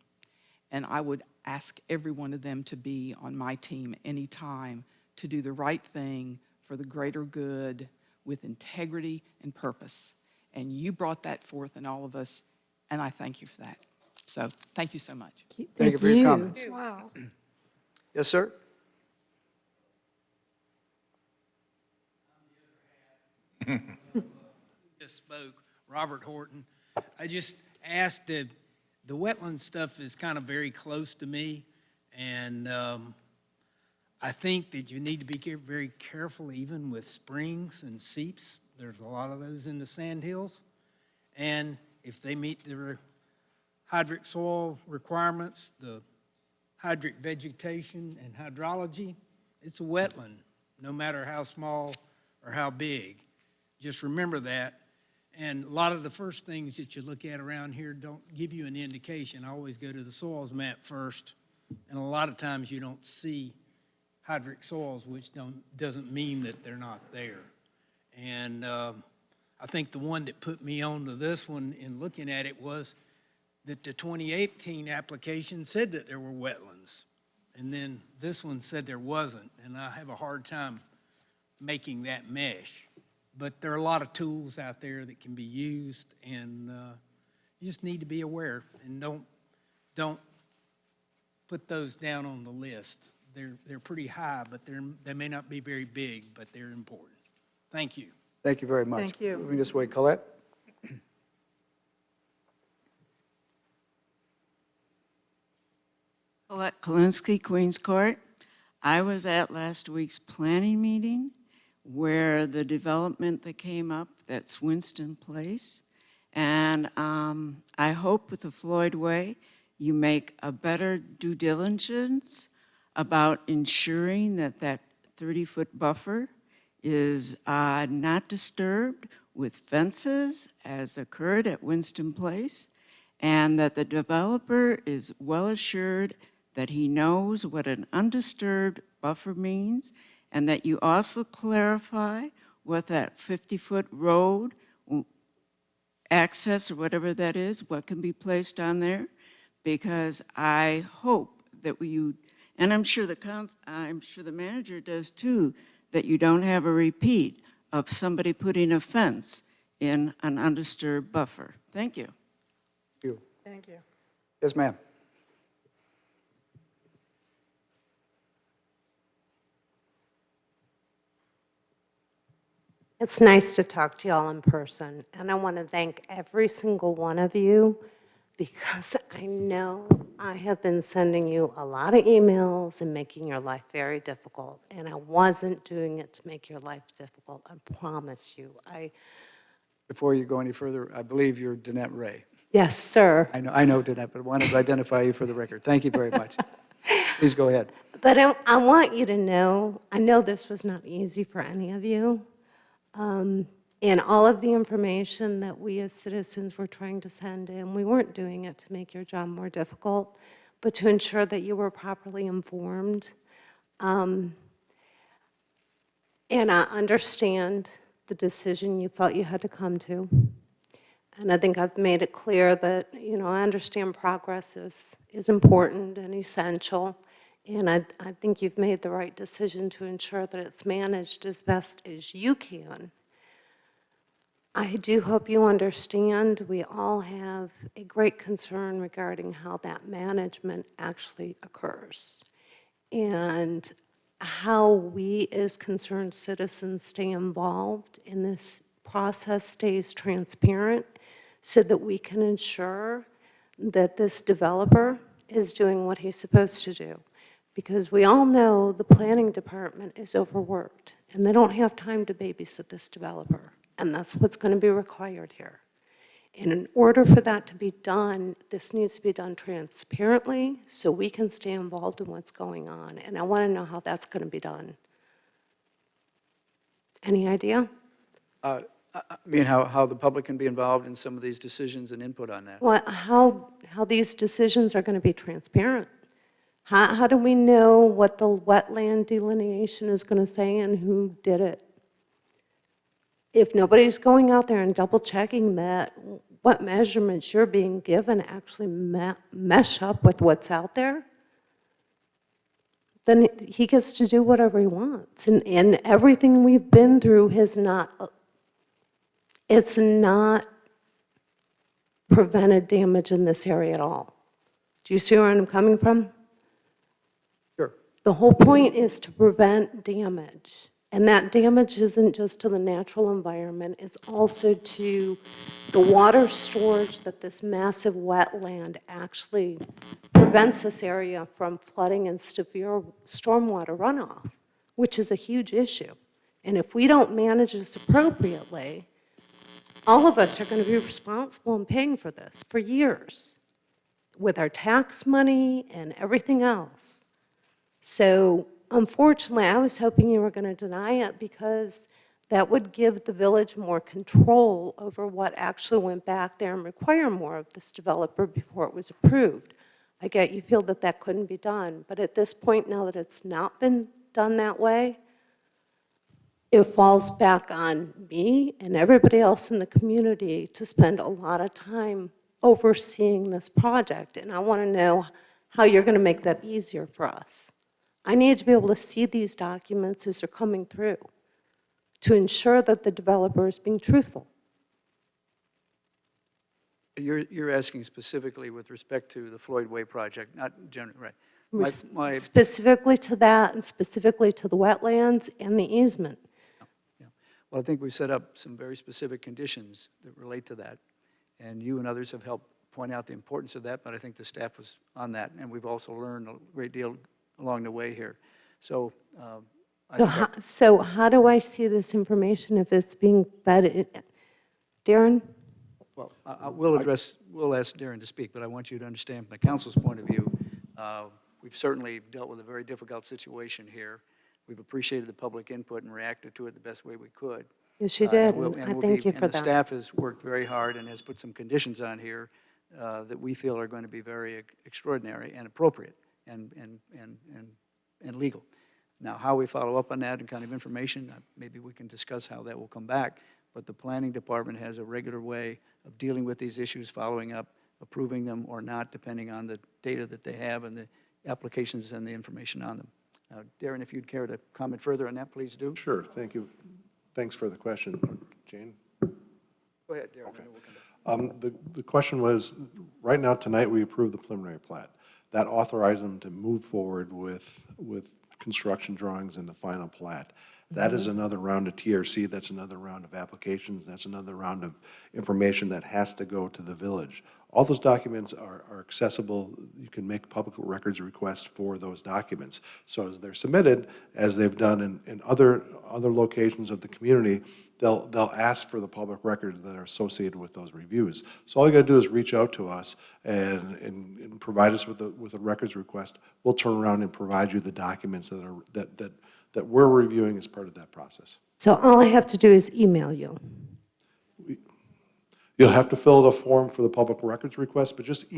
And I would ask every one of them to be on my team anytime to do the right thing for the greater good with integrity and purpose. And you brought that forth in all of us, and I thank you for that. So thank you so much. Thank you for your comments. Wow. Yes, sir? Just spoke, Robert Horton. I just asked, the wetland stuff is kind of very close to me, and I think that you need to be very careful even with springs and seeps. There's a lot of those in the sandhills, and if they meet the hydric soil requirements, the hydric vegetation and hydrology, it's a wetland, no matter how small or how big. Just remember that. And a lot of the first things that you look at around here don't give you an indication. I always go to the soils map first, and a lot of times you don't see hydric soils, which doesn't mean that they're not there. And I think the one that put me onto this one in looking at it was that the 2018 application said that there were wetlands, and then this one said there wasn't, and I have a hard time making that mesh. But there are a lot of tools out there that can be used, and you just need to be aware, and don't put those down on the list. They're pretty high, but they may not be very big, but they're important. Thank you. Thank you very much. Thank you. Moving this way, Colette. Colette Kalinsky, Queens Court. I was at last week's planning meeting where the development that came up, that's Winston Place. And I hope with the Floyd Way, you make a better due diligence about ensuring that that 30-foot buffer is not disturbed with fences as occurred at Winston Place, and that the developer is well assured that he knows what an undisturbed buffer means, and that you also clarify what that 50-foot road access or whatever that is, what can be placed on there, because I hope that and I'm sure the manager does too, that you don't have a repeat of somebody putting a fence in an undisturbed buffer. Thank you. Thank you. Thank you. Yes, ma'am. It's nice to talk to you all in person, and I want to thank every single one of you because I know I have been sending you a lot of emails and making your life very difficult, and I wasn't doing it to make your life difficult, I promise you. Before you go any further, I believe you're Danette Ray. Yes, sir. I know Danette, but I wanted to identify you for the record. Thank you very much. Please go ahead. But I want you to know, I know this was not easy for any of you. And all of the information that we as citizens were trying to send in, we weren't doing it to make your job more difficult, but to ensure that you were properly informed. And I understand the decision you felt you had to come to. And I think I've made it clear that, I understand progress is important and essential. And I think you've made the right decision to ensure that it's managed as best as you can. I do hope you understand we all have a great concern regarding how that management actually occurs and how we as concerned citizens stay involved in this process, stays transparent so that we can ensure that this developer is doing what he's supposed to do. Because we all know the planning department is overworked, and they don't have time to babysit this developer, and that's what's going to be required here. And in order for that to be done, this needs to be done transparently so we can stay involved in what's going on, and I want to know how that's going to be done. Any idea? I mean, how the public can be involved in some of these decisions and input on that. Well, how these decisions are going to be transparent. How do we know what the wetland delineation is going to say and who did it? If nobody's going out there and double checking that what measurements you're being given actually mesh up with what's out there, then he gets to do whatever he wants. And everything we've been through has not, it's not prevented damage in this area at all. Do you see where I'm coming from? Sure. The whole point is to prevent damage. And that damage isn't just to the natural environment, it's also to the water storage that this massive wetland actually prevents this area from flooding and severe stormwater runoff, which is a huge issue. And if we don't manage this appropriately, all of us are going to be responsible in paying for this for years with our tax money and everything else. So unfortunately, I was hoping you were going to deny it because that would give the village more control over what actually went back there and require more of this developer before it was approved. I get you feel that that couldn't be done, but at this point, now that it's not been done that way, it falls back on me and everybody else in the community to spend a lot of time overseeing this project, and I want to know how you're going to make that easier for us. I need to be able to see these documents as they're coming through to ensure that the developer is being truthful. You're asking specifically with respect to the Floyd Way project, not generally, right? Specifically to that and specifically to the wetlands and the easement. Yeah. Well, I think we've set up some very specific conditions that relate to that, and you and others have helped point out the importance of that, but I think the staff was on that, and we've also learned a great deal along the way here. So, so how do I see this information if it's being fed? Darren? Well, we'll ask Darren to speak, but I want you to understand from the council's point of view, we've certainly dealt with a very difficult situation here. We've appreciated the public input and reacted to it the best way we could. Yes, you did. I thank you for that. The staff has worked very hard and has put some conditions on here that we feel are going to be very extraordinary and appropriate and legal. Now, how we follow up on that and kind of information, maybe we can discuss how that will come back, but the planning department has a regular way of dealing with these issues, following up, approving them or not, depending on the data that they have and the applications and the information on them. Now, Darren, if you'd care to comment further on that, please do. Sure, thank you. Thanks for the question. Jane? Go ahead, Darren. Okay. We'll come back. The question was, right now, tonight, we approved the preliminary plat. That authorized them to move forward with construction drawings and the final plat. That is another round of TRC, that's another round of applications, that's another round of information that has to go to the village. All those documents are accessible. You can make public records requests for those documents. So as they're submitted, as they've done in other locations of the community, they'll ask for the public records that are associated with those reviews. So all you got to do is reach out to us and provide us with a records request. We'll turn around and provide you the documents that we're reviewing as part of that process. So all I have to do is email you. You'll have to fill out a form for the public records request, but just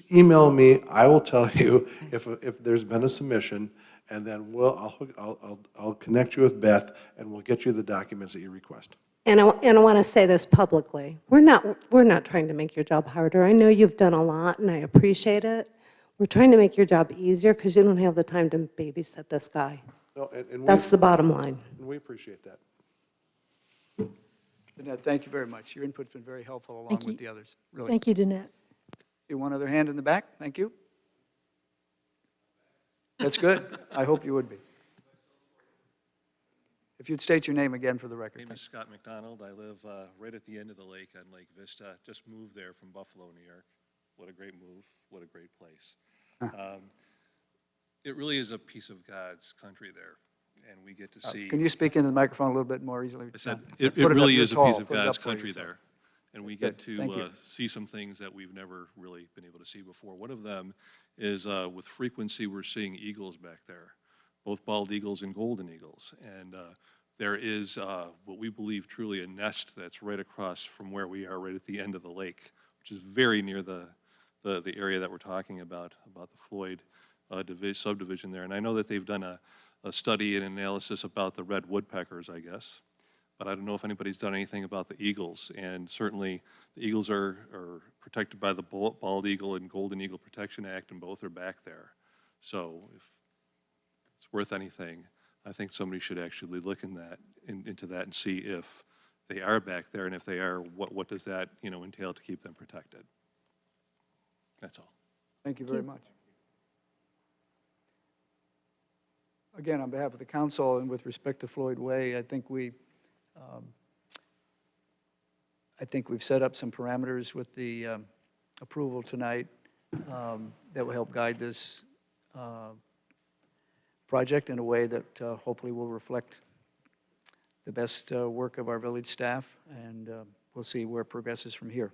email me. I will tell you if there's been a submission, and then I'll connect you with Beth, and we'll get you the documents that you request. And I want to say this publicly. We're not trying to make your job harder. I know you've done a lot, and I appreciate it. We're trying to make your job easier because you don't have the time to babysit this guy. No, that's the bottom line. And we appreciate that. Danette, thank you very much. Your input's been very helpful along with the others. Really. Thank you, Danette. See one other hand in the back? Thank you. That's good. I hope you would be. If you'd state your name again for the record. My name is Scott McDonald. I live right at the end of the lake on Lake Vista. Just moved there from Buffalo, New York. What a great move. What a great place. it really is a piece of God's country there, and we get to see. Can you speak into the microphone a little bit more easily? I said, Put it up really real is a tall. piece of Put it God's up for you, country so. there. And we Good. get to Thank you. see some things that we've never really been able to see before. One of them is with frequency, we're seeing eagles back there, both bald eagles and golden eagles. And there is what we believe truly a nest that's right across from where we are, right at the end of the lake, which is very near the area that we're talking about the Floyd subdivision there. And I know that they've done a study and analysis about the red woodpeckers, I guess. But I don't know if anybody's done anything about the eagles. And certainly the eagles are protected by the Bald Eagle and Golden Eagle Protection Act, and both are back there. So if it's worth anything, I think somebody should actually look into that and see if they are back there, and if they are, what does that entail to keep them protected. That's all. Thank you very much. Again, on behalf of the council and with respect to Floyd Way, I think we've set up some parameters with the approval tonight that will help guide this project in a way that hopefully will reflect the best work of our village staff, and we'll see where it progresses from here.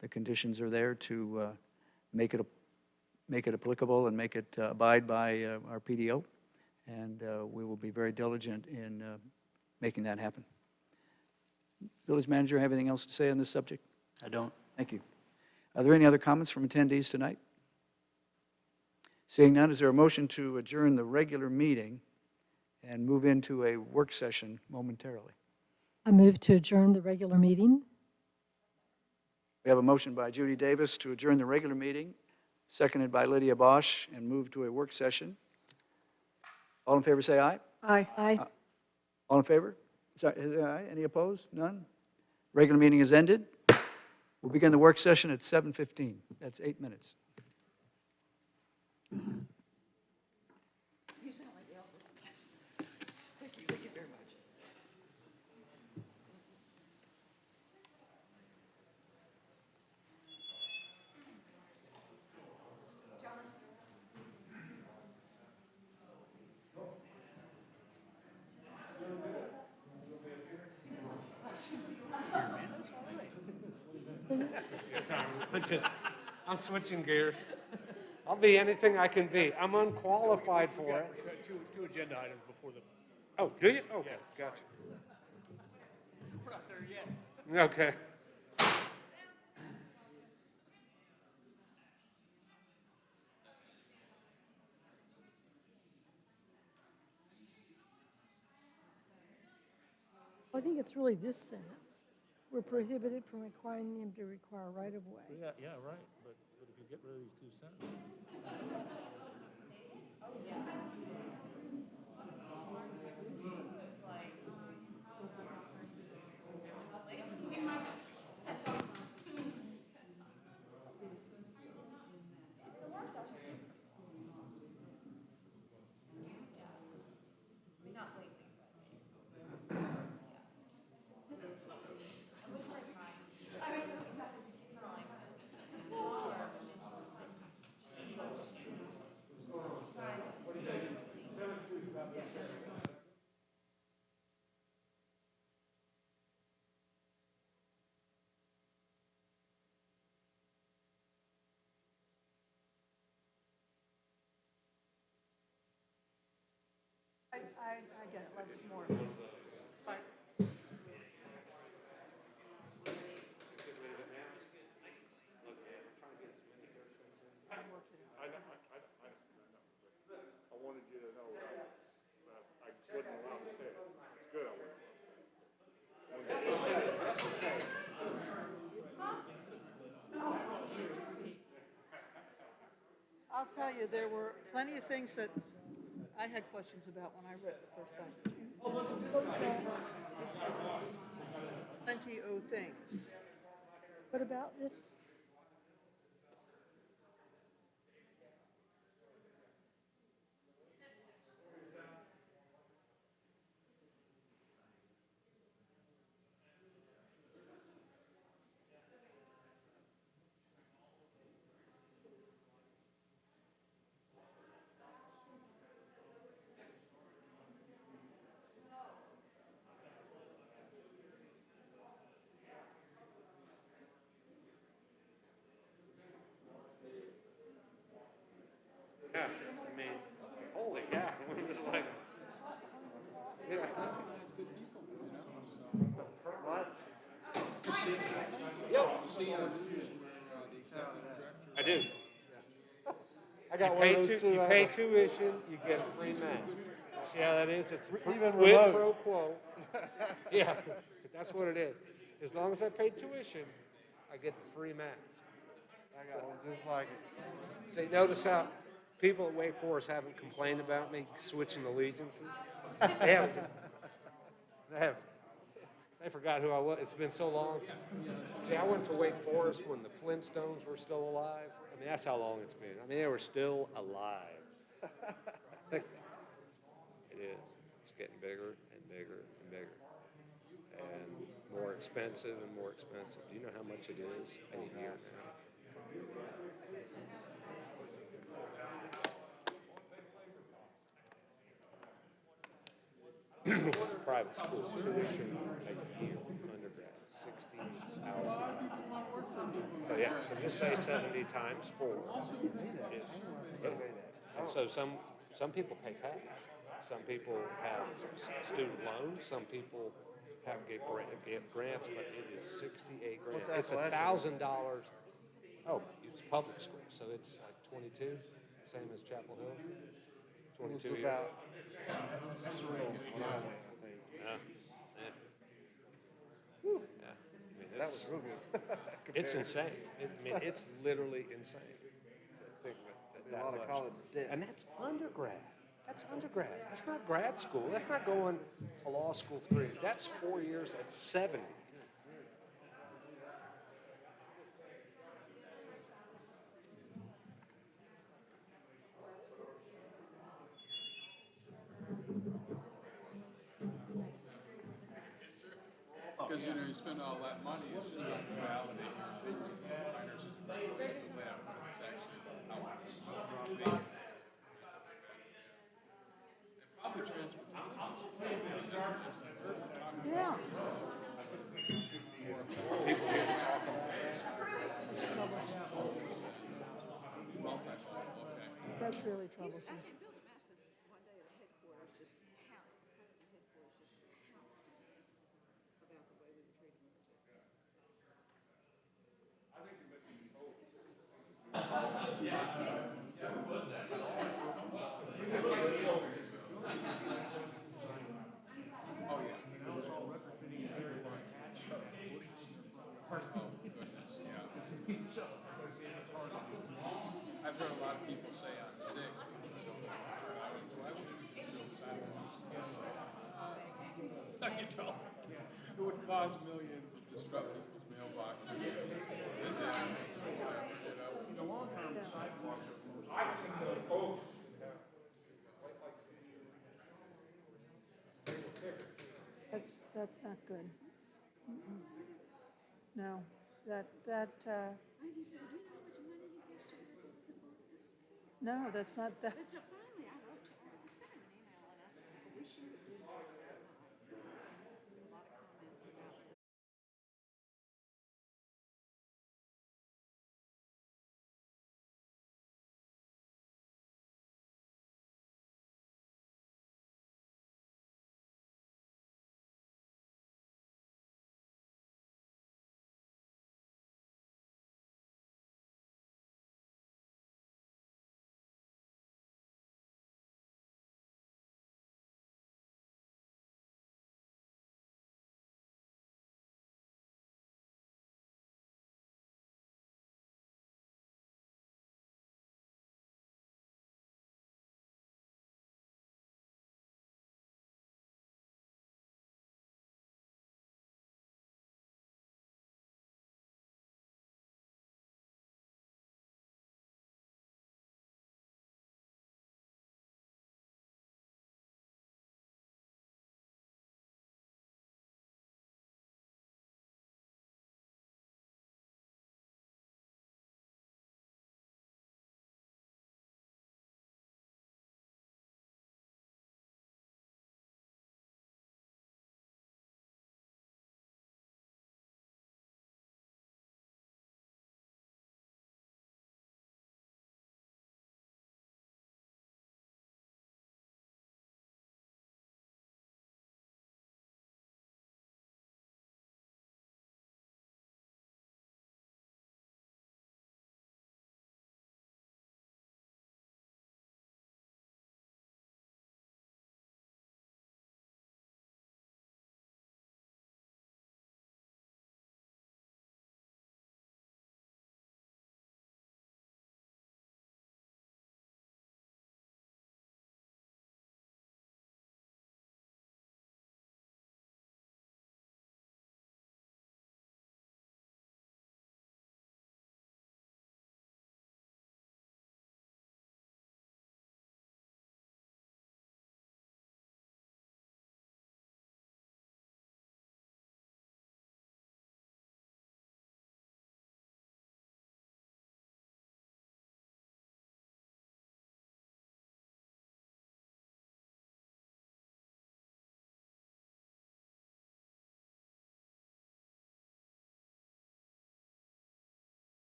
The conditions are there to make it applicable and make it abide by our PDO, and we will be very diligent in making that happen. Village manager, have anything else to say on this subject? I don't. Thank you. Are there any other comments from attendees tonight? Seeing none, is there a motion to adjourn the regular meeting and move into a work session momentarily? I move to adjourn the regular meeting. We have a motion by Judy Davis to adjourn the regular meeting, seconded by Lydia Bosch, and move to a work session. All in favor say aye. Aye. Aye. All in favor? Sorry, aye. Any opposed? None? Regular meeting is ended. We'll begin the work session at 7:15. That's 8 minutes. You sound like Elvis. Thank you very much. I'm switching gears. I'll be anything I can be. I'm unqualified for it. Two agenda items before the. Oh, do you? Okay, gotcha. We're not there yet. Okay. I think it's really this sentence. We're prohibited from requiring them to require right-of-way. Yeah, right, but if you get rid of these two sentences. I get it, less more. I wanted you to know that I wasn't allowed to say it. It's good I wasn't allowed to say it. I'll tell you, there were plenty of things that I had questions about when I read it the first time. Plenty of things. What about this? Yeah, I mean, holy cow, I'm just like, yeah. Yo. I do. I got You one pay of those too. You I pay have a- tuition, you get a free mask. See how that is? It's Even quid remote. pro quo. Yeah, that's what it is. As long as I pay tuition, I get the free mask. I got one just like it. So you notice how people at Wake Forest haven't complained about me switching allegiances? They haven't. They haven't. They forgot who I was. It's been so long. See, I went to Wake Forest when the Flintstones were still alive. I mean, that's how long it's been. I mean, they were still alive. It is. It's getting bigger and bigger and bigger. And more expensive and more expensive. Do you know how much it is a year now? Private school tuition a year, undergrad, $60,000. So yeah, so just say 70 times 4 is, and so some people pay cash. Some people have student loans. Some people get grants, but it is 68 grand. What's It's Appalachian? $1,000. Oh, it's public school, so it's like 22, same as Chapel Hill. 22 It's years. about Cyril when I went, I think. Yeah. Yeah. I mean, That was real good. It's insane. I mean, it's literally insane. to think that A lot of much. college debt. And that's undergrad. That's undergrad. That's not grad school. That's not going to law school for 3 years. That's 4 years at 70. Because, you know, you spend all that money, it's just not validate your opinion. Pinehurst is a great place to live, but it's actually out on the property. And probably transportation is pretty big. Yeah. People here talk about That's really troublesome. I've heard a lot of people say on 6, why would you build sidewalks? No, you don't. It would cause millions and disrupt people's mailboxes. In the long term, sidewalks are That's not good. Mm-mm. No, no, that's not, that.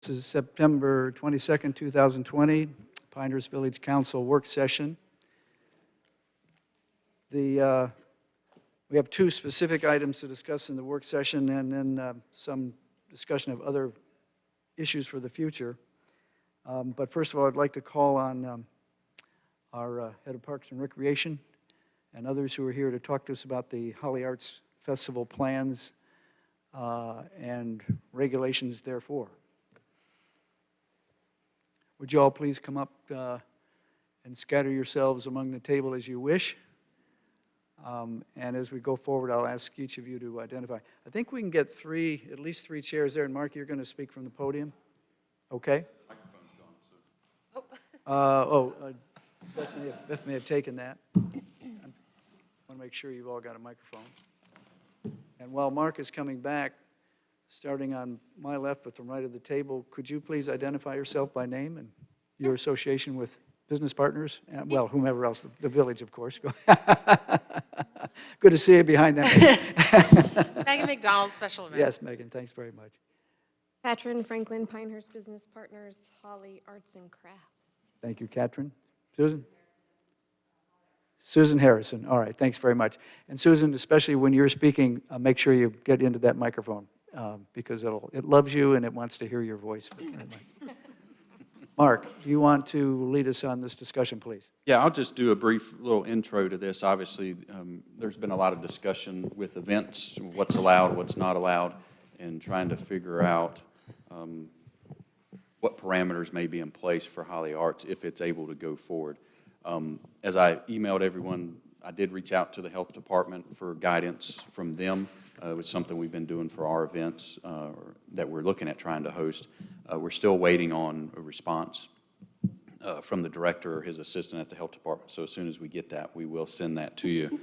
This is September 22nd, 2020, Pinehurst Village Council work session. We have two specific items to discuss in the work session and then some discussion of other issues for the future. But first of all, I'd like to call on our head of Parks and Recreation and others who are here to talk to us about the Holly Arts Festival plans and regulations therefore. Would you all please come up and scatter yourselves among the table as you wish? And as we go forward, I'll ask each of you to identify. I think we can get at least three chairs there. And Mark, you're going to speak from the podium? Okay. Beth may have taken that. I want to make sure you've all got a microphone. And while Mark is coming back, starting on my left but from right of the table, could you please identify yourself by name and your association with business partners? And, well, whomever else, the village, of course. Good to see you behind that. Megan McDonald, Special Events. Yes, Megan, thanks very much. Katrin Franklin, Pinehurst Business Partners, Holly Arts and Crafts. Thank you, Katrin. Susan? Susan Harrison. All right, thanks very much. And Susan, especially when you're speaking, make sure you get into that microphone because it loves you and it wants to hear your voice. Mark, do you want to lead us on this discussion, please? Yeah, I'll just do a brief little intro to this. Obviously, there's been a lot of discussion with events, what's allowed, what's not allowed, and trying to figure out what parameters may be in place for Holly Arts if it's able to go forward. As I emailed everyone, I did reach out to the health department for guidance from them. It was something we've been doing for our events that we're looking at trying to host. We're still waiting on a response from the director or his assistant at the health department. So as soon as we get that, we will send that to you.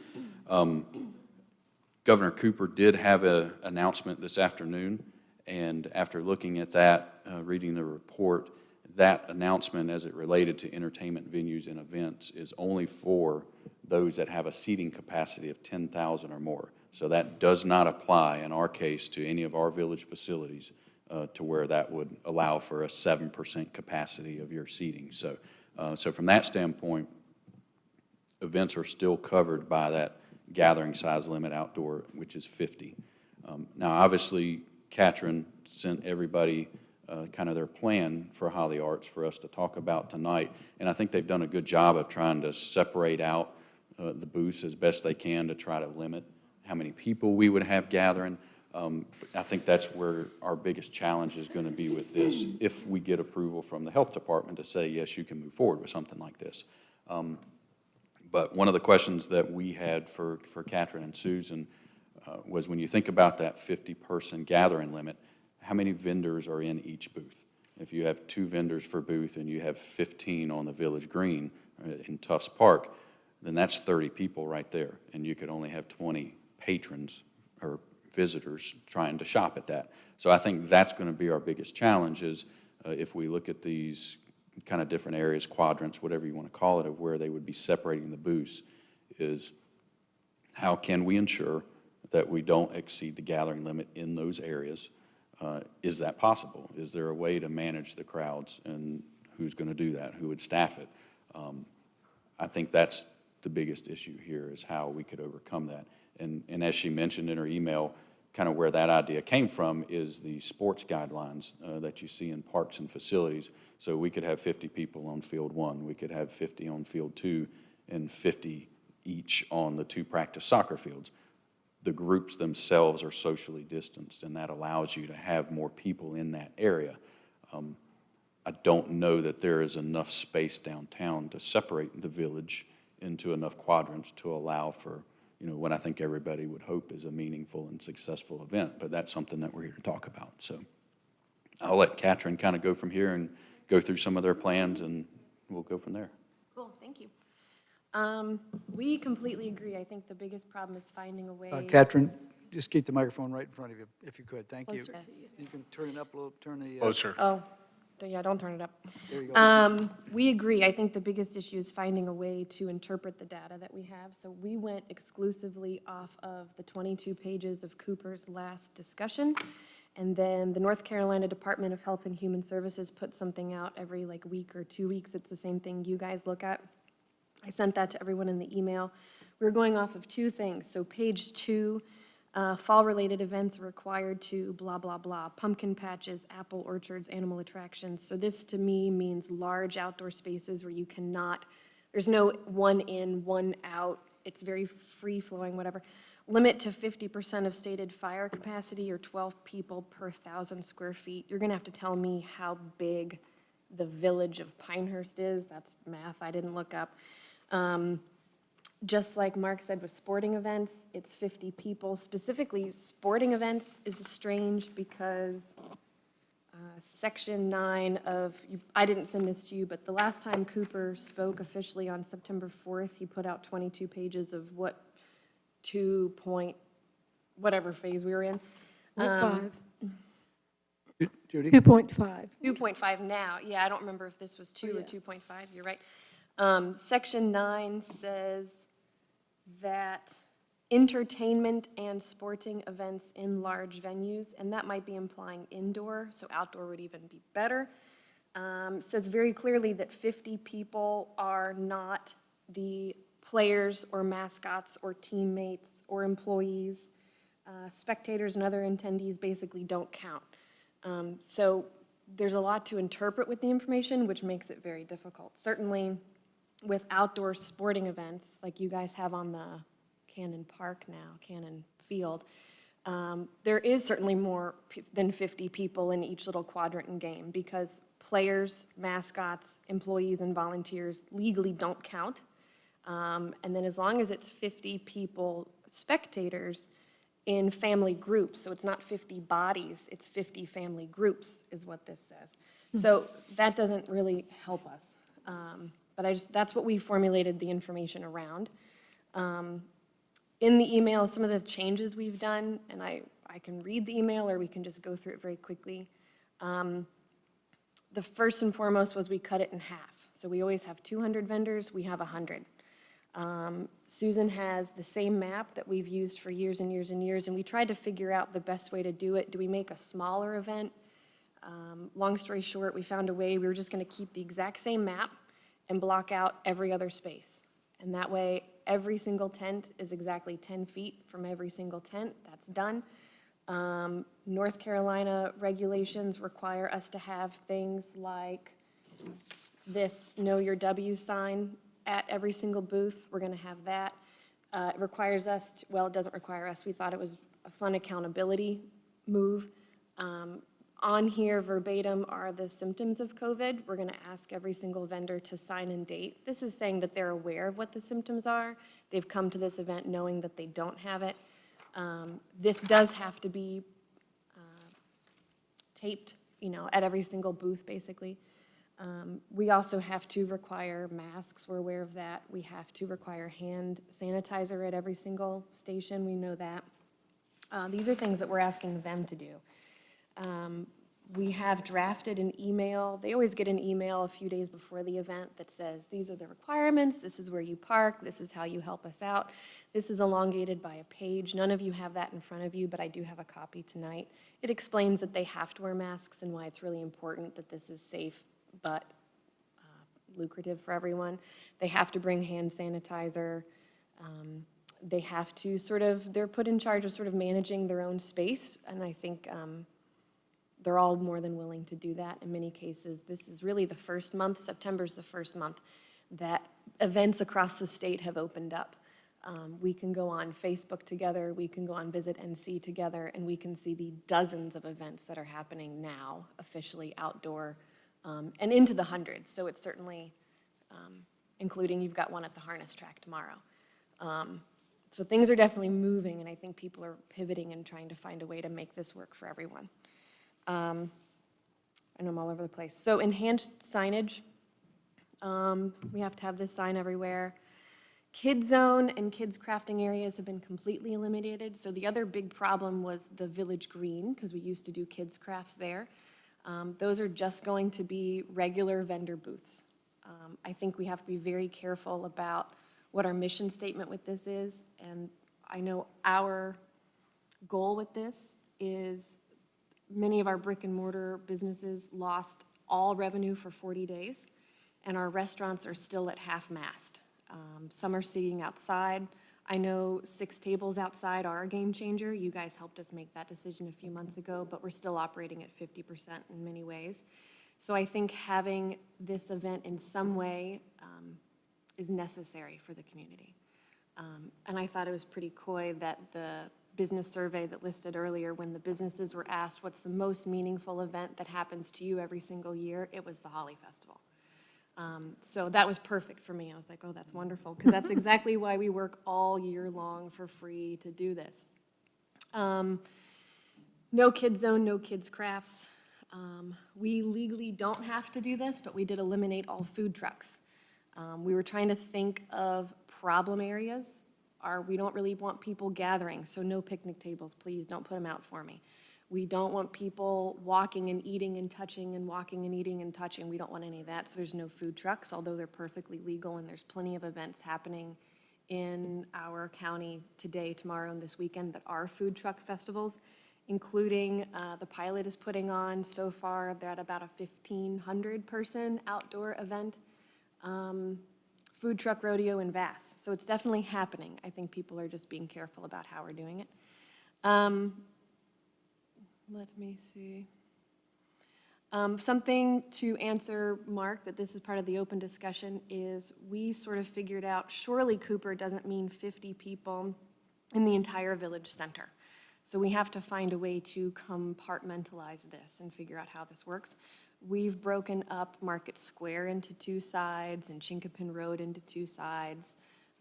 Governor Cooper did have an announcement this afternoon, and after looking at that, reading the report, that announcement as it related to entertainment venues and events is only for those that have a seating capacity of 10,000 or more. So that does not apply in our case to any of our village facilities to where that would allow for a 7% capacity of your seating. So, so from that standpoint, events are still covered by that gathering size limit outdoor, which is 50. Now, obviously, Katrin sent everybody kind of their plan for Holly Arts for us to talk about tonight, and I think they've done a good job of trying to separate out the booths as best they can to try to limit how many people we would have gathering. I think that's where our biggest challenge is going to be with this, if we get approval from the health department to say, yes, you can move forward with something like this. But one of the questions that we had for Katrin and Susan was when you think about that 50-person gathering limit, how many vendors are in each booth? If you have 2 vendors per booth and you have 15 on the Village Green in Tufts Park, then that's 30 people right there, and you could only have 20 patrons or visitors trying to shop at that. So I think that's going to be our biggest challenge is if we look at these kind of different areas, quadrants, whatever you want to call it, of where they would be separating the booths, is how can we ensure that we don't exceed the gathering limit in those areas? Is that possible? Is there a way to manage the crowds, and who's going to do that? Who would staff it? I think that's the biggest issue here is how we could overcome that. And as she mentioned in her email, kind of where that idea came from is the sports guidelines that you see in parks and facilities. So we could have 50 people on field 1, we could have 50 on field 2, and 50 each on the 2 practice soccer fields. The groups themselves are socially distanced, and that allows you to have more people in that area. I don't know that there is enough space downtown to separate the village into enough quadrants to allow for, you know, what I think everybody would hope is a meaningful and successful event, but that's something that we're here to talk about. So I'll let Katrin kind of go from here and go through some of their plans, and we'll go from there. Cool, thank you. We completely agree. I think the biggest problem is finding a way. Katrin, just keep the microphone right in front of you, if you could. Thank you. Yes. You can turn it up a little, turn the... Closer. Oh, yeah, don't turn it up. There you go. We agree. I think the biggest issue is finding a way to interpret the data that we have. So we went exclusively off of the 22 pages of Cooper's last discussion And then the North Carolina Department of Health and Human Services puts something out every like week or 2 weeks. It's the same thing you guys look at. I sent that to everyone in the email. We're going off of 2 things. So page 2, fall-related events are required to blah, blah, blah, pumpkin patches, apple orchards, animal attractions. So this to me means large outdoor spaces where you cannot, there's no one in, one out. It's very free-flowing, whatever. Limit to 50% of stated fire capacity or 12 people per 1,000 square feet. You're gonna have to tell me how big the village of Pinehurst is. That's math I didn't look up. Just like Mark said with sporting events, it's 50 people. Specifically, sporting events is strange because Section 9 of, I didn't send this to you, but the last time Cooper spoke officially on September 4th, he put out 22 pages of what 2 point, whatever phase we were in. 5. Judy? 2.5. 2.5 now. Yeah, I don't remember if this was 2 or 2.5. You're right. Section 9 says that entertainment and sporting events in large venues, and that might be implying indoor, so outdoor would even be better. Says very clearly that 50 people are not the players or mascots or teammates or employees. Spectators and other attendees basically don't count. So there's a lot to interpret with the information, which makes it very difficult. Certainly with outdoor sporting events, like you guys have on the Cannon Park now, Cannon Field, there is certainly more than 50 people in each little quadrant and game because players, mascots, employees, and volunteers legally don't count. And then as long as it's 50 people, spectators, in family groups, so it's not 50 bodies, it's 50 family groups is what this says. So that doesn't really help us. But that's what we formulated the information around. In the email, some of the changes we've done, and I can read the email or we can just go through it very quickly. The first and foremost was we cut it in half. So we always have 200 vendors, we have 100. Susan has the same map that we've used for years and years and years, and we tried to figure out the best way to do it. Do we make a smaller event? Long story short, we found a way. We were just going to keep the exact same map and block out every other space. And that way, every single tent is exactly 10 feet from every single tent. That's done. North Carolina regulations require us to have things like this Know Your W sign at every single booth. We're going to have that. It requires us to, well, it doesn't require us. We thought it was a fun accountability move. On here verbatim are the symptoms of COVID. We're going to ask every single vendor to sign and date. This is saying that they're aware of what the symptoms are. They've come to this event knowing that they don't have it. This does have to be taped, at every single booth, basically. We also have to require masks. We're aware of that. We have to require hand sanitizer at every single station. We know that. These are things that we're asking them to do. We have drafted an email. They always get an email a few days before the event that says, these are the requirements, this is where you park, this is how you help us out. This is elongated by a page. None of you have that in front of you, but I do have a copy tonight. It explains that they have to wear masks and why it's really important that this is safe but lucrative for everyone. They have to bring hand sanitizer. They have to they're put in charge of sort of managing their own space, and I think they're all more than willing to do that in many cases. This is really the first month, September's the first month, that events across the state have opened up. We can go on Facebook together, we can go on Visit NC together, and we can see the dozens of events that are happening now, officially outdoor, and into the hundreds. So it's certainly, including you've got one at the harness track tomorrow. So things are definitely moving, and I think people are pivoting and trying to find a way to make this work for everyone. I know I'm all over the place. So enhanced signage, we have to have this sign everywhere. Kids zone and kids crafting areas have been completely eliminated. So the other big problem was the village green, because we used to do kids crafts there. Those are just going to be regular vendor booths. I think we have to be very careful about what our mission statement with this is, and I know our goal with this is Many of our brick and mortar businesses lost all revenue for 40 days, and our restaurants are still at half-mast. Some are seating outside. I know 6 tables outside are a game changer. You guys helped us make that decision a few months ago, but we're still operating at 50% in many ways. So I think having this event in some way is necessary for the community. And I thought it was pretty coy that the business survey that listed earlier, when the businesses were asked what's the most meaningful event that happens to you every single year, it was the Holly Festival. So that was perfect for me. I was like, oh, that's wonderful, because that's exactly why we work all year long for free to do this. No kids zone, no kids crafts. We legally don't have to do this, but we did eliminate all food trucks. We were trying to think of problem areas. We don't really want people gathering, so no picnic tables, please, don't put them out for me. We don't want people walking and eating and touching and walking and eating and touching. We don't want any of that, so there's no food trucks, although they're perfectly legal, and there's plenty of events happening in our county today, tomorrow, and this weekend that are food truck festivals, including the pilot is putting on, so far, they're at about a 1,500-person outdoor event, food truck rodeo in Vass. So it's definitely happening. I think people are just being careful about how we're doing it. Let me see. Something to answer, Mark, that this is part of the open discussion, is we sort of figured out Shorley Cooper doesn't mean 50 people in the entire village center. So we have to find a way to compartmentalize this and figure out how this works. We've broken up Market Square into 2 sides and Chinkapin Road into 2 sides,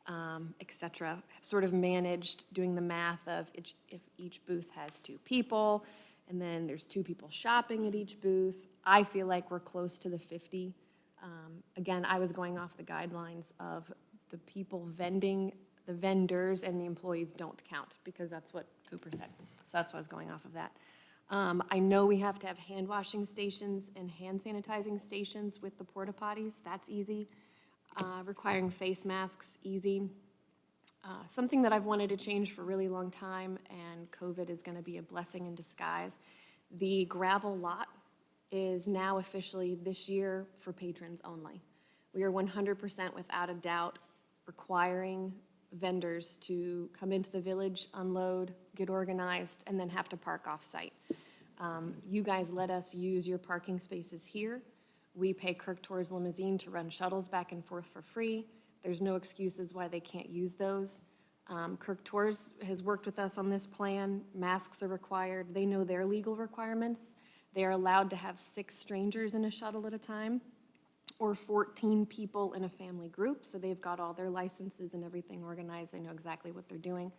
et cetera. Have sort of managed doing the math of if each booth has 2 people, and then there's 2 people shopping at each booth. I feel like we're close to the 50. Again, I was going off the guidelines of the people vending, the vendors and the employees don't count, because that's what Cooper said. So that's why I was going off of that. I know we have to have hand washing stations and hand sanitizing stations with the porta potties. That's easy. Requiring face masks, easy. Something that I've wanted to change for a really long time, and COVID is going to be a blessing in disguise. The gravel lot is now officially this year for patrons only. We are 100% without a doubt requiring vendors to come into the village, unload, get organized, and then have to park off-site. You guys let us use your parking spaces here. We pay Kirk Tours Limousine to run shuttles back and forth for free. There's no excuses why they can't use those. Kirk Tours has worked with us on this plan. Masks are required. They know their legal requirements. They are allowed to have 6 strangers in a shuttle at a time, or 14 people in a family group, so they've got all their licenses and everything organized. They know exactly what they're doing.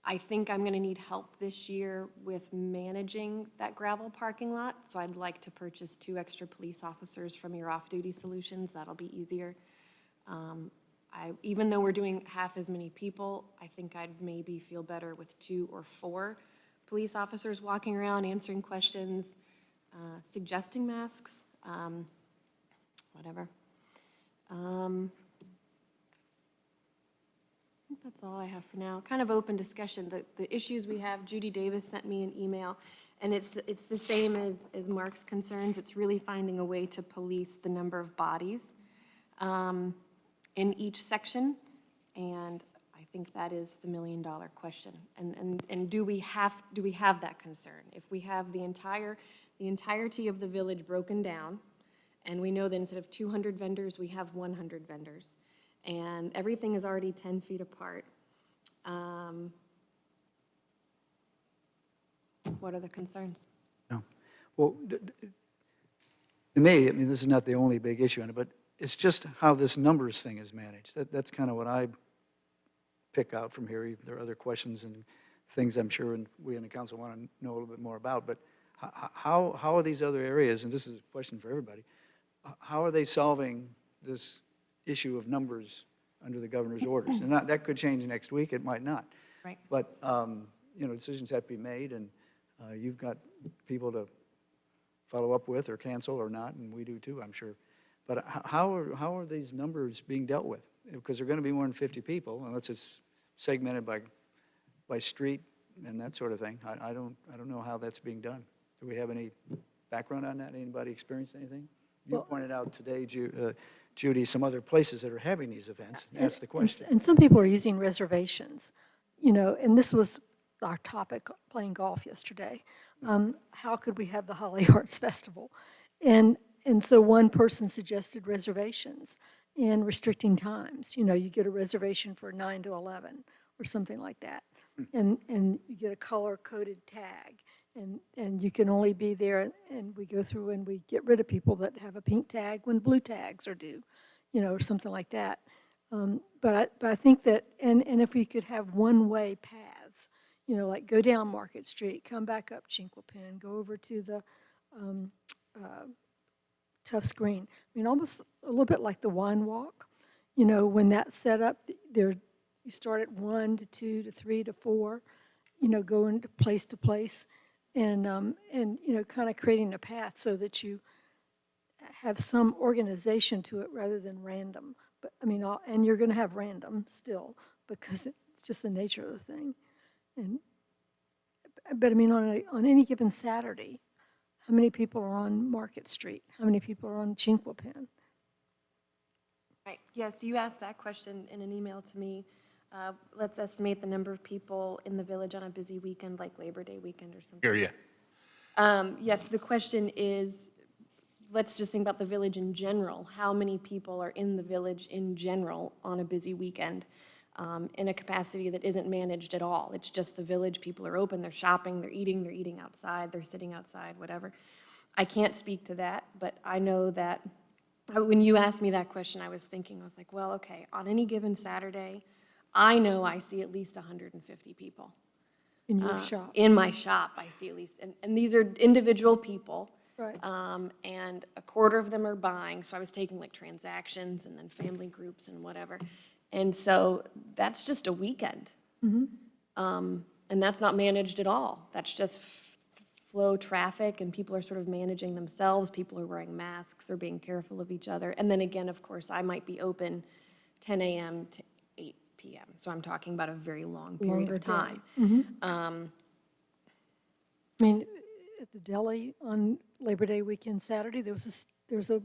I think I'm going to need help this year with managing that gravel parking lot, so I'd like to purchase 2 extra police officers from your off-duty solutions. That'll be easier. Even though we're doing half as many people, I think I'd maybe feel better with 2 or 4 police officers walking around, answering questions, suggesting masks, whatever. I think that's all I have for now. Kind of open discussion. The issues we have, Judy Davis sent me an email, and it's the same as Mark's concerns. It's really finding a way to police the number of bodies in each section, and I think that is the million-dollar question. And do we have that concern? If we have the entirety of the village broken down, and we know that instead of 200 vendors, we have 100 vendors, and everything is already 10 feet apart. What are the concerns? No. Well, to me, I mean, this is not the only big issue in it, but it's just how this numbers thing is managed. That's kind of what I pick out from here. There are other questions and things I'm sure we in the council want to know a little bit more about, but how are these other areas, and this is a question for everybody, how are they solving this issue of numbers under the governor's orders? And that could change next week, it might not. Right. But, decisions have to be made, and you've got people to follow up with or cancel or not, and we do too, I'm sure. But how are these numbers being dealt with? Because there are going to be more than 50 people, unless it's segmented by street and that sort of thing. I don't know how that's being done. Do we have any background on that? Anybody experienced anything? You pointed out today, Judy, some other places that are having these events. Ask the question. And some people are using reservations, you know, and this was our topic playing golf yesterday. How could we have the Holly Arts Festival? And so one person suggested reservations and restricting times. You know, you get a reservation for 9 to 11 or something like that. And you get a color-coded tag. And you can only be there, and we go through and we get rid of people that have a pink tag when blue tags are due, you know, or something like that. But I think that, and if we could have one-way paths, you know, like go down Market Street, come back up Chinquapin, go over to the Tufts Green. I mean, almost a little bit like the wine walk. You know, when that's set up, you start at 1 to 2 to 3 to 4, you know, going to place. And you know, kind of creating a path so that you have some organization to it rather than random. But I mean, and you're going to have random still because it's just the nature of the thing. But I mean, on any given Saturday, how many people are on Market Street? How many people are on Chinquapin? Right. Yes, you asked that question in an email to me. Let's estimate the number of people in the village on a busy weekend like Labor Day weekend or something. Hear ya. Yes, the question is, let's just think about the village in general. How many people are in the village in general on a busy weekend in a capacity that isn't managed at all? It's just the village. People are open, they're shopping, they're eating outside, they're sitting outside, whatever. I can't speak to that, but I know that when you asked me that question, I was like, well, okay, on any given Saturday, I know I see at least 150 people. In your shop? In my shop, I see at least, and these are individual people. Right. And a quarter of them are buying, so I was taking like transactions and then family groups and whatever. And so that's just a weekend. Mm-hmm. And that's not managed at all. That's just flow traffic, and people are sort of managing themselves. People are wearing masks, they're being careful of each other. And then again, of course, I might be open 10 a.m. to 8 p.m. So I'm talking about a very long period of time. Mm-hmm. I mean, at the deli on Labor Day weekend Saturday, there was a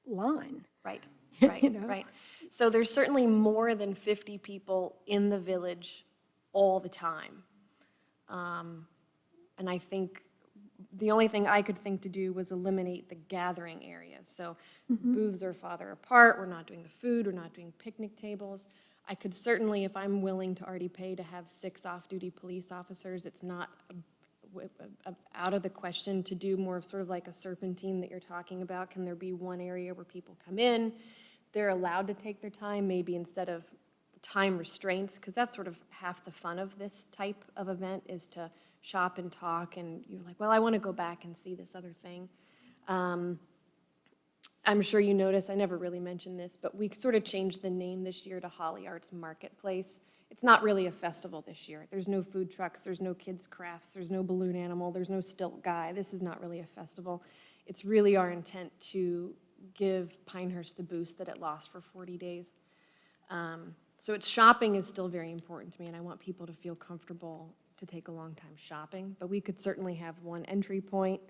line. Right, Right, you know? right. So there's certainly more than 50 people in the village all the time. And I think the only thing I could think to do was eliminate the gathering areas. So booths are farther apart, we're not doing the food, we're not doing picnic tables. I could certainly, if I'm willing to already pay to have 6 off-duty police officers, it's not out of the question to do more of sort of like a serpentine that you're talking about. Can there be one area where people come in, they're allowed to take their time, maybe instead of the time restraints, because that's sort of half the fun of this type of event is to shop and talk, and you're like, well, I want to go back and see this other thing. I'm sure you noticed, I never really mentioned this, but we sort of changed the name this year to Holly Arts Marketplace. It's not really a festival this year. There's no food trucks, there's no kids' crafts, there's no balloon animal, there's no stilt guy. This is not really a festival. It's really our intent to give Pinehurst the boost that it lost for 40 days. So shopping is still very important to me, and I want people to feel comfortable to take a long time shopping, but we could certainly have one entry point,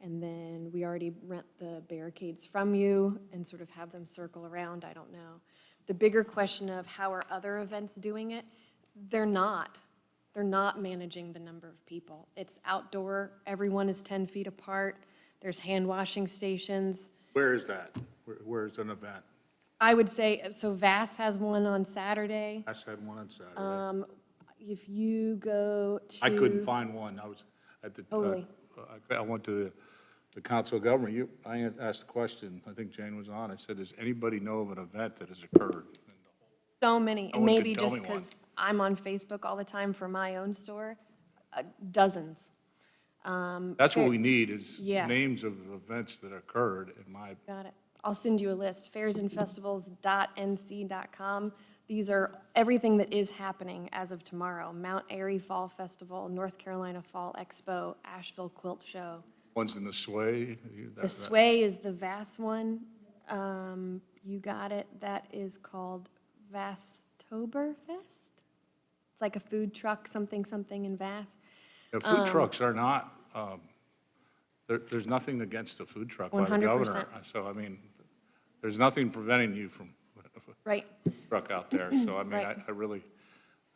and then we already rent the barricades from you and sort of have them circle around. I don't know. The bigger question of how are other events doing it, they're not. They're not managing the number of people. It's outdoor, everyone is 10 feet apart, there's hand washing stations. Where is that? Where's an event? I would say, so Vass has one on Saturday. I said one on Saturday. If you go to... I couldn't find one. I was at the... Totally. I went to the Council of Government. I asked the question, I think Jane was on. I said, does anybody know of an event that has occurred? So many, No and one maybe could tell just me one. because I'm on Facebook all the time for my own store, dozens. That's what we need is Yeah. names of events that occurred in my... Got it. I'll send you a list, fairsandfestivals.nc.com. These are everything that is happening as of tomorrow. Mount Airy Fall Festival, North Carolina Fall Expo, Asheville Quilt Show. One's in the Sway. The Sway is the Vass one. You got it. That is called Vasstoberfest. It's like a food truck, something in Vass. Food trucks are not, there's nothing against a food truck by the 100%. governor. So, I mean, there's nothing preventing you from Right. a truck out there. So, I mean, Right. I really.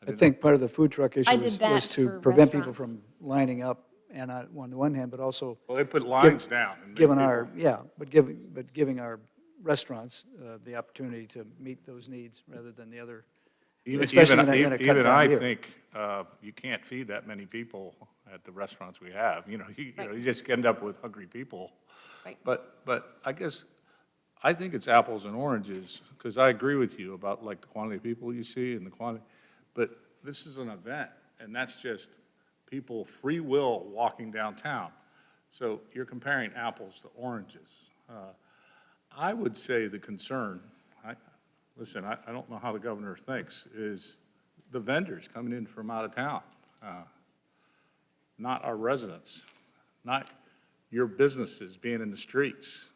I think part of the food truck issue I did that was to for prevent people restaurants. from lining up, and on the one hand, but also. Well, they put lines down. And make Given people- our, but giving our restaurants the opportunity to meet those needs rather than the other, especially in a cut Even down I year. think you can't feed that many people at the restaurants we have. You know, you just end up with hungry people. Right. But I guess, I think it's apples and oranges, because I agree with you about like the quantity of people you see and the quantity, but this is an event, and that's just people free will walking downtown. So you're comparing apples to oranges. I would say the concern, listen, I don't know how the governor thinks, is the vendors coming in from out of town, not our residents, not your businesses being in the streets.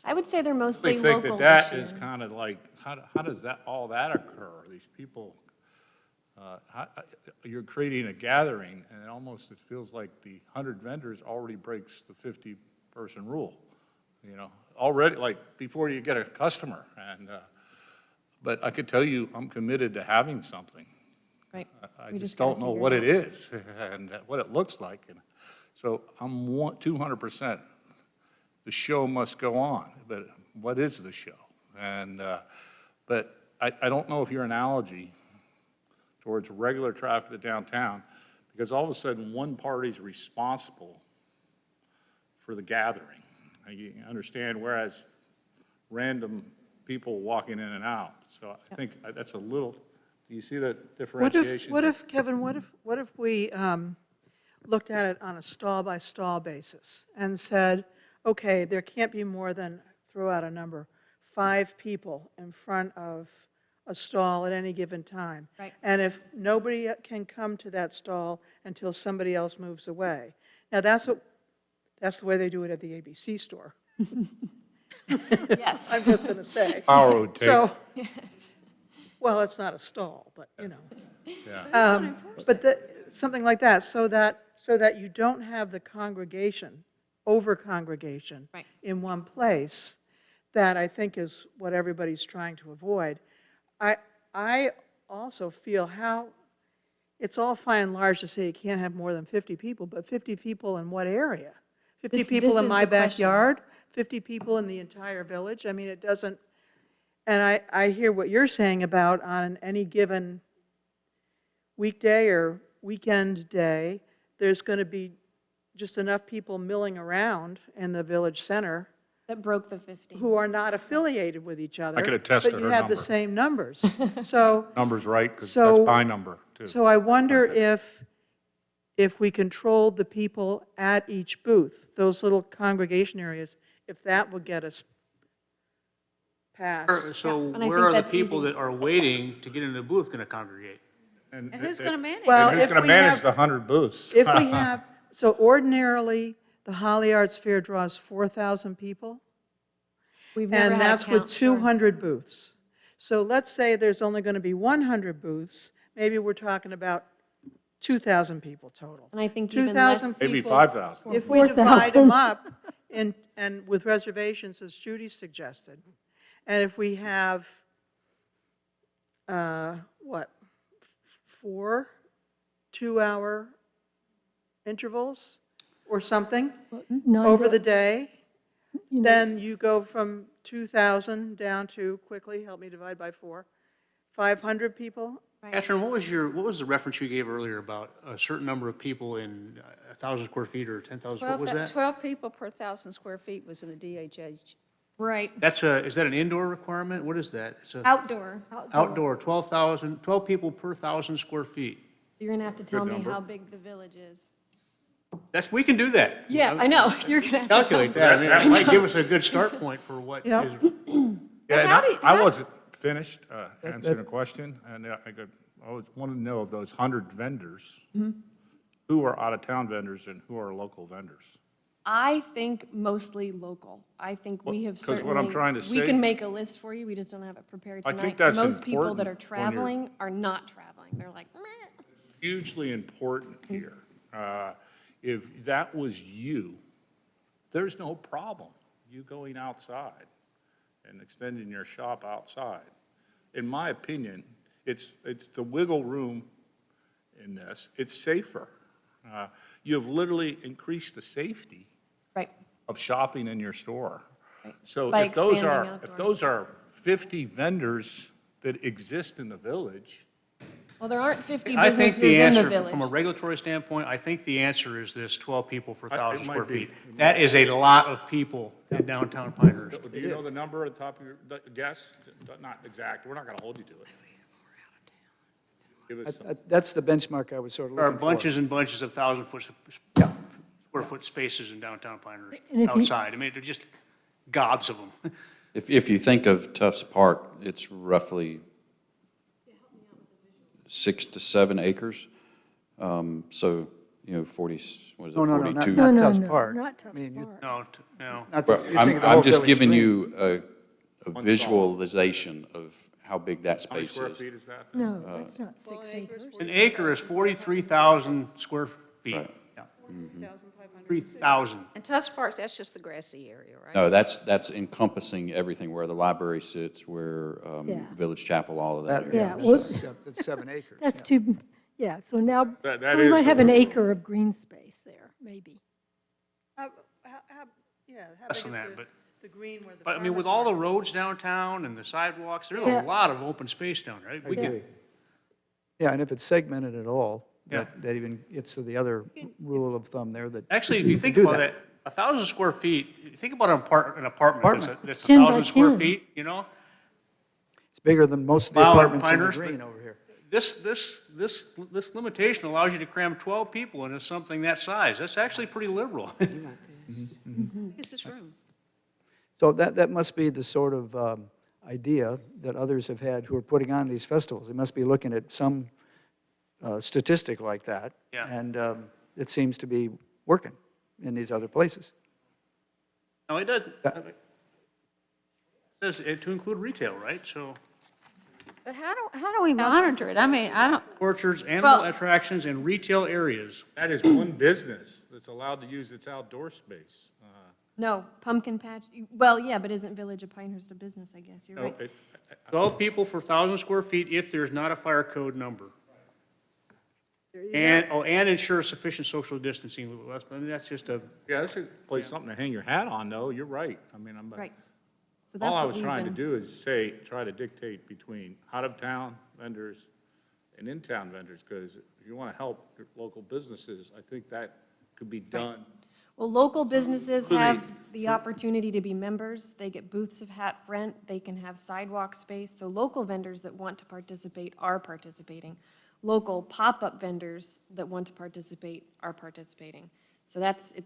I would say they're mostly I think local that this is year. kind of like, how does all that occur? These people, you're creating a gathering, and it feels like the 100 vendors already breaks the 50-person rule, you know, already, like, before you get a customer. And, but I could tell you, I'm committed to having something. Right. I We just gotta don't know figure what it it is and what it looks like. And so I'm 200%. The show must go on, but what is the show? And, but I don't know if your analogy towards regular traffic to downtown, because all of a sudden one party's responsible for the gathering. You understand, whereas random people walking in and out. So I think that's a little, do you see that differentiation? Kevin, what if we looked at it on a stall-by-stall basis and said, okay, there can't be more than, throw out a number, 5 people in front of a stall at any given time. Right. And if nobody can come to that stall until somebody else moves away. Now, that's the way they do it at the ABC store. Yes. I'm just going to say. Power would take. So, Yes. well, it's not a stall, but, you know. Yeah. Something like that, so that you don't have the congregation, over-congregation Right. in one place, that I think is what everybody's trying to avoid. I also feel it's all fine and large to say you can't have more than 50 people, but 50 people in what area? 50 people in is my the question. backyard? 50 people in the entire village? I mean, it doesn't, and I hear what you're saying about on any given weekday or weekend day, there's going to be just enough people milling around in the village center That broke the 50. who are not affiliated with each other. I could attest to But you her have the number. same numbers. So, Number's right, because So- that's my number, too. so I wonder if we controlled the people at each booth, those little congregation areas, if that would get us past. So and I where think are the that's people easy. that are waiting to get into the booth going to congregate? And who's going to manage? Well, And who's if going to we manage have- the 100 booths? If we have, so ordinarily, the Holly Arts Fair draws 4,000 people. We've never And had a that's with count, sure. 200 booths. So let's say there's only going to be 100 booths, maybe we're talking about 2,000 people total. And I think even less. 2,000 Maybe people. 5,000. If we divide them up and with reservations, as Judy suggested, and if we have, 4 2-hour intervals or something over the day, then you go from 2,000 down to, quickly, help me divide by 4, 500 people. Catherine, what was the reference you gave earlier about a certain number of people in 1,000 square feet or 10,000? What was that? 12 people per 1,000 square feet was in the DHH. Right. Is that an indoor requirement? What is that? It's a Outdoor. outdoor, 12 people per 1,000 square feet. You're going to have to tell me number. how big the village is. We can do that. Yeah, I know. You're going to have to tell Calculate me. that. I mean, that might give us a good start point for what Yep. is. Yeah, and how do you- I wasn't finished answering a question, and I wanted to know of those 100 vendors, who are out-of-town vendors and who are local vendors? I think mostly local. I think we have 'cause what certainly. I'm trying to We say- can make a list for you, we just don't have it prepared I tonight. think that's Most people that important are when you're- traveling are not traveling. They're like, "Meh, hugely important here. If that was you, there's no problem, you going outside and extending your shop outside. In my opinion, it's the wiggle room in this. It's safer. You have literally increased the safety of shopping in your store. So By if those expanding are, outdoor. if those are 50 vendors that exist in the village, Well, there aren't 50 I think businesses the in the answer, village. from a regulatory standpoint, I think the answer is this 12 people for It 1,000 might square be. feet. That is a lot of people in downtown Pinehurst. do you know the number at the top of your guess? Not exact, we're not going to hold you to it. Give us some. That's the benchmark I was sort of There are looking for. bunches and bunches of 1,000-foot, square foot spaces in downtown Pinehurst, And if you- outside. I mean, they're just gobs of them. If you think of Tufts Park, it's roughly 6 to 7 acres. So, 40, what is it, No, 42? not No, Tufts no, Park. not Tufts I mean, you- Park. No. Not Well, you're thinking of the I'm whole just Village giving Green. you a One visualization of how big that How many space square is. feet is that? No, that's not 6 acres. An acre is 43,000 square feet. Right. Yeah. 3,000. And Tufts Park, that's just the grassy area, right? No, that's encompassing everything, where the library sits, where Yeah. Village Chapel, all of that That, area. Yeah, well- That's 7 acres. That's yeah. too, yeah, so now, That so we is might a have an little- acre of green space there, maybe. Yeah, how Less big than is that, but. the green where the But I mean, with all the roads downtown and the sidewalks, there's Yeah. a lot of open space down there. I We agree. get, Yeah, and if it's segmented at all, Yeah. that even gets to the other rule of thumb there that. actually, if you think do about it, 1,000 square feet, think about an apartment Apartment. that's 10 by 1,000 square 10. feet, you know? It's bigger than most of the Wow, apartments in the Pinehurst, green but- over here. This limitation allows you to cram 12 people into something that size. That's actually pretty liberal. This is room. So that must be the sort of idea that others have had who are putting on these festivals. They must be looking at some statistic like that. Yeah. And it seems to be working in these other places. No, it doesn't. It says to include retail, right? So But how do we monitor it? I mean, I don't, orchards, animal attractions, and retail areas. That is one business that's allowed to use its outdoor space. No, pumpkin patch, well, yeah, but isn't Village of Pinehurst a business, I guess, you're No, right. 12 people for 1,000 square feet if there's not a fire code number. And ensure sufficient social distancing. I mean, that's just a, Yeah, this is place something to hang your hat on, though, you're right. I mean, Right. So all that's I what was we've trying to been, do is try to dictate between out-of-town vendors and in-town vendors, because if you want to help your local businesses, I think that could be done. well, local businesses So they- have the opportunity to be members, they get booths of hat rent, they can have sidewalk space, so local vendors that want to participate are participating. Local pop-up vendors that want to participate are participating. So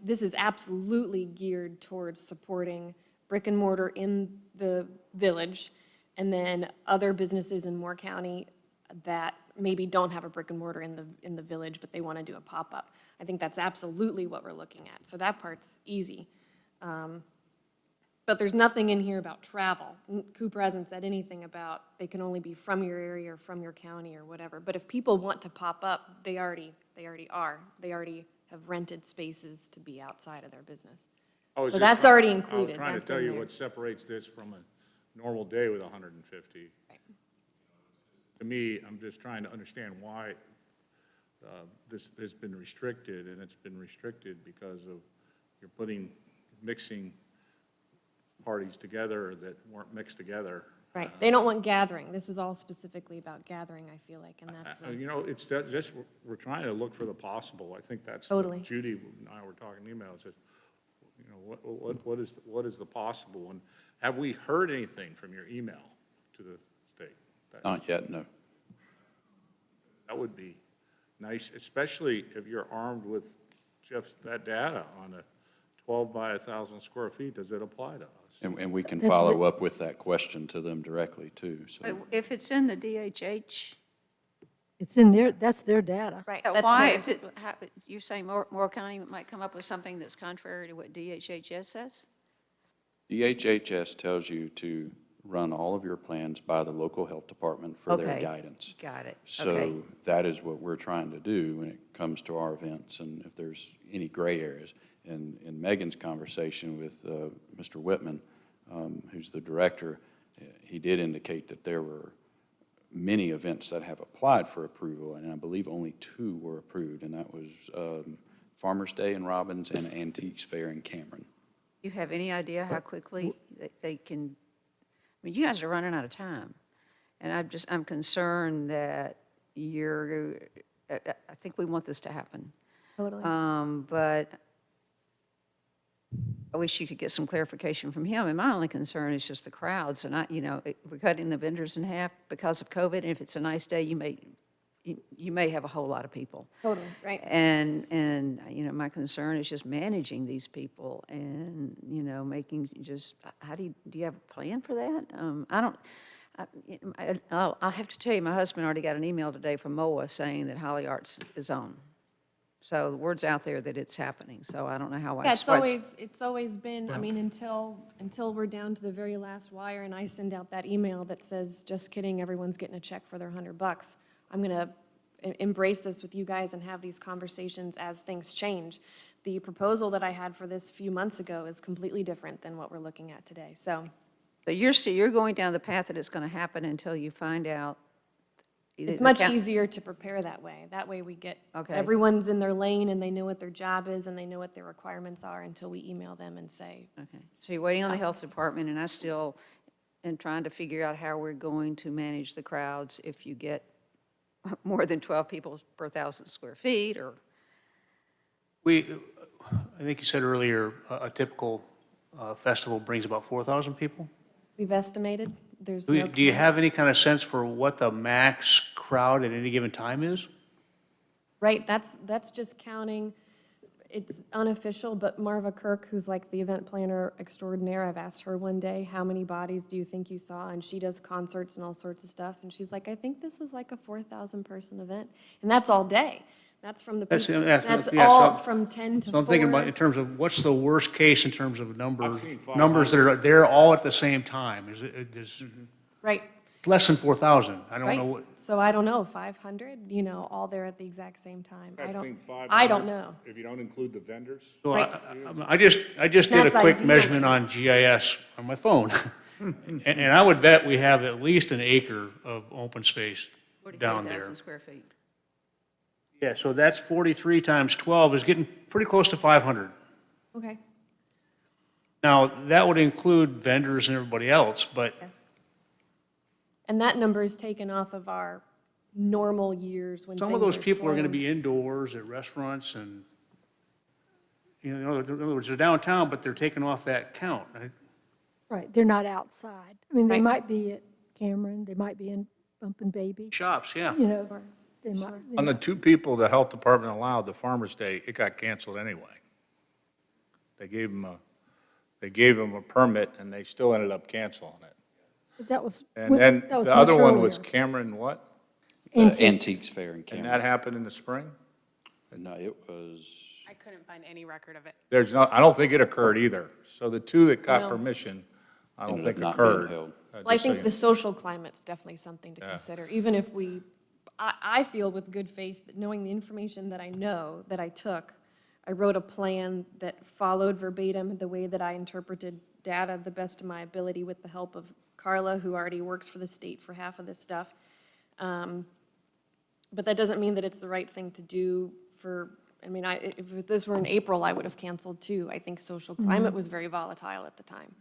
this is absolutely geared towards supporting brick and mortar in the village, and then other businesses in Moore County that maybe don't have a brick and mortar in the village, but they want to do a pop-up. I think that's absolutely what we're looking at, so that part's easy. But there's nothing in here about travel. Cooper hasn't said anything about they can only be from your area or from your county or whatever. But if people want to pop up, they already are. They already have rented spaces to be outside of their business. So that's already included. I was trying to That's tell in you there. what separates this from a normal day with 150. To me, I'm just trying to understand why this has been restricted, and it's been restricted because of you're mixing parties together that weren't mixed together. Right, they don't want gathering. This is all specifically about gathering, I feel like, and that's the, You know, it's just, we're trying to look for the possible. I think that's Totally. what Judy and I were talking emails, is, you know, what is the possible? And have we heard anything from your email to the state? Not yet, no. That would be nice, especially if you're armed with just that data on a 12 by 1,000 square feet. Does it apply to us? And we can That's follow up with that question to them directly, too, so. but if it's in the DHH, It's in there, that's their data. right, so that's why, theirs. if you're saying Moore County might come up with something that's contrary to what DHHS says? DHHS tells you to run all of your plans by the local health department for their Okay. guidance. Got it. So Okay. that is what we're trying to do when it comes to our events, and if there's any gray areas. And in Megan's conversation with Mr. Whitman, who's the director, he did indicate that there were many events that have applied for approval, and I believe only 2 were approved, and that was Farmers Day in Robbins and Antiques Fair in Cameron. You have any idea how quickly they can, I mean, you guys are running out of time. And I'm concerned that I think we want this to happen. Totally. But I wish you could get some clarification from him. And my only concern is just the crowds. And we're cutting the vendors in half because of COVID. And if it's a nice day, you may have a whole lot of people. Totally, right. And my concern is just managing these people and, making just, do you have a plan for that? I'll have to tell you, my husband already got an email today from MOA saying that Holly Arts is on. So the word's out there that it's happening, so I don't know how Yeah, it's always been, I mean, until we're down to the very last wire and I send out that email that says, just kidding, everyone's getting a check for their $100. I'm going to embrace this with you guys and have these conversations as things change. The proposal that I had for this a few months ago is completely different than what we're looking at today, so. So you're going down the path that it's going to happen until you find out. It's much easier to prepare that way. That way we get, everyone's in their lane and they know what their job is and they know what their requirements are until we email them and say. Okay, so you're waiting on the health department, and I still am trying to figure out how we're going to manage the crowds if you get more than 12 people per 1,000 square feet, or. I think you said earlier, a typical festival brings about 4,000 people? We've estimated. Do you have any kind of sense for what the max crowd at any given time is? Right, that's just counting, it's unofficial, but Marva Kirk, who's like the event planner extraordinaire, I've asked her one day, how many bodies do you think you saw? And she does concerts and all sorts of stuff, and she's like, I think this is like a 4,000 person event. And that's all day. That's from the people, that's all from 10 to 4. So I'm thinking about in terms of what's the worst case in terms of numbers that are there all at the same time. Right. Less than 4,000. I don't know what. So I don't know, 500, all there at the exact same time. I don't know. If you don't include the vendors? So Right. I just did a quick measurement on GIS on my phone. and I would bet we have at least an acre of open space down there. 43,000 square feet. Yeah, so that's 43 times 12 is getting pretty close to 500. Okay. Now, that would include vendors and everybody else, but Yes. And that number is taken off of our normal years when some of those people are going to be indoors at restaurants and, in other words, they're downtown, but they're taking off that count. Right? Right, they're not outside. I mean, they Right. might be at Cameron, they might be in Bumpin' Baby. Shops, yeah. They might. On the 2 people the health department allowed, the Farmers Day, it got canceled anyway. They gave them a permit and they still ended up canceling it. But that was. And then that was the other much one was earlier. Cameron what? Antiques Fair in And Cameron. that happened in the spring? No, it was. I couldn't find any record of it. I don't think it occurred either. So the 2 that got No. permission, I don't Ended think up not being occurred. held. Well, I Just so think you the social climate's definitely something to Yeah. consider, even if I feel with good faith, that knowing the information that I know, that I took, I wrote a plan that followed verbatim the way that I interpreted data the best of my ability with the help of Carla, who already works for the state for half of this stuff. But that doesn't mean that it's the right thing to do if this were in April, I would have canceled too. I think social climate was very volatile at the time.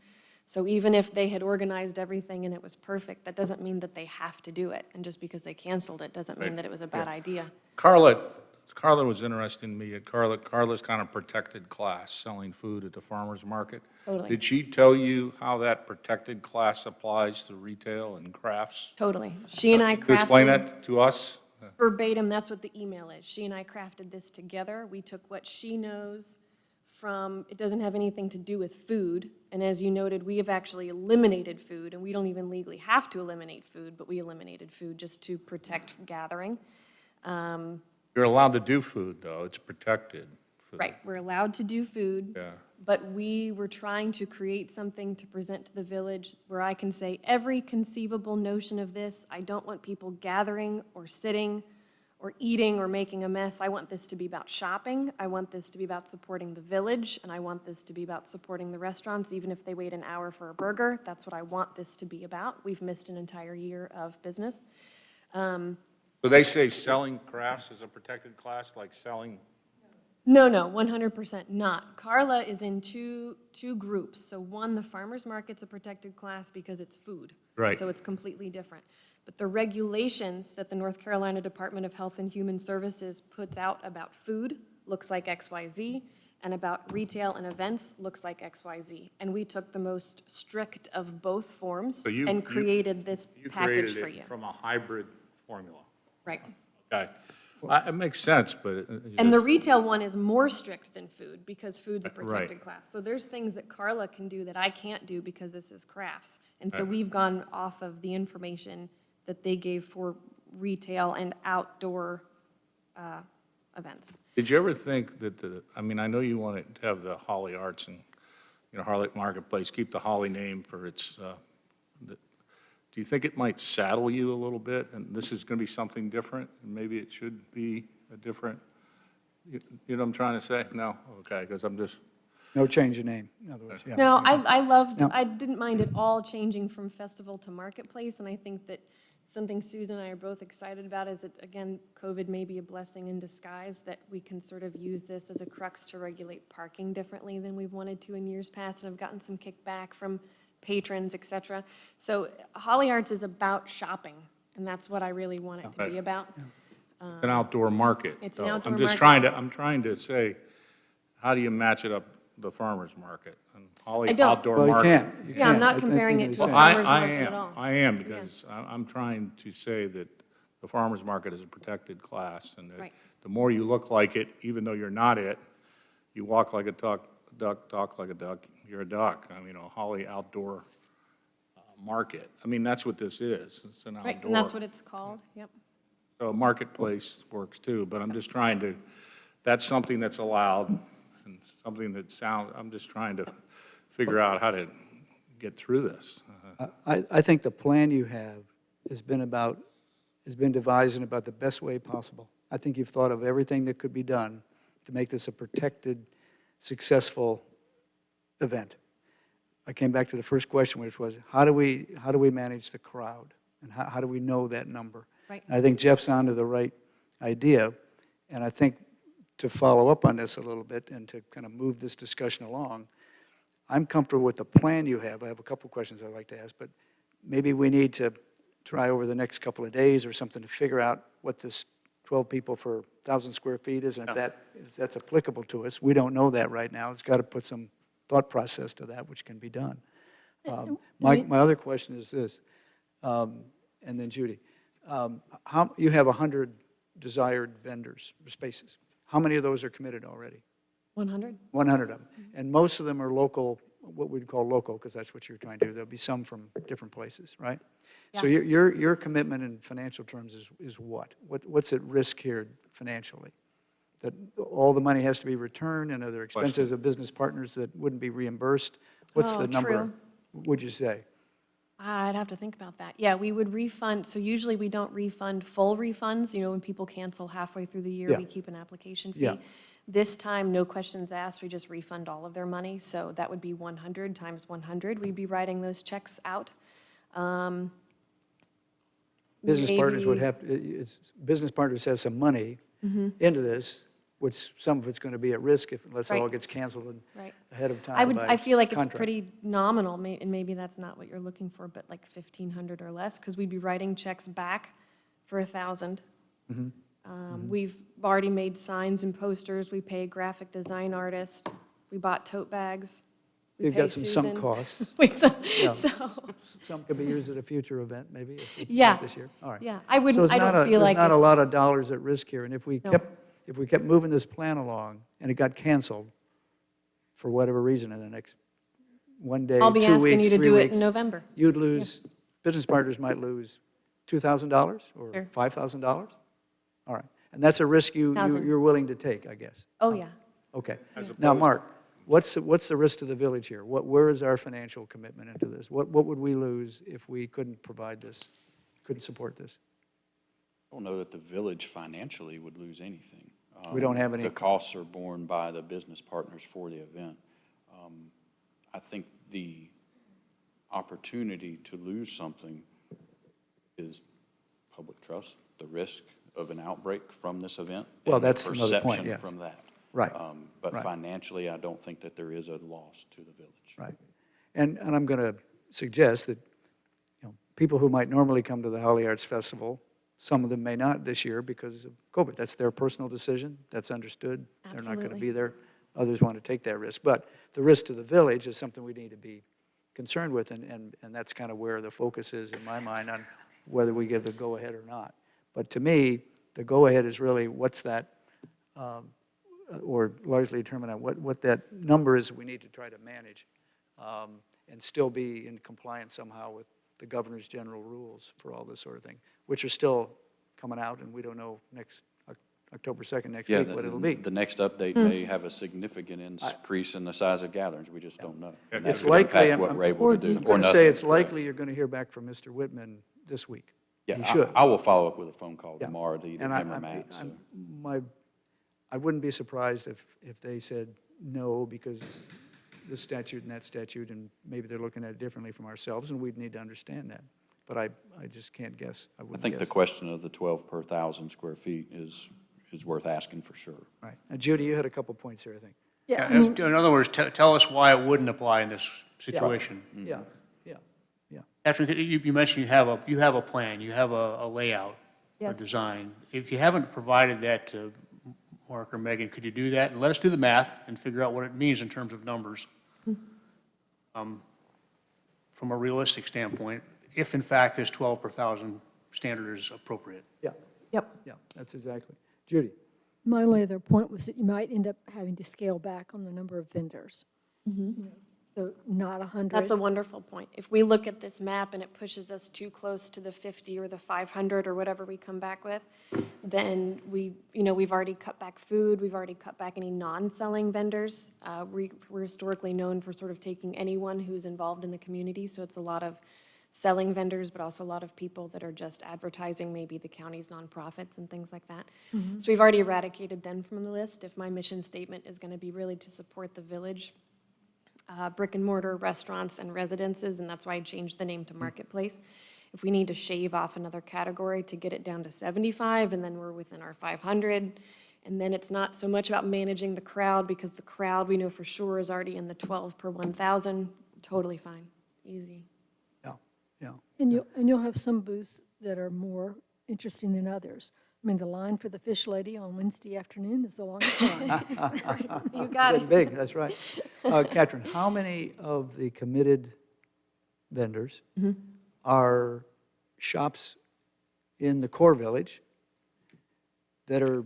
So even if they had organized everything and it was perfect, that doesn't mean that they have to do it. And just because they canceled it doesn't mean Right. that it was a bad idea. Carla was interesting to me. Carla's kind of protected class, selling food at the farmer's market. Totally. Did she tell you how that protected class applies to retail and crafts? Totally. She and I Could you explain crafted that to us? verbatim, that's what the email is. She and I crafted this together. We took what she knows from, it doesn't have anything to do with food. And as you noted, we have actually eliminated food, and we don't even legally have to eliminate food, but we eliminated food just to protect gathering. You're allowed to do food, though. It's protected. food. Right, we're allowed to do food, Yeah. But we were trying to create something to present to the village where I can say every conceivable notion of this. I don't want people gathering or sitting or eating or making a mess. I want this to be about shopping. I want this to be about supporting the village, and I want this to be about supporting the restaurants, even if they wait an hour for a burger. That's what I want this to be about. We've missed an entire year of business. So they say selling crafts is a protected class, like selling? No, 100% not. Carla is in two groups. So one, the farmer's market's a protected class because it's food. Right. So it's completely different. But the regulations that the North Carolina Department of Health and Human Services puts out about food looks like XYZ, and about retail and events looks like XYZ. And we took the most strict of both forms and created this package for you. From a hybrid formula. Right. Okay. It makes sense, but And the retail one is more strict than food because food's a protected Right. class. So there's things that Carla can do that I can't do because this is crafts. And so Right. we've gone off of the information that they gave for retail and outdoor events. did you ever think that I mean, I know you want to have the Holly Arts and, Harley Marketplace, keep the Holly name for its, do you think it might saddle you a little bit, and this is going to be something different, and maybe it should be a different, you know what I'm trying to say? No? Okay, because I'm just. No change in name, in other words, yeah. No, I loved, No. I didn't mind at all changing from festival to marketplace, and I think that something Susan and I are both excited about is that, again, COVID may be a blessing in disguise, that we can sort of use this as a crux to regulate parking differently than we've wanted to in years past, and I've gotten some kickback from patrons, et cetera. So Holly Arts is about shopping, and that's what I really want it to be about. It's an outdoor market. It's an though. outdoor I'm just market. I'm trying to say, how do you match it up, the farmer's market? And Holly I don't. Outdoor Well, you Market. can't. You Yeah, I'm can't. not I comparing think it they to a said- farmer's market at all. I am, because I'm trying to say that the farmer's market is a protected class, and that Right. the more you look like it, even though you're not it, you walk like a duck, talk like a duck, you're a duck. I mean, a Holly Outdoor Market. I mean, that's what this is. It's an outdoor. Right, and that's what it's called, yep. So a marketplace works too, but I'm just trying to, that's something that's allowed, and something that I'm just trying to figure out how to get through this. I think the plan you have has been devised in about the best way possible. I think you've thought of everything that could be done to make this a protected, successful event. I came back to the first question, which was, how do we manage the crowd? And how do we know that number? Right. And I think Jeff's onto the right idea, and I think to follow up on this a little bit and to kind of move this discussion along, I'm comfortable with the plan you have. I have a couple questions I'd like to ask, but maybe we need to try over the next couple of days or something to figure out what this 12 people for 1,000 square feet is, and if that's applicable to us. We don't know that right now. It's got to put some thought process to that, which can be done. My other question is this, and then Judy. You have 100 desired vendors, or spaces. How many of those are committed already? 100? 100 of them. And most of them are local, what we'd call local, because that's what you're trying to do. There'll be some from different places, right? So your commitment in financial terms is what? What's at risk here financially? That all the money has to be returned, and are there expenses of business partners that wouldn't be reimbursed? What's the number, True. would you say? I'd have to think about that. Yeah, we would refund, so usually we don't refund full refunds. You know, when people cancel halfway through the year, Yeah. we keep an application fee. Yeah. This time, no questions asked, we just refund all of their money, so that would be 100 times 100. We'd be writing those checks out. Business partners would Maybe- have, business partners has some money into this, which some of it's going to be at risk unless it all Right. gets canceled Right. ahead of time. I feel like it's contract. pretty nominal, and maybe that's not what you're looking for, but like 1,500 or less, because we'd be writing checks back for 1,000. We've already made signs and posters, we pay a graphic design artist, we bought tote bags. we You've pay got some sunk Susan. costs. Yeah. So, Some could be used at a future event, maybe, if it's Yeah. not this year. All right. Yeah, I wouldn't- So it's I don't not a- feel like There's not a it's- lot of dollars at risk here, and if we No. kept moving this plan along, and it got canceled for whatever reason in the next one day, 2 I'll weeks, be asking you to 3 do it weeks, in November. you'd lose, business partners might lose $2,000 or Sure. $5,000? All right. And that's a risk you're willing to take, I guess. Oh, yeah. Okay. As Now, opposed- Mark, what's the risk to the village here? Where is our financial commitment into this? What would we lose if we couldn't provide this, couldn't support this? I don't know that the village financially would lose anything. We don't have any. The costs are borne by the business partners for the event. I think the opportunity to lose something is public trust, the risk of an outbreak from this event. Well, and the that's another point, perception yes. from that. Right. But Right. financially, I don't think that there is a loss to the village. Right. And I'm going to suggest that, people who might normally come to the Holly Arts Festival, some of them may not this year because of COVID. That's their personal decision. That's understood. They're not going to be there. Others want to take that risk. But the risk to the village is something we need to be concerned with, and that's kind of where the focus is in my mind on whether we give the go-ahead or not. But to me, the go-ahead is really what's that, or largely determined on what that number is we need to try to manage and still be in compliance somehow with the governor's general rules for all this sort of thing, which are still coming out, and we don't know October 2nd next week what it'll be. The next update may have a significant increase in the size of gatherings. We just don't know. And It's that could likely, impact what we're able to do. I'm going to say it's likely you're going to hear back from Mr. Whitman this week. Yeah, You should. I will follow up with a phone call tomorrow to either And him or Matt. So. I wouldn't be surprised if they said no because this statute and that statute, and maybe they're looking at it differently from ourselves, and we'd need to understand that. But I just can't guess. I think the question of the 12 per 1,000 square feet is worth asking for sure. Right. Now, Judy, you had a couple points here, I think. Yeah, I mean, In other words, tell us why it wouldn't apply in this situation. Yeah. Catherine, you mentioned you have a plan, you have a layout, Yes. a design. If you haven't provided that to Mark or Megan, could you do that and let us do the math and figure out what it means in terms of numbers? From a realistic standpoint, if in fact this 12 per 1,000 standard is appropriate. Yeah. Yep. Yeah, that's exactly. Judy? my only other point was that you might end up having to scale back on the number of vendors. So not 100. That's a wonderful point. If we look at this map and it pushes us too close to the 50 or the 500 or whatever we come back with, then we've already cut back food, we've already cut back any non-selling vendors. We're historically known for sort of taking anyone who's involved in the community, so it's a lot of selling vendors, but also a lot of people that are just advertising, maybe the county's nonprofits and things like that. So we've already eradicated them from the list. If my mission statement is going to be really to support the village, brick and mortar restaurants and residences, and that's why I changed the name to Marketplace. If we need to shave off another category to get it down to 75, and then we're within our 500, and then it's not so much about managing the crowd, because the crowd we know for sure is already in the 12 per 1,000, totally fine, easy. Yeah. And you'll have some booths that are more interesting than others. I mean, the line for the fish lady on Wednesday afternoon is the longest line. You got Getting it. big, that's right. Catherine, how many of the committed vendors are shops in the core village that are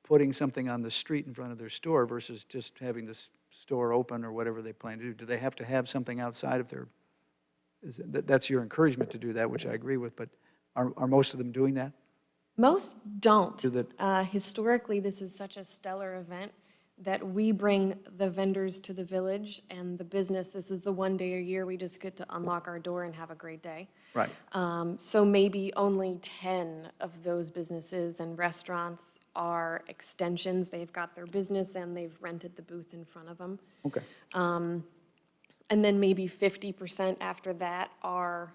putting something on the street in front of their store versus just having this store open or whatever they plan to do? Do they have to have something outside of their, that's your encouragement to do that, which I agree with, but are most of them doing that? Most don't. Do Historically, this is such a stellar event that we bring the vendors to the village and the business. This is the one day a year we just get to unlock our door and have a great day. Right. So maybe only 10 of those businesses and restaurants are extensions. They've got their business and they've rented the booth in front of them. Okay. And then maybe 50% after that are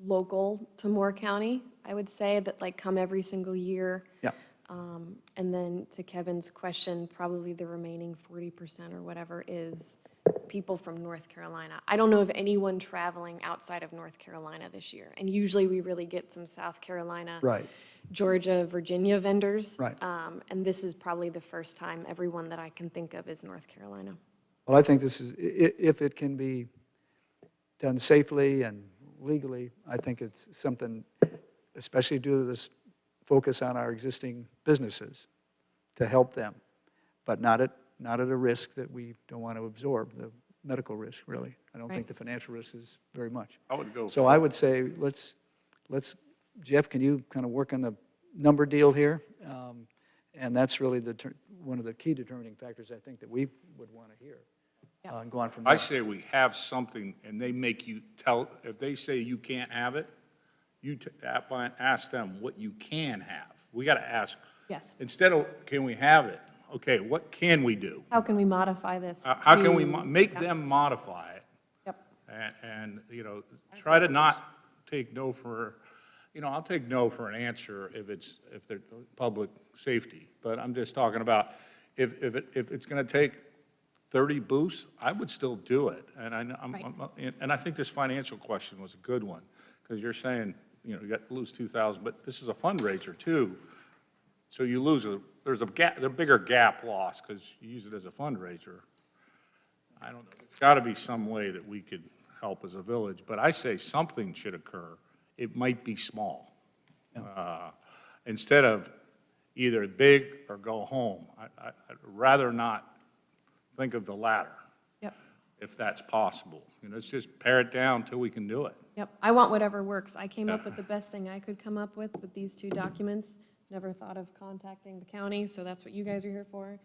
local to Moore County, I would say, that like come every single year. Yeah. And then to Kevin's question, probably the remaining 40% or whatever is people from North Carolina. I don't know of anyone traveling outside of North Carolina this year. And usually we really get some South Carolina, Right. Georgia, Virginia vendors. Right. And this is probably the first time everyone that I can think of is North Carolina. Well, I think this is, if it can be done safely and legally, I think it's something, especially due to this focus on our existing businesses, to help them, but not at a risk that we don't want to absorb, the medical risk, really. I don't think the financial risk is very much. I would go. So I would say, let's, Jeff, can you kind of work on the number deal here? And that's really one of the key determining factors, I think, that we would want to hear. And go on from there. I say we have something, and they make you tell, if they say you can't have it, you ask them what you can have. We got to ask. Yes. Instead of, can we have it? Okay, what can we do? How can we modify this? How can we to- make Yeah. them modify it? Yep. And, you know, try to not take no for, you know, I'll take no for an answer if they're public safety. But I'm just talking about if it's going to take 30 booths, I would still do it. And and I think this financial question was a good one, because you're saying, you know, you got to lose 2,000, but this is a fundraiser too. So you lose there's a bigger gap loss because you use it as a fundraiser. I don't know. There's got to be some way that we could help as a village, but I say something should occur. It might be small. Instead of either big or go home. I'd rather not think of the latter. Yep. If that's possible. You know, let's just pare it down until we can do it. Yep, I want whatever works. I came up with the best thing I could come up with these two documents. Never thought of contacting the county, so that's what you guys are here for.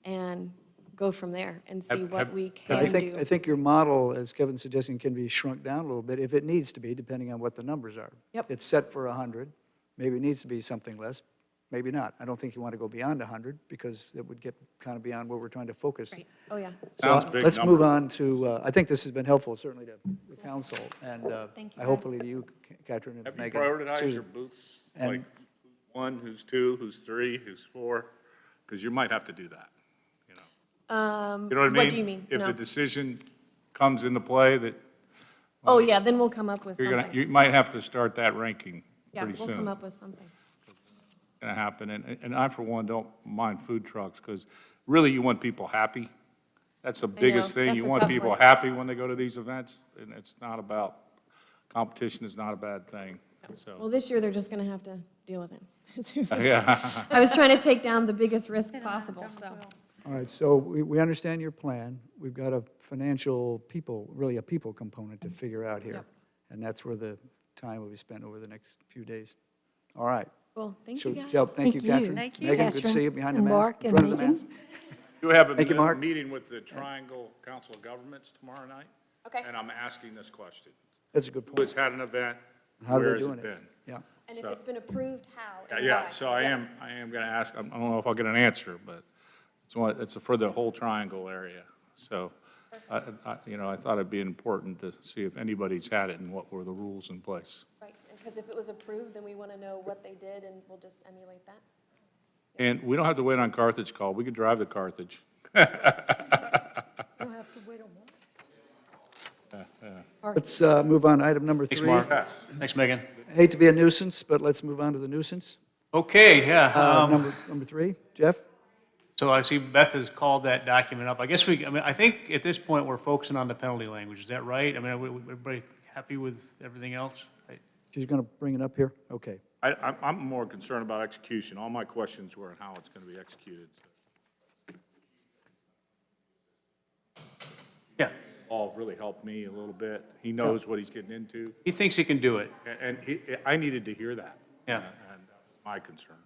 And go from there and see what we can do. I think your model, as Kevin's suggesting, can be shrunk down a little bit if it needs to be, depending on what the numbers are. Yep. It's set for 100. Maybe it needs to be something less. Maybe not. I don't think you want to go beyond 100 because it would get kind of beyond where we're trying to focus. Right. Oh, yeah. Sounds big Let's number. move on to, I think this has been helpful, certainly to the council, and Thank you, hopefully to you, Catherine and Have you Megan. prioritized too. your booths? And- Like who's 1, who's 2, who's 3, who's 4? Because you might have to do that. You know what I mean? What do you mean? If No. the decision comes into play that Oh, yeah, then we'll come up with something. you might have to start that ranking Yeah, pretty we'll soon. come up with something. Going to happen. And I, for one, don't mind food trucks because really you want people happy. That's the biggest thing. that's You a want tough people one. happy when they go to these events, and it's not about, competition is not a bad thing, Well, so. this year, they're just going to have to deal with it. Yeah. I was trying to take down the biggest risk possible, so. All right, so we understand your plan. We've got a financial really a people component to figure out here. Yep. And that's where the time will be spent over the next few days. All right. Well, thank So, you, guys. Joe, thank you, Catherine. Thank you. Megan, good to see you behind the And mask, Mark in and front of the Megan. mask. You have a Thank you, Mark. meeting with the Triangle Council of Governments tomorrow night, Okay. and I'm asking this question. That's a good Who point. has had an event? How are Where they has doing it it? been? Yeah. And if So- it's been approved, how and Yeah, why? so I am going to ask, I don't know if I'll get an answer, but it's for the whole Triangle area. So, you know, I thought it'd be important to see if anybody's had it and what were the rules in place. Right, because if it was approved, then we want to know what they did, and we'll just emulate that. And we don't have to wait on Carthage call, we could drive to Carthage. You'll have to wait on one. Let's move on to item number 3. Thanks, Mark. Thanks, Megan. Hate to be a nuisance, but let's move on to the nuisance. Okay, yeah. Number 3, Jeff? So I see Beth has called that document up. I think at this point, we're focusing on the penalty language. Is that right? I mean, are everybody happy with everything else? She's going to bring it up here? Okay. I'm more concerned about execution. All my questions were on how it's going to be executed. Yeah. Paul really helped me a little bit. He knows what he's getting into. He thinks he can do it. And I needed to hear that. Yeah. And that was my concern.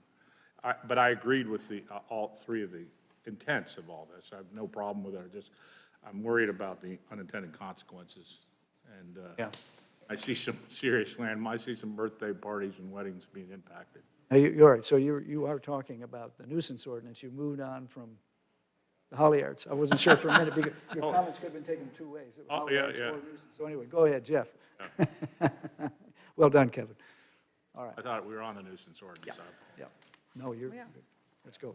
But I agreed with all 3 of the intents of all this. I have no problem with it. I'm worried about the unintended consequences. And Yeah. I see some serious I see some birthday parties and weddings being impacted. Now, you're right. So you are talking about the nuisance ordinance. You moved on from the Holly Arts. I wasn't sure for a minute because your comments could have been taken 2 ways. Holly Arts or nuisance. So anyway, go ahead, Jeff. Well done, Kevin. All right. I thought we were on the nuisance ordinance. Yeah. No, you're good. Let's go.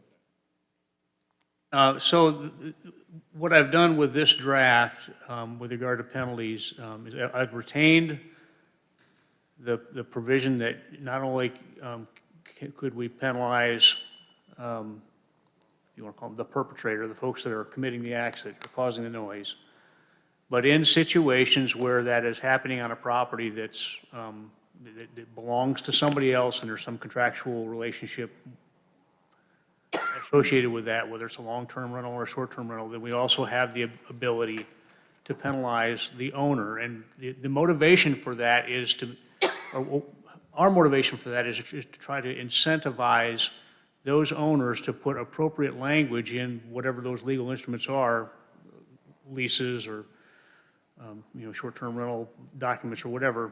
What I've done with this draft, with regard to penalties, is I've retained the provision that not only could we penalize, you want to call them the perpetrator, the folks that are committing the acts that are causing the noise, but in situations where that is happening on a property that's, that belongs to somebody else and there's some contractual relationship associated with that, whether it's a long-term rental or a short-term rental, then we also have the ability to penalize the owner. And the motivation for that is to, or our motivation for that is to try to incentivize those owners to put appropriate language in whatever those legal instruments are, leases or, short-term rental documents or whatever,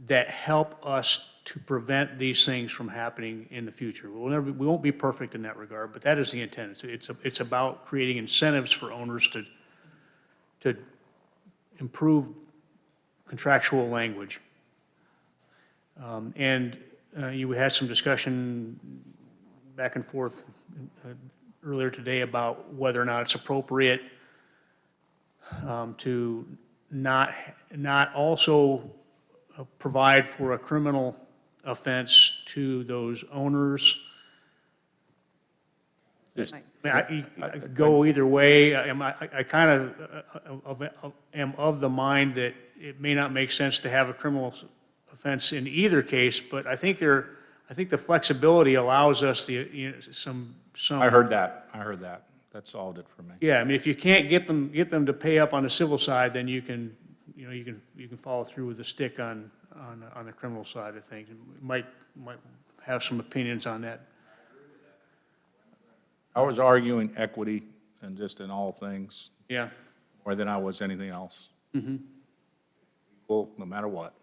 that help us to prevent these things from happening in the future. We won't be perfect in that regard, but that is the intent. It's about creating incentives for owners to improve contractual language. You had some discussion back and forth earlier today about whether or not it's appropriate to not also provide for a criminal offense to those owners. I go either way. I kind of am of the mind that it may not make sense to have a criminal offense in either case, but I think the flexibility allows us some. I heard that. That solved it for me. Yeah, I mean, if you can't get them to pay up on the civil side, then you can follow through with a stick on the criminal side of things. Might have some opinions on that. I was arguing equity and just in all things. Yeah. More than I was anything else. Mm-hmm. Well, no matter what.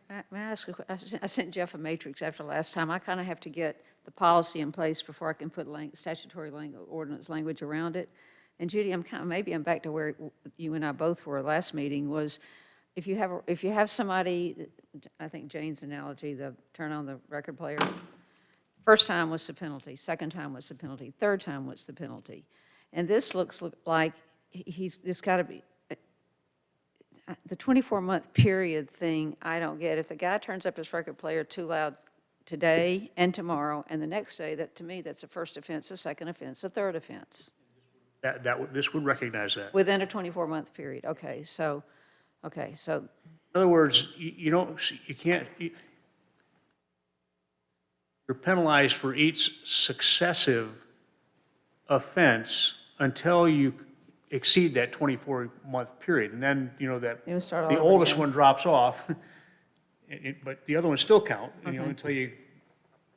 May I ask a question? I sent Jeff a matrix after last time. I kind of have to get the policy in place before I can put statutory ordinance language around it. And Judy, maybe I'm back to where you and I both were last meeting, was if you have somebody, I think Jane's analogy, the turn on the record player, first time was the penalty, second time was the penalty, third time was the penalty. And this looks like it's got to be, the 24-month period thing, I don't get. If the guy turns up his record player too loud today and tomorrow and the next day, that to me, that's a first offense, a second offense, a third offense. This would recognize that. Within a 24-month period. Okay, so. In other words, you're penalized for each successive offense until you exceed that 24-month period. And then, the oldest one drops off, but the other ones still count, until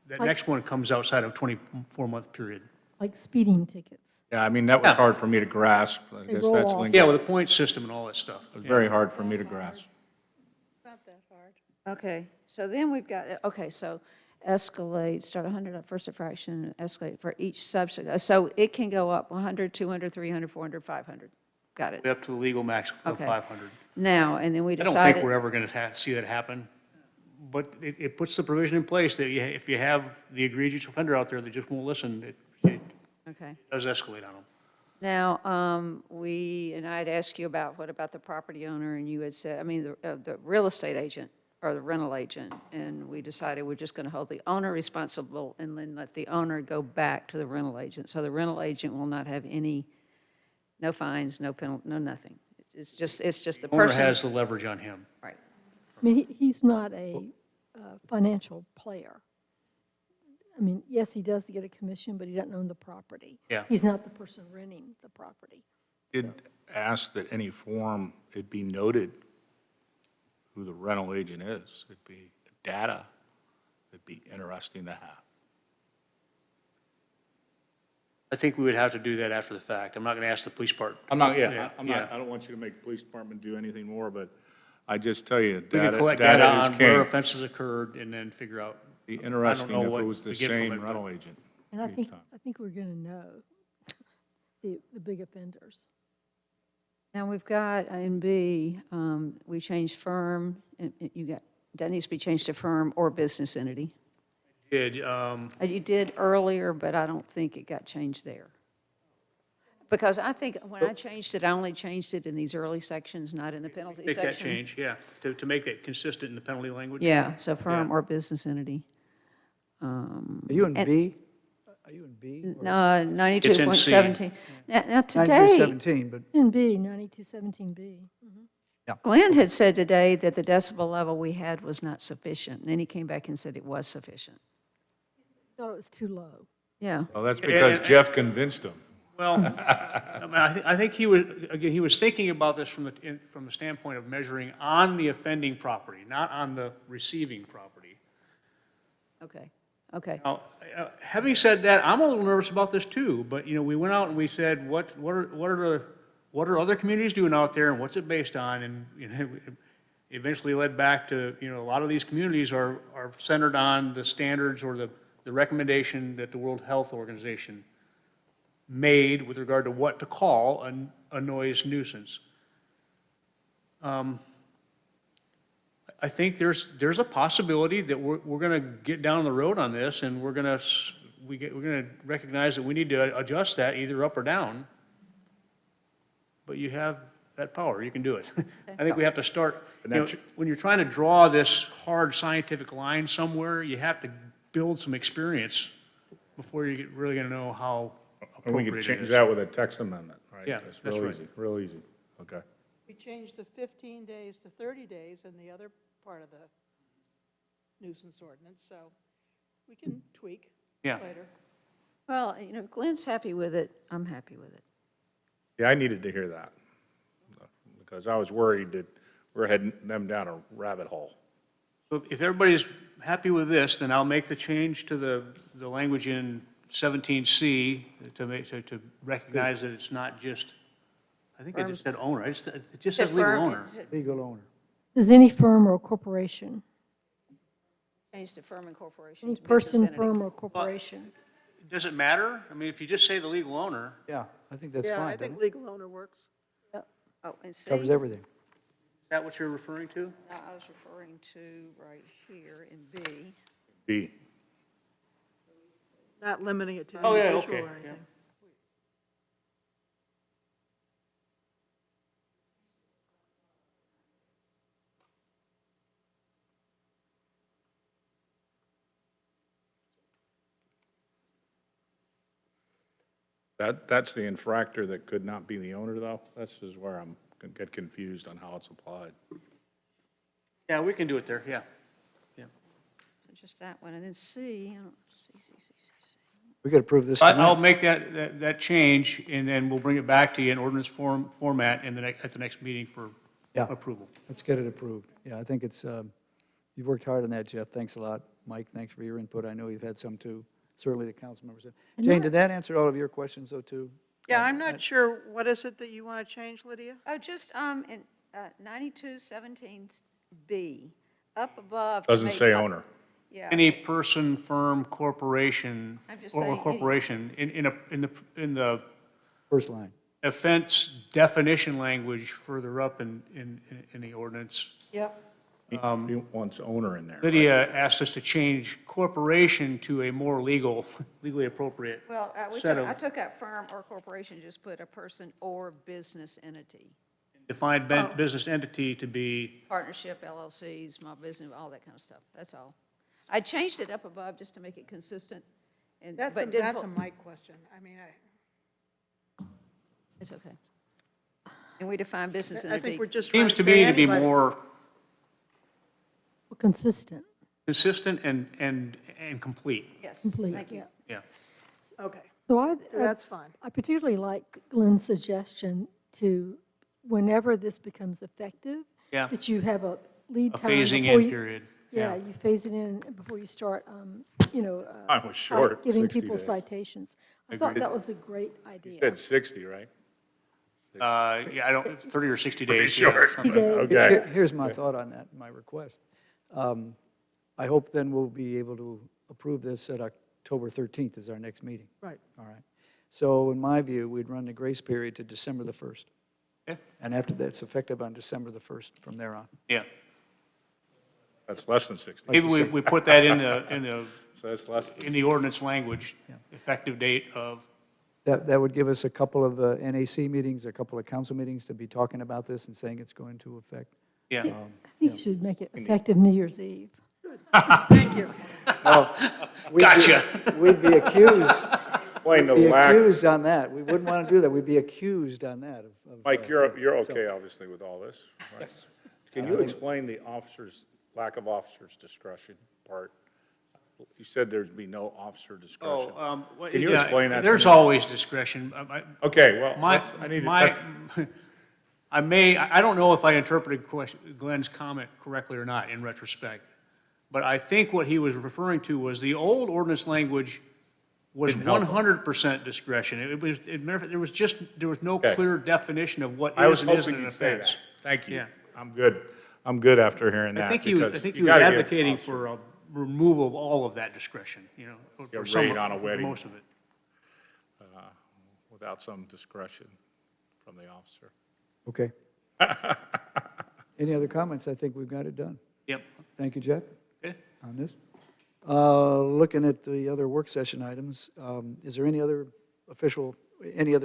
that next one comes outside of 24-month period. Like speeding tickets. Yeah, I mean, that was hard for me to grasp. I guess that's lingo. Yeah, with the point system and all that stuff. It was very hard for me to grasp. It's not that hard. Okay, so then we've got, so escalate, start 100 at first infraction, escalate for each subsequent. So it can go up 100, 200, 300, 400, 500. Got it. Up to the legal max of 500. Now, and then we decided. I don't think we're ever going to see that happen. But it puts the provision in place that if you have the egregious offender out there that just won't listen, it does escalate on them. Now, I had asked you about, what about the property owner? And you had said, the real estate agent or the rental agent. And we decided we're just going to hold the owner responsible and then let the owner go back to the rental agent. So the rental agent will not have no fines, no penalty, no nothing. It's just the person. Owner has the leverage on him. Right. I mean, he's not a financial player. I mean, yes, he does get a commission, but he doesn't own the property. Yeah. He's not the person renting the property. Did ask that any form it be noted who the rental agent is. It'd be data. It'd be interesting to have. I think we would have to do that after the fact. I'm not going to ask the police part. I don't want you to make the police department do anything more, but I just tell you, We can collect data on where offenses occurred and then figure out. Be interesting if it was the same rental agent. And I think we're going to know the big offenders. Now we've got in B, we changed firm, and that needs to be changed to firm or business entity. You did earlier, but I don't think it got changed there. Because I think when I changed it, I only changed it in these early sections, not in the penalty section. Make that change, yeah, to make that consistent in the penalty language. Yeah, so firm or business entity. Are you in B? Are you in B? No, 92.17. Now today. 92.17, but. In B, 92.17B. Yeah. Glenn had said today that the decibel level we had was not sufficient, and then he came back and said it was sufficient. Thought it was too low. Yeah. Well, that's because Jeff convinced him. Well, I think he was thinking about this from the standpoint of measuring on the offending property, not on the receiving property. Okay. Okay. Now, having said that, I'm a little nervous about this too, but, you know, we went out and we said, what are other communities doing out there and what's it based on? And, you know, it eventually led back to, you know, a lot of these communities are centered on the standards or the recommendation that the World Health Organization made with regard to what to call a noise nuisance. I think there's a possibility that we're going to get down the road on this, and we're going to recognize that we need to adjust that either up or down. But you have that power; you can do it. I think we have to start. You know, when you're trying to draw this hard scientific line somewhere, you have to build some experience before you're really going to know how And we appropriate can it is. change that with a text amendment, right? Yeah, It's that's real right. easy, real easy. Okay. We changed the 15 days to 30 days in the other part of the nuisance ordinance, so we can tweak Yeah. later. Well, you know, if Glenn's happy with it, I'm happy with it. Yeah, I needed to hear that, because I was worried that we're heading them down a rabbit hole. So if everybody's happy with this, then I'll make the change to the language in 17C to recognize that it's not just, I think I just said owner, it just says legal owner. Legal owner. Does any firm or corporation, Change to firm and corporation. any to business person, entity. firm, or corporation? Does it matter? I mean, if you just say the legal owner. Yeah, I think that's Yeah, fine. I doesn't think it? legal owner works. Oh, and C? Covers everything. Is that what you're referring to? No, I was referring to right here in B. B. Not limiting it to Oh, yeah, individual okay, or anything. That's the infractor that could not be the owner, though? This is where I'm gonna get confused on how it's applied. Yeah, we can do it there, yeah. So just that one, and then C, I don't, C. We could approve this I'll tonight. make that change, and then we'll bring it back to you in ordinance format at the next meeting for Yeah. approval. Let's get it approved. Yeah, I think it's, you've worked hard on that, Jeff. Thanks a lot. Mike, thanks for your input. I know you've had some too. Certainly the council members have. And Jane, that- did that answer all of your questions though too? Yeah, I'm not sure, what is it that you want to change, Lydia? Oh, just in 9217B, up above. to Doesn't make say up- owner. Yeah. Any person, firm, corporation, I'm just or saying any- corporation, in the First line. offense definition language further up in the ordinance, Yep. He wants owner in there. right? Lydia asked us to change corporation to a more legally appropriate Well, set I of took out firm or corporation, just put a person or business entity. defined business entity to be, Partnership, LLC, small business, all that kind of stuff, that's all. I changed it up above just to make it consistent. And That's but a, didn't that's a put- Mike question. I mean, It's okay. And we define business I entity. think we're just trying seems to to say me to be anybody. more Consistent, consistent and complete. Yes, complete, thank you. yeah. Yeah. Okay, So that's fine. I particularly like Glenn's suggestion to, whenever this becomes effective, Yeah. that you have a lead A time. phasing before in you- period. Yeah, you phase it in before you start, I was short, giving 60 people days. citations. I thought Agreed. that was a great You idea. said 60, right? Yeah, I don't, 30 or 60 Pretty days. yeah, short. something. days. Okay. Here's my thought on that, my request. I hope then we'll be able to approve this at October 13th is our next meeting. Right. All right. So in my view, we'd run the grace period to December the 1st. Yeah. And after that, it's effective on December the 1st from there on. Yeah. That's less than 60. Maybe we put that in So that's less than. the ordinance language, effective date of, That would give us a couple of NAC meetings, a couple of council meetings to be talking about this and saying it's going to affect. yeah. I think you should make it effective New Year's Eve. Thank you. Gotcha. We'd be accused. Explain the Be lack. accused on that. We wouldn't want to do that. We'd be accused on that. Mike, you're so- okay, obviously, with all this, right? Can you explain the lack of officer's discretion part? You said there'd be no officer discretion. Well, Can you yeah, explain that to There's me? always discretion. Okay, well, My, I need to. my, I don't know if I interpreted Glenn's comment correctly or not in retrospect, But I think what he was referring to was the old ordinance language was Didn't help him. 100% discretion. There was no Okay. clear definition of what I was is and isn't hoping an you'd say offense. that. Thank you. Yeah. I'm good. I'm good after hearing that. I think he because was you gotta give advocating officers for a removal of all of that discretion, or a some raid on a wedding. most of it. without some discretion from the officer. Okay. Any other comments? I think we've got it done. Yep. Thank you, Jeff, Okay. on this. Looking at the other work session items, is there any other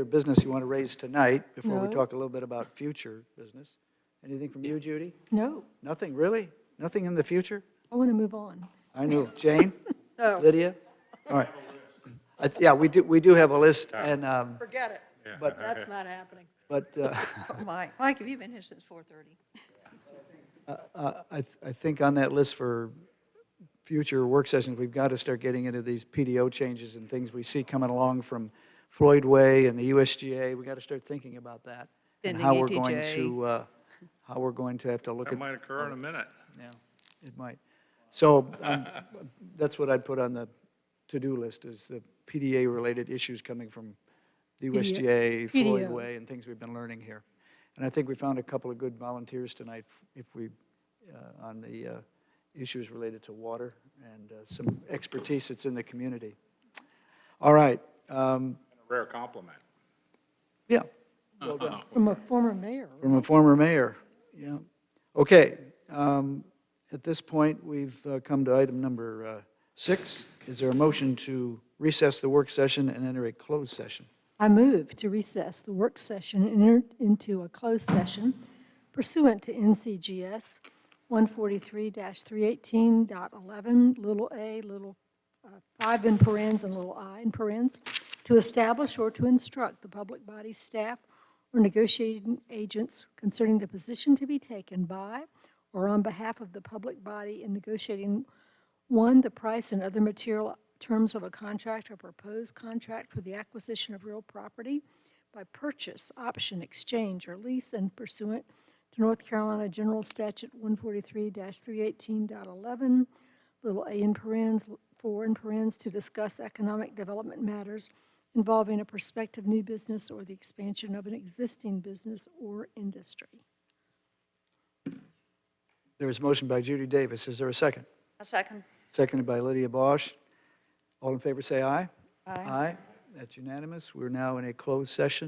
business you want to raise tonight before we No. talk a little bit about future business? Anything from you, Judy? No, Nothing, really? Nothing in the future? I want to move on. I know. Jane? No. Lydia? All right. Yeah, we do have a list, and, Forget it. But- That's not happening. but Oh, my. Mike, have you been here since 4:30? I think on that list for future work sessions, we've got to start getting into these PDO changes and things we see coming along from Floyd Way and the USGA. We've got to start thinking about that. And how we're going to, how we're going to have to look That at. might occur in a minute. Yeah, it might. So that's what I'd put on the to-do list, is the PDA-related issues coming from the USGA, Floyd PDO. Way, and things we've been learning here. And I think we found a couple of good volunteers tonight on the issues related to water and some expertise that's in the community. All right. A rare compliment. Yeah. Well done. From a former mayor. From a former mayor, yeah. Okay, at this point, we've come to item number 6. Is there a motion to recess the work session and enter a closed session? I move to recess the work session and enter into a closed session pursuant to NCGS 143-318.11, little a, little 5 in parens and little I in parens, to establish or to instruct the public body staff or negotiating agents concerning the position to be taken by or on behalf of the public body in negotiating, 1, the price and other material terms of a contract or proposed contract for the acquisition of real property by purchase, option, exchange, or lease, and pursuant to North Carolina General Statute 143-318.11, little a in parens, 4 in parens, to discuss economic development matters involving a prospective new business or the expansion of an existing business or industry. There is a motion by Judy Davis. Is there a second? A second. Seconded by Lydia Bosch. All in favor say aye. Aye. Aye. That's unanimous. We're now in a closed session.